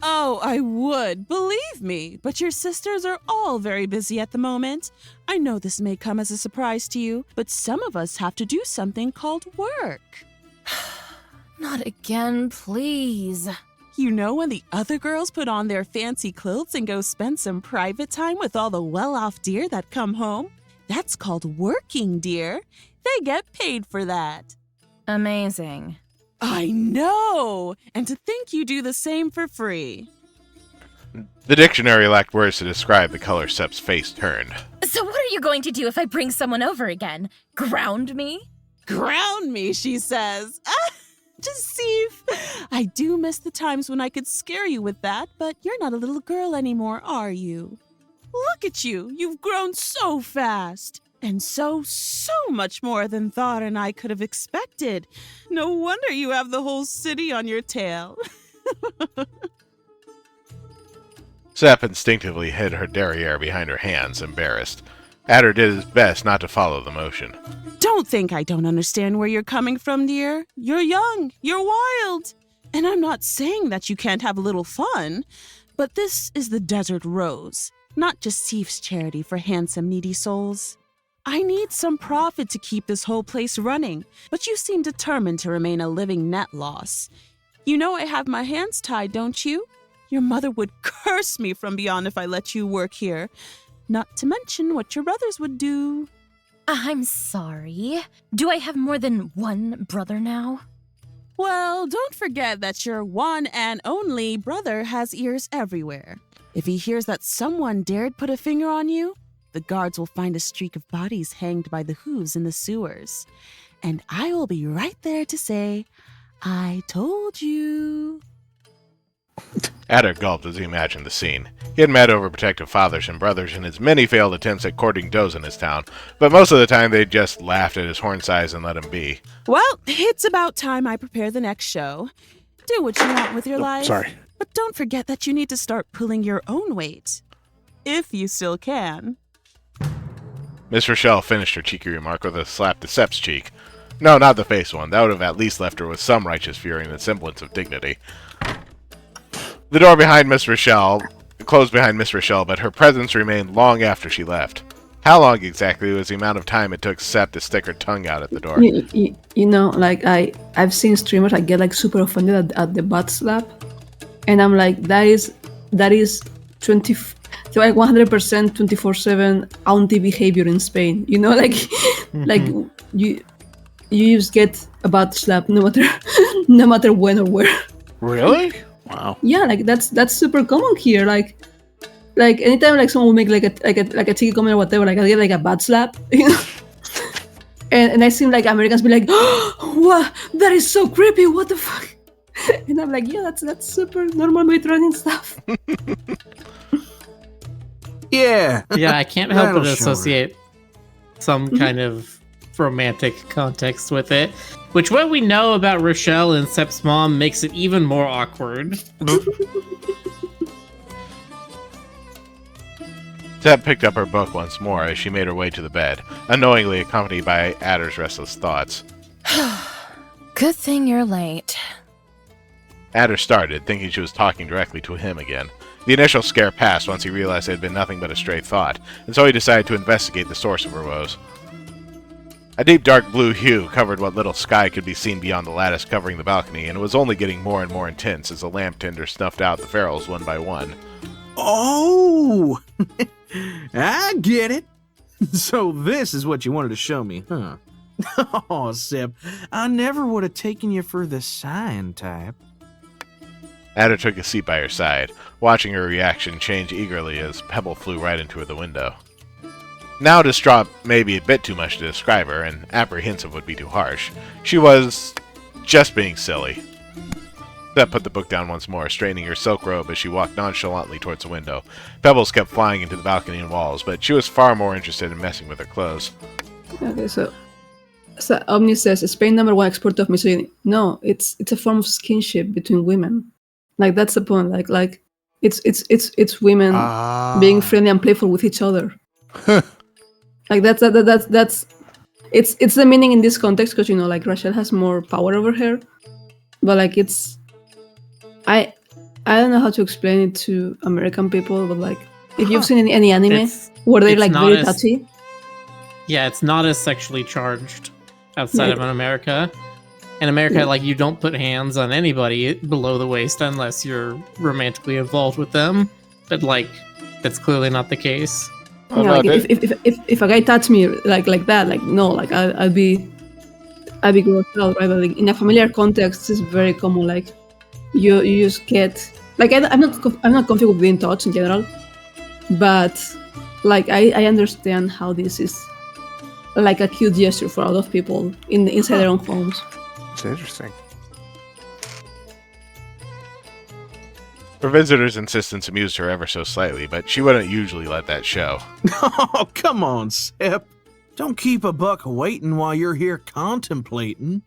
Oh, I would, believe me. But your sisters are all very busy at the moment. I know this may come as a surprise to you, but some of us have to do something called work. Not again, please. You know when the other girls put on their fancy clothes and go spend some private time with all the well-off deer that come home? That's called working, dear. They get paid for that. Amazing. I know! And to think you do the same for free. The dictionary lacked words to describe the color Sep's face turned. So what are you going to do if I bring someone over again? Ground me? Ground me, she says. Jasif, I do miss the times when I could scare you with that, but you're not a little girl anymore, are you? Look at you. You've grown so fast. And so much more than Thar and I could have expected. No wonder you have the whole city on your tail. Sep instinctively hid her derriere behind her hands, embarrassed. Adder did his best not to follow the motion. Don't think I don't understand where you're coming from, dear. You're young. You're wild. And I'm not saying that you can't have a little fun, but this is the Desert Rose, not Jasif's charity for handsome, needy souls. I need some profit to keep this whole place running, but you seem determined to remain a living net loss. You know I have my hands tied, don't you? Your mother would curse me from beyond if I let you work here. Not to mention what your brothers would do. I'm sorry. Do I have more than one brother now? Well, don't forget that your one and only brother has ears everywhere. If he hears that someone dared put a finger on you, the guards will find a streak of bodies hanged by the hooves in the sewers. And I will be right there to say, I told you. Adder gulped as he imagined the scene. He had met overprotective fathers and brothers in his many failed attempts at courting does in his town, but most of the time they just laughed at his horn size and let him be. Well, it's about time I prepare the next show. Do what you want with your life. Sorry. But don't forget that you need to start pulling your own weight. If you still can. Miss Rochelle finished her cheeky remark with a slap to Sep's cheek. No, not the face one. That would have at least left her with some righteous fury and the semblance of dignity. The door behind Miss Rochelle closed behind Miss Rochelle, but her presence remained long after she left. How long exactly was the amount of time it took Sep to stick her tongue out at the door? You know, like I've seen streamers like get like super offended at the butt slap, and I'm like, that is 20, so like 100% 24/7 auntie behavior in Spain. You know, like like you just get a butt slap no matter when or where. Really? Wow. Yeah, like that's super common here. Like anytime like someone will make like a cheeky comment or whatever, like I get like a bad slap, you know. And I seem like Americans be like, oh, what? That is so creepy. What the fuck? And I'm like, yeah, that's super normal Mediterranean stuff. Yeah. Yeah, I can't help That'll but show associate some kind of romantic context with it. Which, what we know about Rochelle and Sep's mom makes it even more awkward. Sep picked up her book once more as she made her way to the bed, unknowingly accompanied by Adder's restless thoughts. Good thing you're late. Adder started, thinking she was talking directly to him again. The initial scare passed once he realized it had been nothing but a stray thought, and so he decided to investigate the source of her woes. A deep dark blue hue covered what little sky could be seen beyond the lattice covering the balcony, and it was only getting more and more intense as the lamp tinder snuffed out the ferals one by one. Oh! I get it. So this is what you wanted to show me, huh? Oh, Sip, I never would have taken you for the sign type. Adder took a seat by her side, watching her reaction change eagerly as Pebble flew right into the window. Now distraught may be a bit too much to describe her, and apprehensive would be too harsh. She was just being silly. Sep put the book down once more, straightening her silk robe as she walked nonchalantly towards the window. Pebbles kept flying into the balcony and walls, but she was far more interested in messing with her clothes. Okay, so Omni says Spain #1 export of misogyny. No, it's a form of skinship between women. Like that's the point. Like it's women being friendly and playful with each other. Like that's it's the meaning in this context because like Rachel has more power over her, but like it's I don't know how to explain it to American people, but like if you've seen any anime where they're like very touchy. Yeah, it's not as sexually charged outside of America. In America, like, you don't put hands on anybody below the waist unless you're romantically involved with them. But, like, that's clearly not the case. Yeah, like if a guy touched me like that, like no, like I'd be grossed out, right? But like in a familiar context, it's very common. Like you just get like I'm not comfortable with being touched in general, but like I understand how this is like a cute gesture for a lot of people inside their own homes. It's interesting. Her visitor's insistence amused her ever so slightly, but she wouldn't usually let that show. Oh, come on, Sip. Don't keep a buck waiting while you're here contemplating.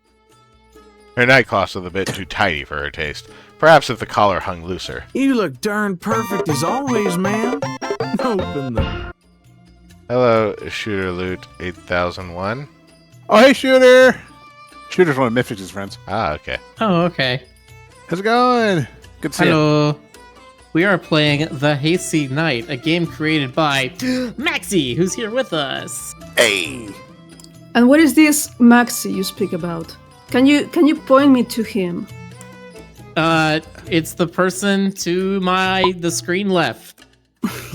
Her nightcloth was a bit too tidy for her taste. Perhaps if the collar hung looser. You look darn perfect as always, man. Open the... Hello, Shooter Loot 8001. Oh, hey, Shooter! Shooter's one of Mythic's friends. Ah, okay. Oh, okay. How's it going? Good to see Hello. We are playing The Hayseed Knight, a game created by Maxi, who's here with us. Hey. And what is this Maxi you speak about? Can you point me to him? It's the person to the screen left.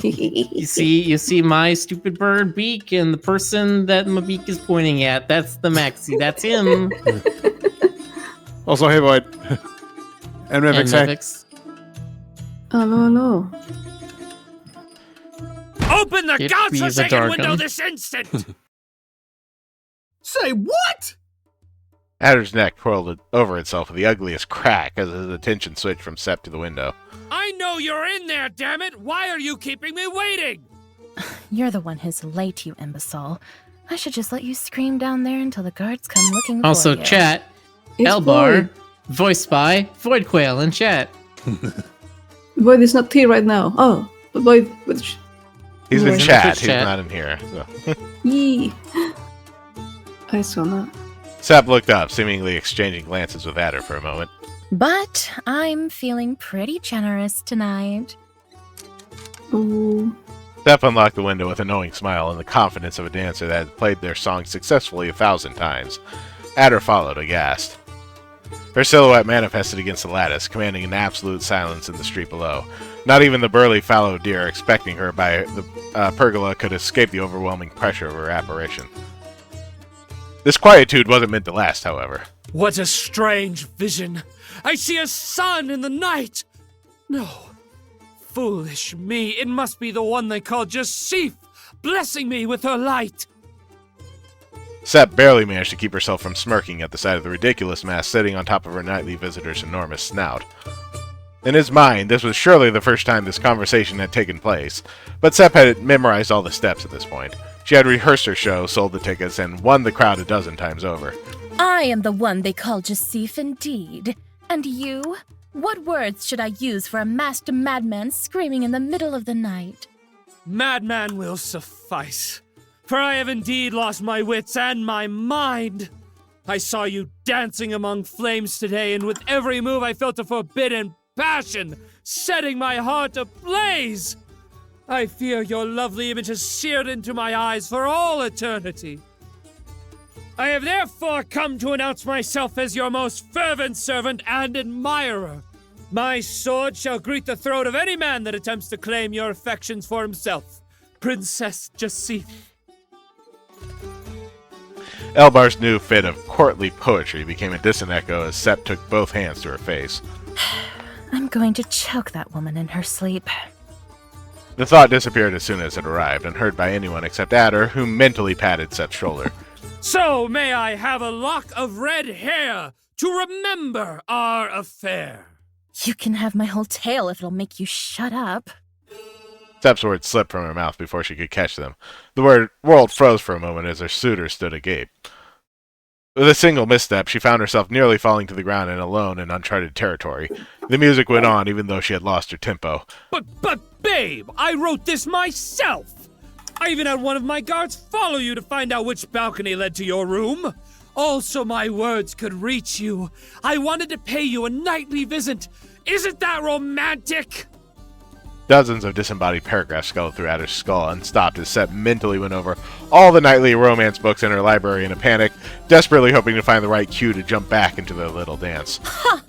You see my stupid bird beak, and the person that my beak is pointing at. That's the Maxi. That's him. Also, hey, Void. And Mythix. Oh, no. Open the godforsaken window this instant! Say what? Adder's neck twirled over itself with the ugliest crack as his attention switched from Sep to the window. I know you're in there, damn it! Why are you keeping me waiting? You're the one who's late, you imbecile. I should just let you scream down there until the guards come looking for you. Also, chat, It's Elbar, voiced by Void Quail in chat. Void is not here right now. Oh, but Void... He's in chat, he's not in here. So. Yee. I saw that. Sep looked up, seemingly exchanging glances with Adder for a moment. But I'm feeling pretty generous tonight. Ooh. Sep unlocked the window with a knowing smile and the confidence of a dancer that had played their song successfully 1,000 times. Adder followed, aghast. Her silhouette manifested against the lattice, commanding an absolute silence in the street below. Not even the burly fallow deer expecting her by the pergola could escape the overwhelming pressure of her apparition. This quietude wasn't meant to last, however. What a strange vision! I see a sun in the night! No. Foolish me, it must be the one they call Jasif, blessing me with her light! Sep barely managed to keep herself from smirking at the sight of the ridiculous mask sitting on top of her nightly visitor's enormous snout. In his mind, this was surely the first time this conversation had taken place, but Sep had memorized all the steps at this point. She had rehearsed her show, sold the tickets, and won the crowd 12 times over. I am the one they call Jasif indeed. And you? What words should I use for a masked madman screaming in the middle of the night? Madman will suffice, for I have indeed lost my wits and my mind. I saw you dancing among flames today, and with every move I felt a forbidden passion, setting my heart ablaze. I fear your lovely image has seared into my eyes for all eternity. I have therefore come to announce myself as your most fervent servant and admirer. My sword shall greet the throat of any man that attempts to claim your affections for himself. Princess Jacif. Elbar's new fit of courtly poetry became a distant echo as Sepp took both hands to her face. I'm going to choke that woman in her sleep. The thought disappeared as soon as it arrived, unheard by anyone except Adder, who mentally patted Sepp's shoulder. So may I have a lock of red hair to remember our affair? You can have my whole tail if it'll make you shut up. Sepp's words slipped from her mouth before she could catch them. The world froze for a moment as her suitor stood agape. With a single misstep, she found herself nearly falling to the ground and alone in uncharted territory. The music went on, even though she had lost her tempo. But babe, I wrote this myself! I even had one of my guards follow you to find out which balcony led to your room. Also, my words could reach you. I wanted to pay you a nightly visit. Isn't that romantic? Dozens of disembodied paragraphs scuttled through Adder's skull and stopped as Sepp mentally went over all the nightly romance books in her library in a panic, desperately hoping to find the right cue to jump back into their little dance. Ha!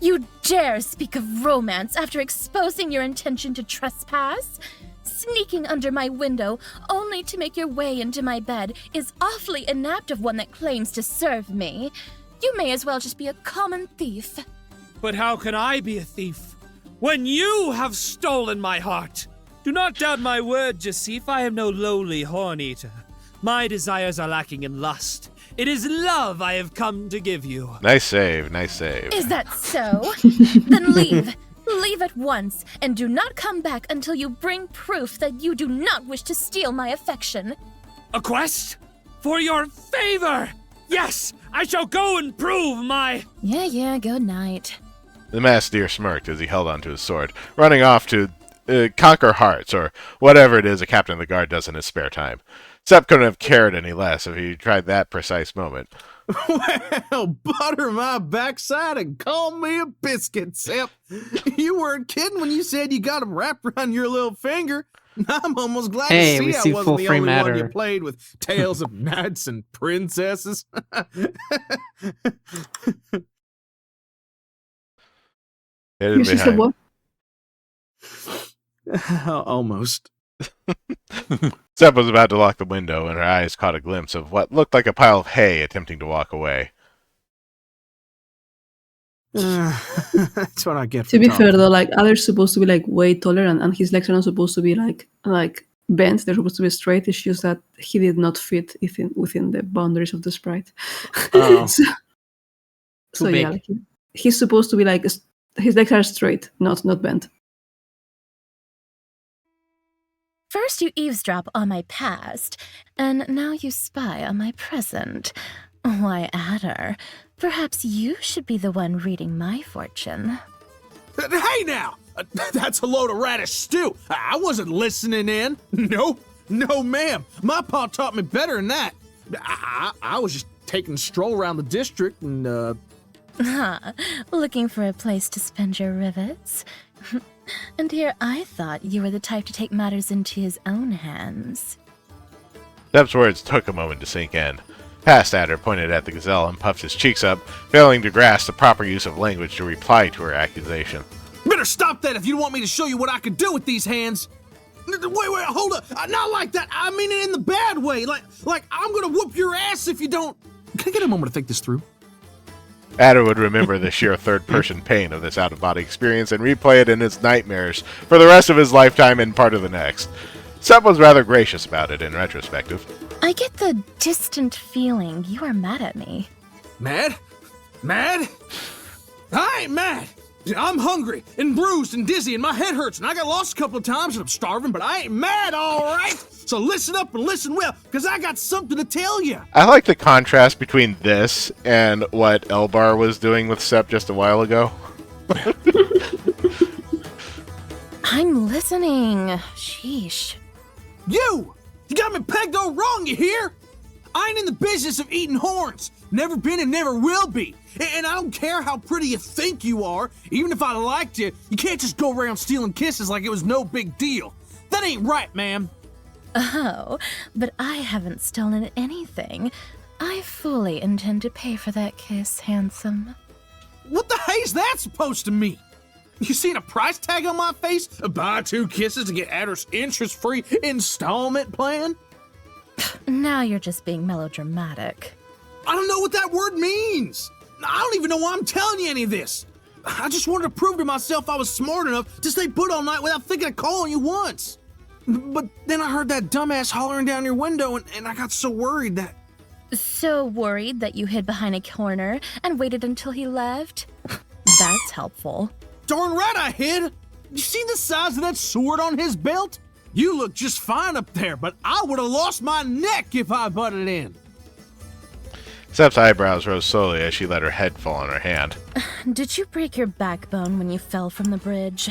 You dare speak of romance after exposing your intention to trespass? Sneaking under my window only to make your way into my bed is awfully inapt of one that claims to serve me. You may as well just be a common thief. But how can I be a thief when you have stolen my heart? Do not doubt my word, Jacif. I am no lowly horn-eater. My desires are lacking in lust. It is love I have come to give you. Nice save, nice save. Is that so? Then leave. Leave at once, and do not come back until you bring proof that you do not wish to steal my affection. A quest? For your favor! Yes, I shall go and prove my... Yeah, good night. The masked deer smirked as he held onto his sword, running off to conquer hearts, or whatever it is a captain of the guard does in his spare time. Sepp couldn't have cared any less if he tried that precise moment. Well, butter my backside and call me a biscuit, Sepp. You weren't kidding when you said you got him wrapped around your little finger. I'm almost glad to see I wasn't the only one you played with tales of knights and princesses. Hidden behind. What? Almost. Sepp was about to lock the window, and her eyes caught a glimpse of what looked like a pile of hay attempting to walk away. That's what I get. To be fair, though, like Adder's supposed to be like way taller, and his legs are not supposed to be like bent. They're supposed to be straight. It's just that he did not fit within the boundaries of the sprite. Oh. so yeah, like, he's supposed to be like his legs are straight, not bent. First you eavesdrop on my past, and now you spy on my present. Why, Adder, perhaps you should be the one reading my fortune. Hey now! That's a load of radish stew. I wasn't listening in. No, ma'am. My pa taught me better than that. I was just taking a stroll around the district and, Looking for a place to spend your rivets? And here I thought you were the type to take matters into his own hands. Sepp's words took a moment to sink in. Past Adder pointed at the gazelle and puffed his cheeks up, failing to grasp the proper use of language to reply to her accusation. Better stop that if you don't want me to show you what I can do with these hands. Wait, hold up. Not like that. I mean it in the bad way. Like I'm gonna whoop your ass if you don't. Can I get a moment to think this through? Adder would remember the sheer third-person pain of this out-of-body experience and replay it in his nightmares for the rest of his lifetime and part of the next. Sepp was rather gracious about it in retrospective. I get the distant feeling you are mad at me. Mad? Mad? I ain't mad. I'm hungry and bruised and dizzy and my head hurts and I got lost a couple of times and I'm starving, but I ain't mad, all right? So listen up and listen well, because I got something to tell you. I like the contrast between this and what Elbar was doing with Sepp just a while ago. I'm listening. Sheesh. You got me pegged all wrong, you hear? I ain't in the business of eating horns. Never been and never will be. And I don't care how pretty you think you are. Even if I liked you, you can't just go around stealing kisses like it was no big deal. That ain't right, ma'am. Oh, but I haven't stolen anything. I fully intend to pay for that kiss, handsome. What the hell's that supposed to mean? You seen a price tag on my face? Buy 2 kisses to get Adder's interest-free installment plan? Now you're just being melodramatic. I don't know what that word means. I don't even know why I'm telling you any of this. I just wanted to prove to myself I was smart enough to stay put all night without thinking of calling you once. But then I heard that dumbass hollering down your window, and I got so worried that... So worried that you hid behind a corner and waited until he left? That's helpful. Darn right I hid! You see the size of that sword on his belt? You look just fine up there, but I would have lost my neck if I butted in. Sep's eyebrows rose slowly as she let her head fall on her hand. Did you break your backbone when you fell from the bridge?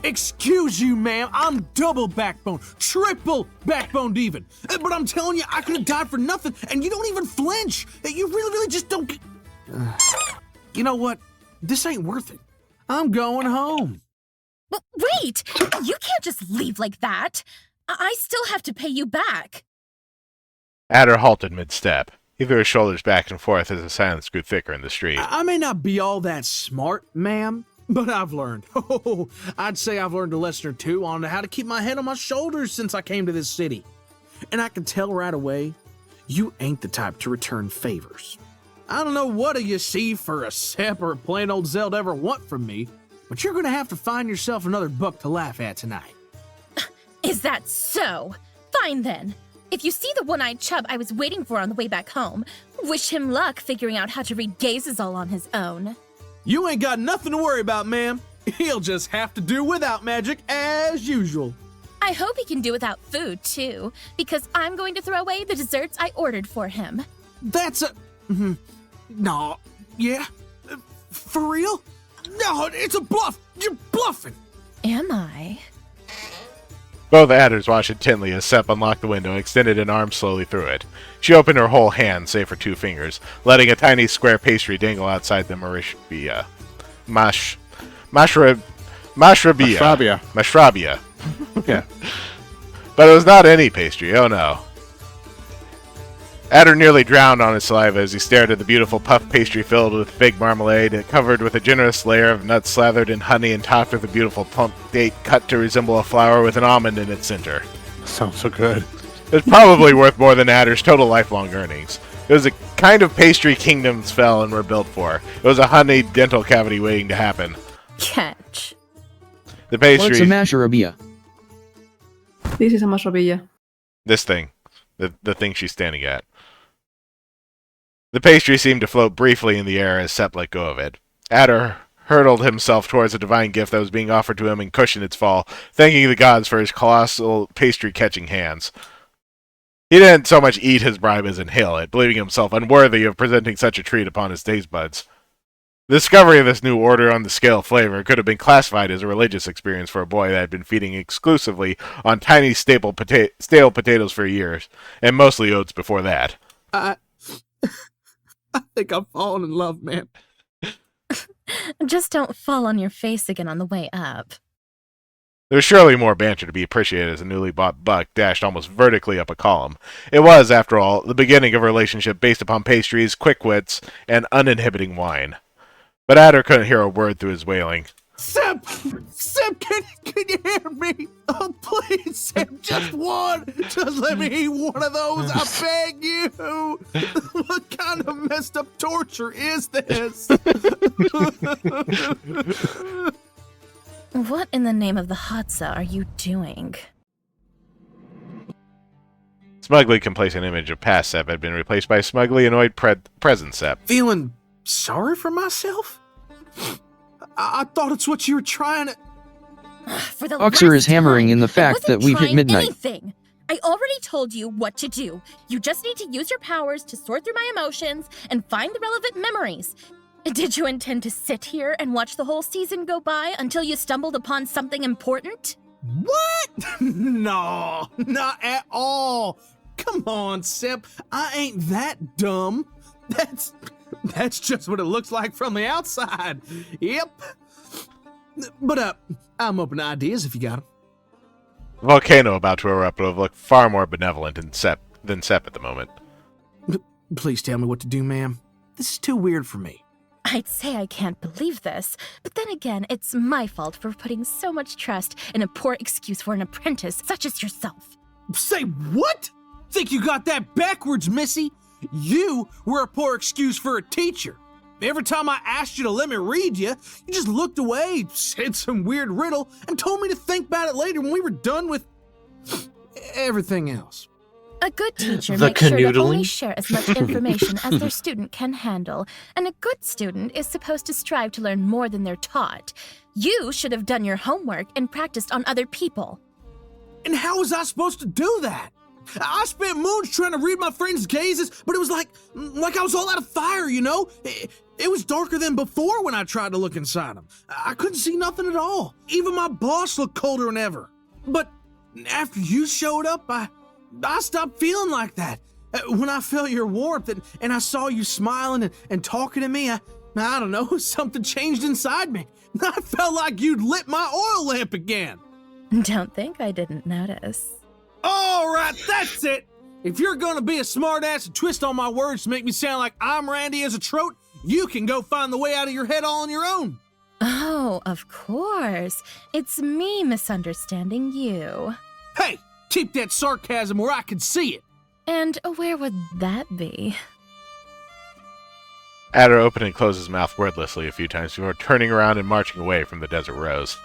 Excuse you, ma'am. I'm double backbone, triple backboned even. But I'm telling you, I could have died for nothing, and you don't even flinch. You really just don't... You know what? This ain't worth it. I'm going home. But wait! You can't just leave like that. I still have to pay you back. Adder halted mid-step. He threw his shoulders back and forth as the silence grew thicker in the street. I may not be all that smart, ma'am, but I've learned. Oh, I'd say I've learned a lesson or two on how to keep my head on my shoulders since I came to this city. And I can tell right away, you ain't the type to return favors. I don't know what you see for a Sep or a plain old Zeld ever want from me, but you're gonna have to find yourself another buck to laugh at tonight. Is that so? Fine then. If you see the one-eyed chub I was waiting for on the way back home, wish him luck figuring out how to read gazes all on his own. You ain't got nothing to worry about, ma'am. He'll just have to do without magic as usual. I hope he can do without food, too, because I'm going to throw away the desserts I ordered for him. That's a... No, yeah? For real? No, it's a bluff! You're bluffing! Am I? Both adders watched intently as Sep unlocked the window and extended an arm slowly through it. She opened her whole hand, save for 2 fingers, letting a tiny square pastry dangle outside the mashrabia. Mashrabia. Yeah. But it was not any pastry, oh no. Adder nearly drowned on his saliva as he stared at the beautiful puff pastry filled with fig marmalade, covered with a generous layer of nuts slathered in honey and topped with a beautiful plump date cut to resemble a flower with an almond in its center. Sounds so good. It was probably worth more than Adder's total lifelong earnings. It was a kind of pastry kingdoms fell and were built for. It was a honeyed dental cavity waiting to happen. Catch. The pastry... What's a masharabia? This is a masharabia. This thing. The thing she's standing at. The pastry seemed to float briefly in the air as Sep let go of it. Adder hurtled himself towards the divine gift that was being offered to him and cushioned its fall, thanking the gods for his colossal pastry-catching hands. He didn't so much eat his bribe as inhale it, believing himself unworthy of presenting such a treat upon his taste buds. The discovery of this new order on the scale of flavor could have been classified as a religious experience for a boy that had been feeding exclusively on tiny stale potatoes for years, and mostly oats before that. I think I'm falling in love, man. Just don't fall on your face again on the way up. There was surely more banter to be appreciated as the newly bought buck dashed almost vertically up a column. It was, after all, the beginning of a relationship based upon pastries, quick wits, and uninhibiting wine. But Adder couldn't hear a word through his wailing. Sep, can you hear me? Oh, please, Sep, just one. Just let me eat one of those, I beg you. What kind of messed up torture is this? What in the name of the Hadza are you doing? Smugly complacent image of past Sep had been replaced by smugly annoyed present Sep. Feeling sorry for myself? I thought it's what you were trying to... For the Oxer last is hammering time, in the fact that we've hit trying midnight. Anything. I already told you what to do. You just need to use your powers to sort through my emotions and find the relevant memories. Did you intend to sit here and watch the whole season go by until you stumbled upon something important? What? No, not at all. Come on, Sip. I ain't that dumb. That's just what it looks like from the outside. Yep. But I'm open to ideas if you got them. The volcano about to erupt would have looked far more benevolent than Sep at the moment. Please tell me what to do, ma'am. This is too weird for me. I'd say I can't believe this, but then again, it's my fault for putting so much trust in a poor excuse for an apprentice such as yourself. Say what? Think you got that backwards, Missy? You were a poor excuse for a teacher. Every time I asked you to let me read you, you just looked away, said some weird riddle, and told me to think about it later when we were done with everything else. A good teacher The makes sure to only canoodling? share as much information as their student can handle, and a good student is supposed to strive to learn more than they're taught. You should have done your homework and practiced on other people. And how was I supposed to do that? I spent moons trying to read my friends' gazes, but it was like I was all out of fire, you know? It was darker than before when I tried to look inside them. I couldn't see nothing at all. Even my boss looked colder than ever. But after you showed up, I stopped feeling like that. When I felt your warmth and I saw you smiling and talking to me, I don't know, something changed inside me. I felt like you'd lit my oil lamp again. Don't think I didn't notice. All right, that's it. If you're gonna be a smartass and twist on my words to make me sound like I'm Randy as a trout, you can go find the way out of your head all on your own. Oh, of course. It's me misunderstanding you. Hey, keep that sarcasm where I can see it. And where would that be? Adder opened and closed his mouth wordlessly a few times before turning around and marching away from the Desert Rose.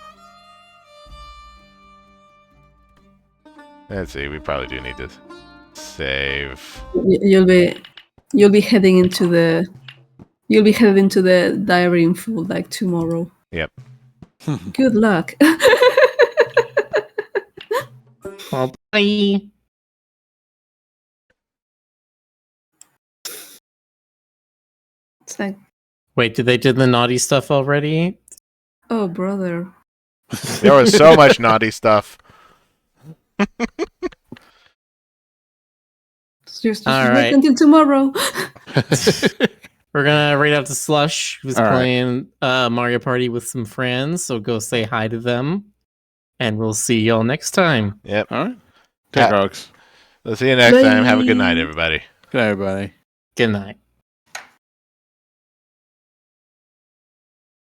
Let's see, we probably do need to save. You'll be heading into the diary in full like tomorrow. Yep. Good luck. Oh, bye. It's like, Wait, did they do the naughty stuff already? oh brother. There was so much naughty stuff. Just All wait right. until tomorrow. We're gonna rate out to Slush, who's All right. playing Mario Party with some friends. So go say hi to them, and we'll see y'all next time. Yep. All right. Take rocks. We'll see you next time. Have a good night, everybody. Good night, everybody. Good night.